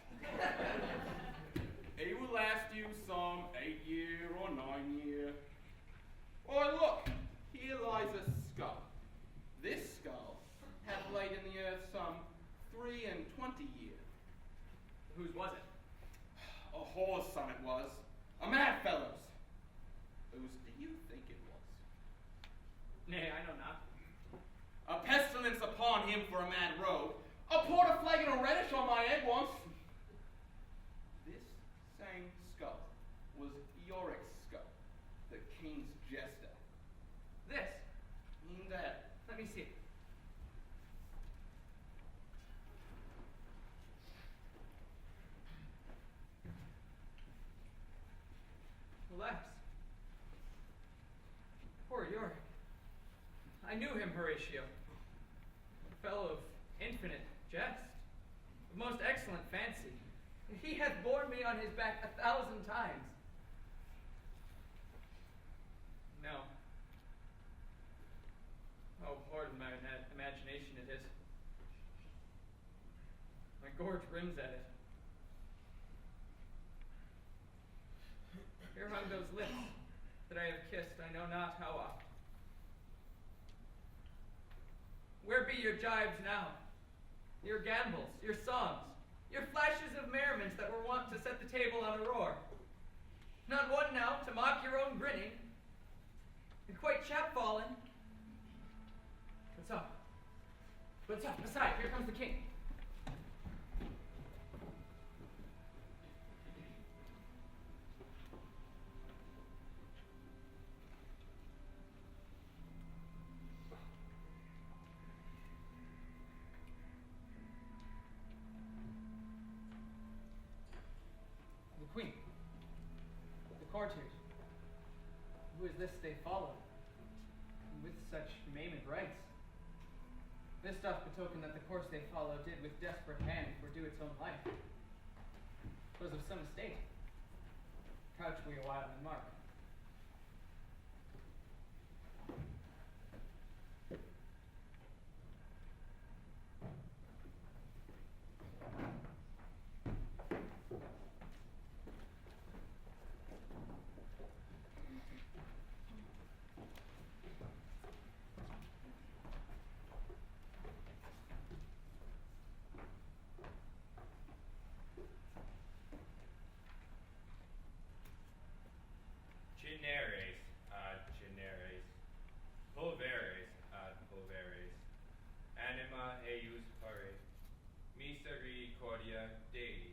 He will last you some 8 year or 9 year. Why, look, here lies a skull. This skull hath laid in the earth some 23 years. Whose was it? A whore's son it was. A mad fellow's. Whose do you think it was? Nay, I know not. A pestilence upon him for a mad rogue. A poured a flagon of reddish on my head once. This same skull was Yorick's skull, the king's jester. This? Indeed. Let me see. Alas. Poor Yorick. I knew him, Horatio. A fellow of infinite jest, of most excellent fancy. He hath borne me on his back 1,000 times. No. Oh, pardon my imagination it is. My gorge rims at it. Here hung those lips that I have kissed I know not how oft. Where be your jibes now? Your gambols, your songs, your flashes of merriment that were wont to set the table on a roar? Not one now to mock your own grinning, and quite chapfallen. What's up? What's up? Aside, here comes the king. The queen, the courtiers, who is this they follow, and with such maimed rites? This doth betoken that the course they follow did with desperate hand fordo its own life. 'Twas of some estate. Crouch we a while and mark. Generes ad generes, pulveres ad pulveres, anima eius pare, misericordia Dei,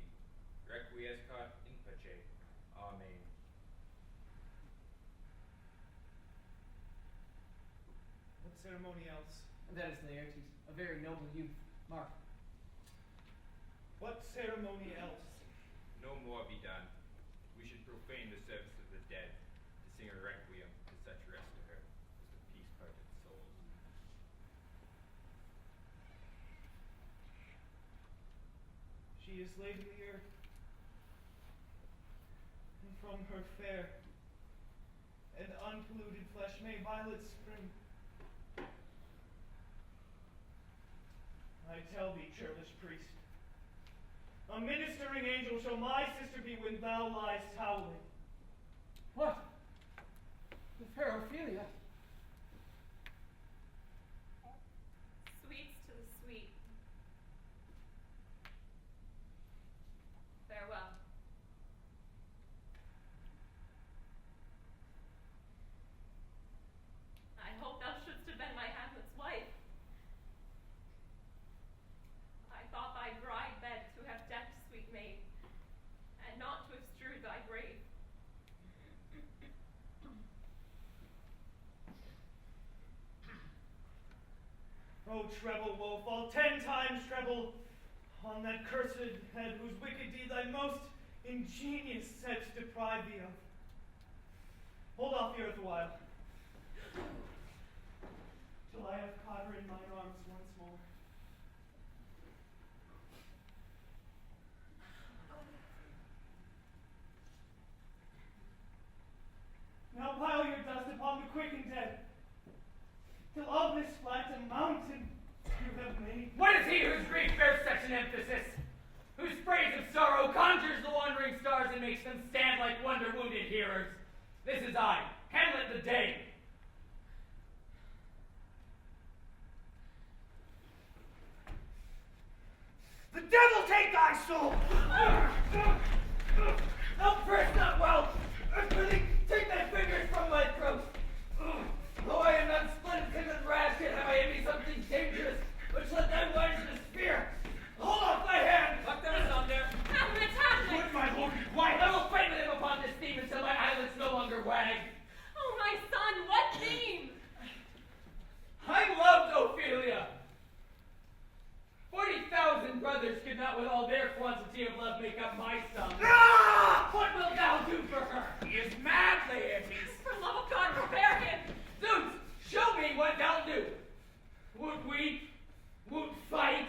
requiescat in pace. Amen. What ceremony else? That is Laertes, a very noble youth. Mark. What ceremony else? No more be done. We should profane the service of the dead, to sing a requiem to such rest to her, as the peace-parted souls. She is laid in the earth, and from her fair and unpolluted flesh may violets spring. I tell thee, churlish priest, a ministering angel shall my sister be when thou liest howling. What? The fair Ophelia? Sweets to the sweet. Farewell. I hope thou shouldst have been my Hamlet's wife. I thought thy bride bed to have decked, sweet maid, and not to have strewed thy grave. O treble woe, fall 10 times treble on that cursed head whose wicked deed thy most ingenious steps deprive thee of. Hold off the earth a while. in mine arms once more. Now pile your dust upon the quick and dead, till of this flat a mountain you have made. What is he whose grief bears such an emphasis? Whose praise of sorrow conjures the wandering stars and makes them stand like wonder-wounded hearers? This is I, Hamlet the Dane. The devil take thy soul! No, first not well. Take thy fingers from my throat. Though I am not splintered and rash, yet have I in me something dangerous, which let thy wisest fear. Hold off thy hand! Lock them asunder. Hamlet, Hamlet! Would my lord be quiet? I will fight with him upon this theme until my eyelids no longer wag. Oh, my son, what theme? I loved Ophelia. 40,000 brothers could not with all their quantity of love make up my sum. Ah! What wilt thou do for her? He is mad, Laertes. For love of God, prepare him! Zeus, show me what thou do. Would weep, would fight,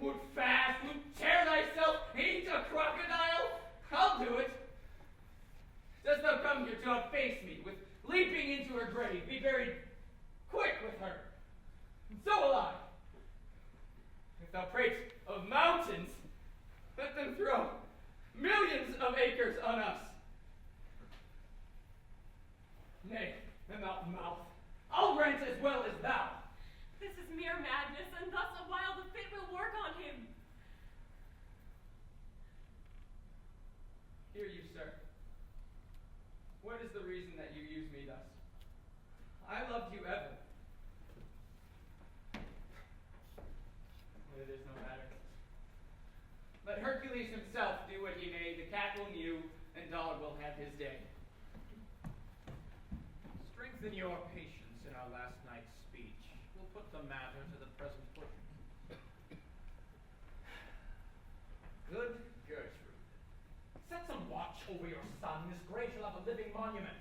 would fast, would tear thyself, eat a crocodile? I'll do it. Dost thou come here to efface me, with leaping into her grave, be buried quick with her? And so will I. If thou prate of mountains, let them throw millions of acres on us. Nay, the mountain mouth, I'll rent as well as thou. This is mere madness, and thus a while the fit will work on him. Hear you, sir. What is the reason that you use me thus? I loved you ever. But it is no matter. Let Hercules himself do what he may. The cat will mew, and dog will have his day. Strengthen your patience in our last night's speech. We'll put the matter to the present portion. Good Gertrude, set some watch over your son. This grave shall have a living monument.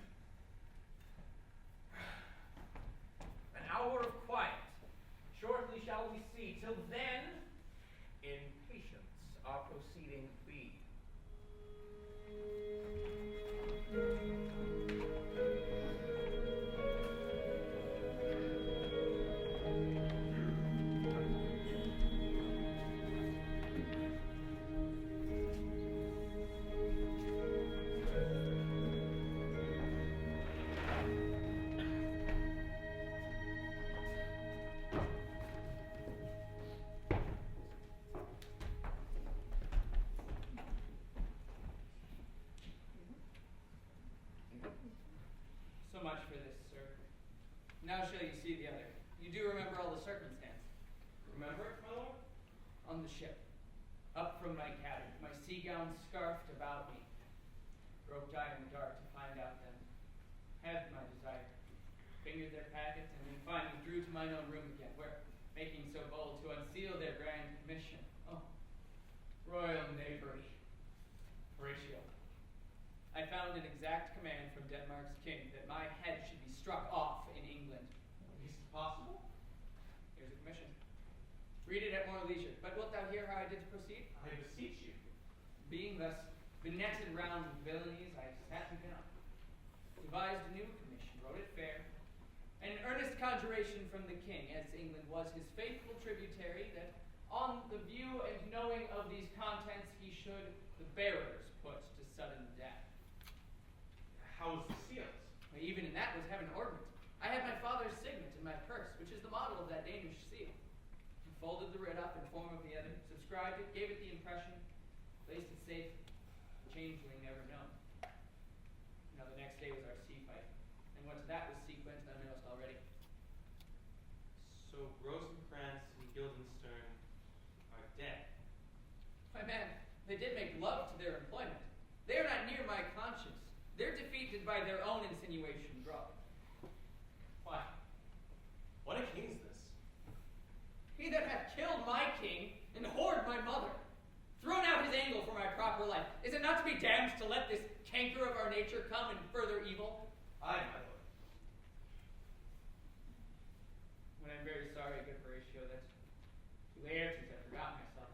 An hour of quiet. Shortly shall we see. Till then, in patience, our proceeding be. So much for this, sir. Now shall you see the other. You do remember all the circumstance. Remember it, my lord? On the ship. Up from my cabin, my sea gown scarfed about me. Groped I in the dark to find out them. Had my desire. Fingered their packets, and then finally drew to mine own room again, where, making so bold to unseal their grand commission. Oh, royal knavery. Horatio. I found an exact command from Denmark's king that my head should be struck off in England. Is it possible? Here's a commission. Read it at more leisure. But wilt thou hear how I did to proceed? I beseech you. Being thus benetted round with villainies, I sat me down, devised a new commission, wrote it fair, and an earnest conjuration from the king, as England was his faithful tributary, that on the view and knowing of these contents he should the bearers put to sudden death. How was the seals? Even in that was heaven ornament. I had my father's signet in my purse, which is the model of that Danish seal. He folded the writ up in form of the other, subscribed it, gave it the impression, placed it safe, changeling never known. Now the next day was our sea fight, and what to that was sequent, thou knowest already. So Rosencrantz and Guildenstern are dead. My man, they did make love to their employment. They are not near my conscience. They're defeated by their own insinuation drug. Why? What a king is this? He that hath killed my king and whored my mother, thrown out his angle for my proper life, is it not to be damned to let this canker of our nature come and further evil? Aye, my lord. When I'm very sorry, good for Laertes, I forgot myself.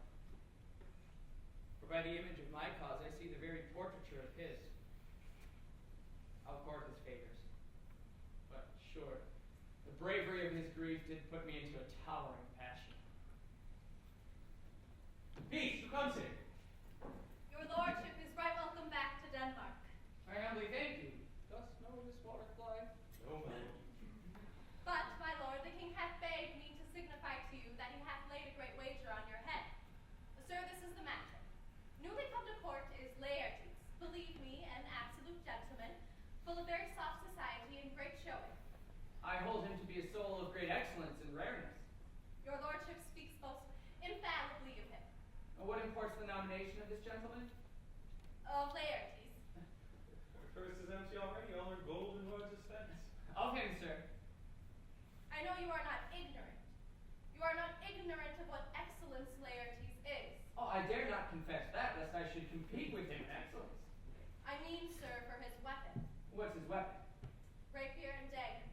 For by the image of my cause I see the very portraiture of his. I'll court his favors. But sure, the bravery of his grief did put me into a towering passion. Peace, who comes here? Your lordship is right welcome back to Denmark. I humbly thank you. Dost know this waterfly? No, my lord. But, my lord, the king hath bade me to signify to you that he hath laid a great wager on your head. Sir, this is the matter. Newly come to court is Laertes, believe me, an absolute gentleman, full of very soft society and great showing. I hold him to be a soul of great excellence and rareness. Your lordship speaks most infallibly of him. What imports the nomination of this gentleman? Of Laertes. Her purse is empty already, all her gold and words are spent. Of him, sir. I know you are not ignorant. You are not ignorant of what excellence Laertes is. Oh, I dare not confess that, lest I should compete with him in excellence. I mean, sir, for his weapon. What's his weapon? Rapier and dagger.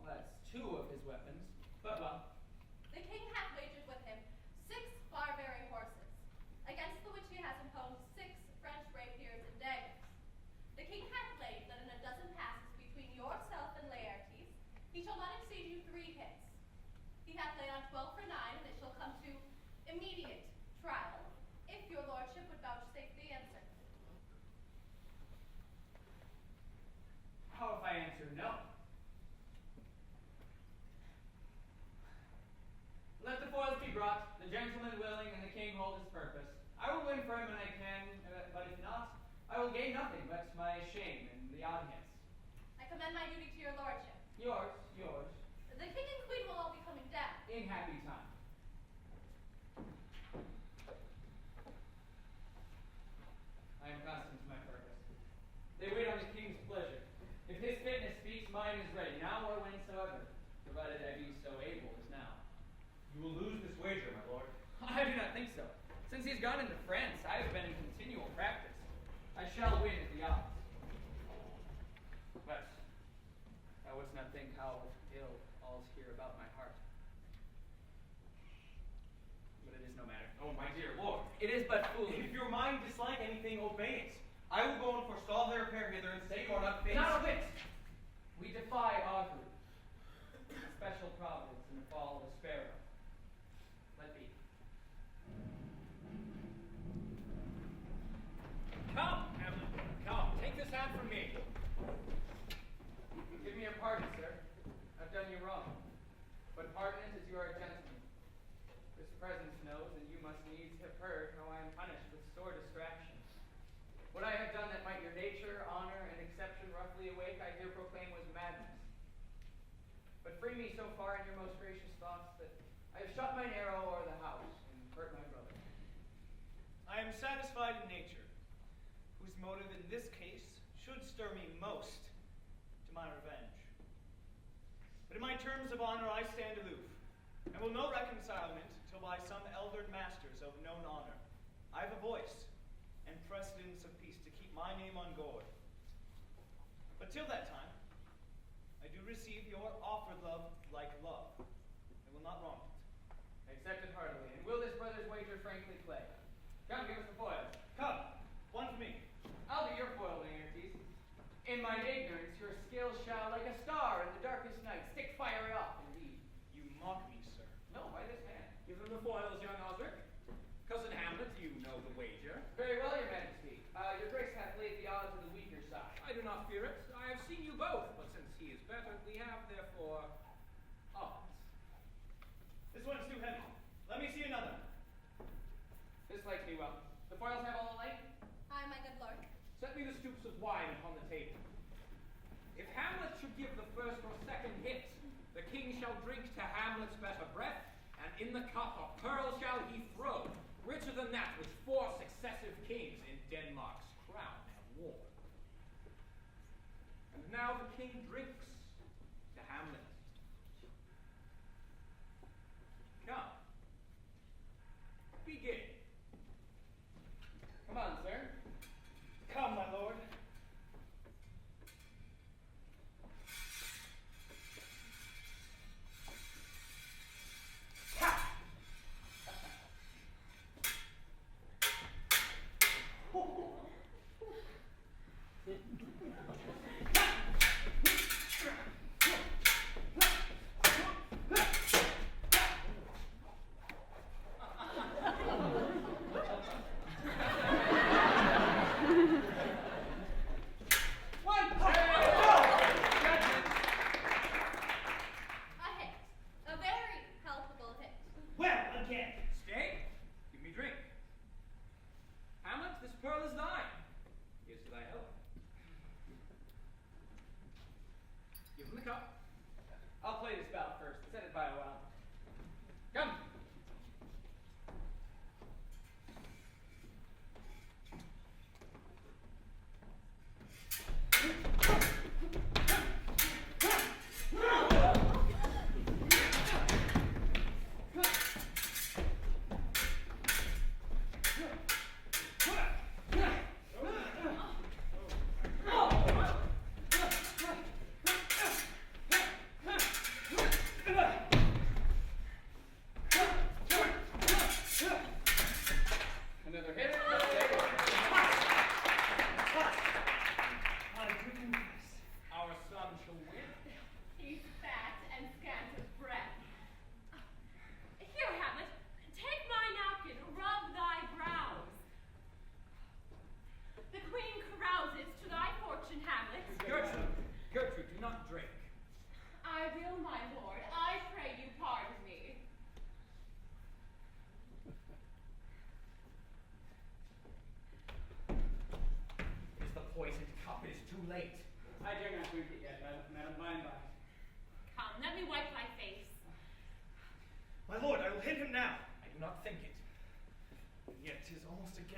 Well, that's two of his weapons, but well. The king hath wagered with him 6 Barbary horses, against the which he has imposed 6 French rapiers and daggers. The king hath laid that in a dozen passes between yourself and Laertes, he shall not exceed you 3 hits. He hath laid on 12 for 9, and it shall come to immediate trial, if your lordship would vouchsafe the answer. How if I answer no? Let the foils be brought, the gentleman willing, and the king hold his purpose. I will win for him when I can, but if not, I will gain nothing but my shame and the audience. I commend my duty to your lordship. Yours. The king and queen will all be coming down. In happy time. I am constant to my purpose. They wait on the king's pleasure. If his fitness speaks, mine is ready, now or whensoever, provided I be so able as now. You will lose this wager, my lord. I do not think so. Since he's gone into France, I have been in continual practice. I shall win at the odds. But thou wouldst not think how ill all's here about my heart. But it is no matter. Oh, my dear lord. It is but foolish. If your mind dislike anything, obey it. I will go and forestall their repair hither and say you are not fit. Not a bit. We defy augury. A special providence in the fall of a sparrow. Let be. Come, Hamlet, come. Take this hand from me. Give me your pardon, sir. I've done you wrong. But pardon it as you are a gentleman. This presence knows, and you must needs have heard, how I am punished with sore distraction. What I have done that might your nature, honor, and exception roughly awake, I here proclaim was madness. But free me so far in your most gracious thoughts that I have shot mine arrow o'er the house and hurt my brother. I am satisfied in nature, whose motive in this case should stir me most to my revenge. But in my terms of honor I stand aloof, and will no reconcilement till by some elder masters of known honor I have a voice and precedence of peace to keep my name on board. But till that time, I do receive your offered love like love, and will not wrong it. I accept it heartily, and will this brother's wager frankly play? Come, give us the foils. Come, one for me. I'll be your foil, Laertes. In mine ignorance, your skill shall, like a star in the darkest night, stick fiery off, indeed. You mock me, sir. No, by this hand. Give them the foils, young Osric. Cousin Hamlet, you know the wager. Very well, your majesty. Your grace hath laid the odds on the weaker side. I do not fear it. I have seen you both, but since he is better, we have, therefore, odds. This one's too heavy. Let me see another. This likes me well. The foils have all the light? Aye, my good lord. Set me the stoops of wine upon the table. If Hamlet should give the first or second hit, the king shall drink to Hamlet's better breath, and in the cup a pearl shall he throw, richer than that which 4 successive kings in Denmark's crown have worn. And now the king drinks to Hamlet. Come. Begin. Come on, sir. Come, my lord.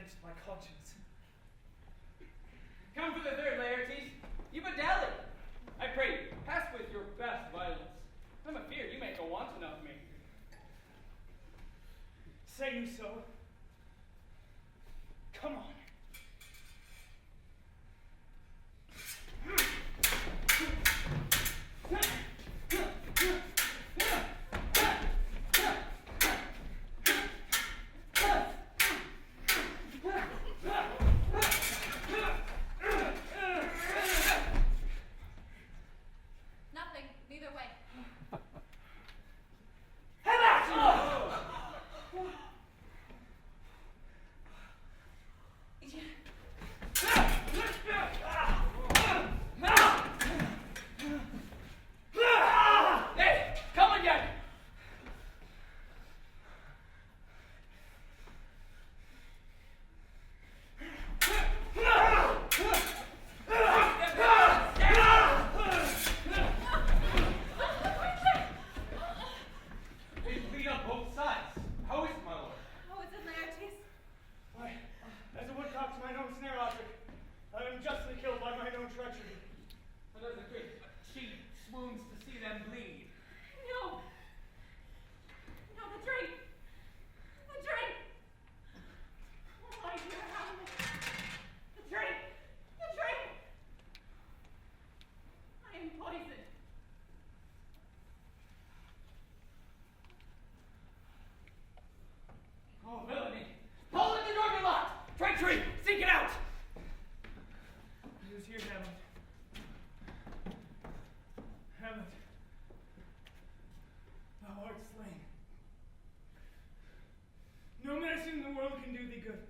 against my conscience. Come for the third, Laertes. You but dally. I pray you, pass with your best violence. I'm afeard you may go wanton of me. Say you so? Come on. Nothing, neither way. Hey, come again! They bleed on both sides. How is it, my lord? Oh, it's in Laertes. Why, as a woodcock to mine own snare object, I am justly killed by mine own treachery. But as a good she swoons to see them bleed. No! No, the drink! The drink! Oh, my dear Hamlet! The drink! The drink! I am poisoned. Oh, villainy! Pull at the door be locked! Treachery! Seek it out! Who's here, Hamlet? Hamlet, thou art slain. No medicine in the world can do thee good.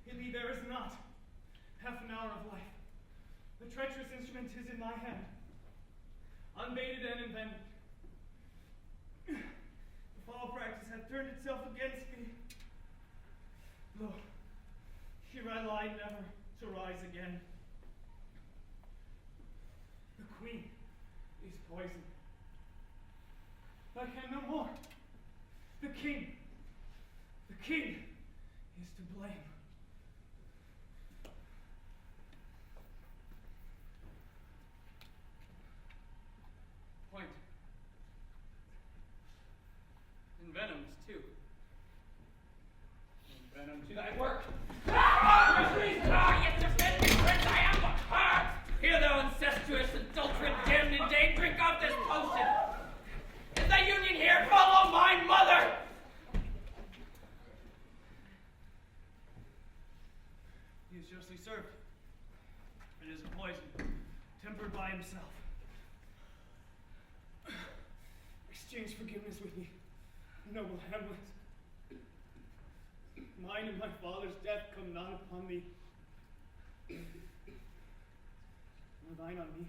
In thee there is not half an hour of life. The treacherous instrument is in thy hand, unbaited and invented. The foul practice hath turned itself against me. Lo, here I lie never to rise again. The queen is poisoned. I can no more. The king is to blame. Point. And venoms, too. And venom to thy work. Yes, defend me, prince, I am but hard. Here, thou incestuous, adulterate, damned in day, drink of this potion. Is thy union here? Follow my mother. He is justly served. It is a poison, tempered by himself. Exchange forgiveness with me, noble Hamlet. Mine and my father's death come not upon thee, nor thine on me.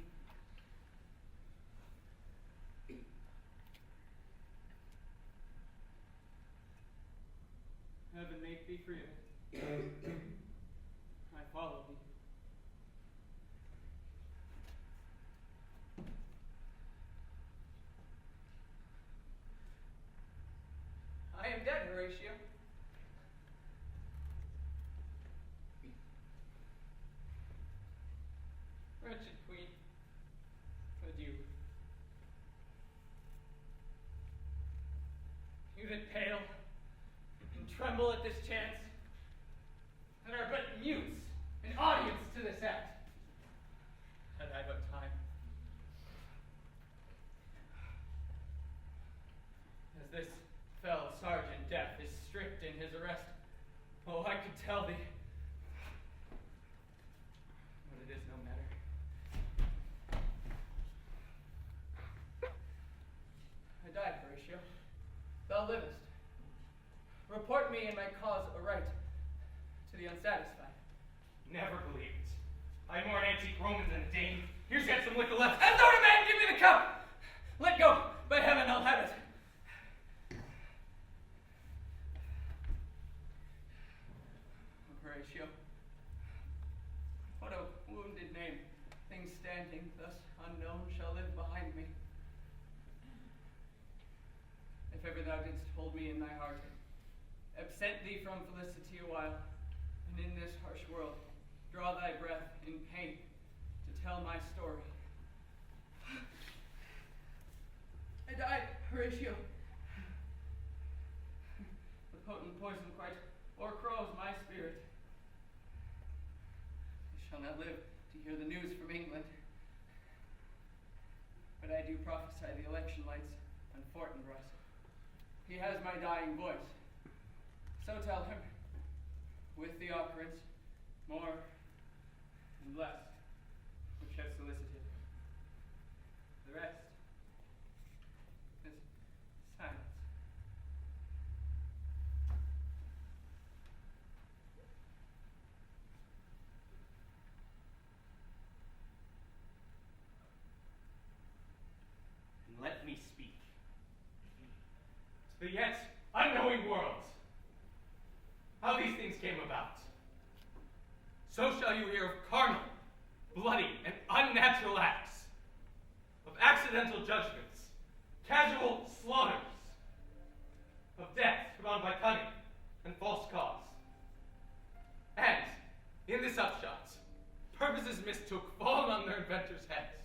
Heaven make thee free of it. I follow thee. I am dead, Horatio. Wretched queen, adieu. You that pale and tremble at this chance, and are but mutes, an audience to this act. Had I but time. As this fell Sergeant Death is strict in his arrest, oh, I could tell thee. But it is no matter. I died, Horatio. Thou livest. Report me and my cause aright to the unsatisfied. Never believe it. I'm more an antique Roman than a Dane. Here's got some liquor left. And throw man, give me the cup! Let go! By heaven, I'll have it. Horatio, what a wounded name. Things standing thus unknown shall live behind me. If ever thou didst hold me in thy heart, absent thee from felicity a while, and in this harsh world draw thy breath in pain to tell my story. I died, Horatio. The potent poison quite o'ercrows my spirit. I shall not live to hear the news from England. But I do prophesy the election lights on Fortinbras. He has my dying voice. So tell him, with the occurrence, more and less, which have solicited. The rest is silence. And let me speak to the yet unknowing world how these things came about. So shall you hear of carnal, bloody, and unnatural acts, of accidental judgments, casual slaughters, of death brought on by cunning and false cause. And, in this upshot, purposes mistook fallen on their inventors' heads.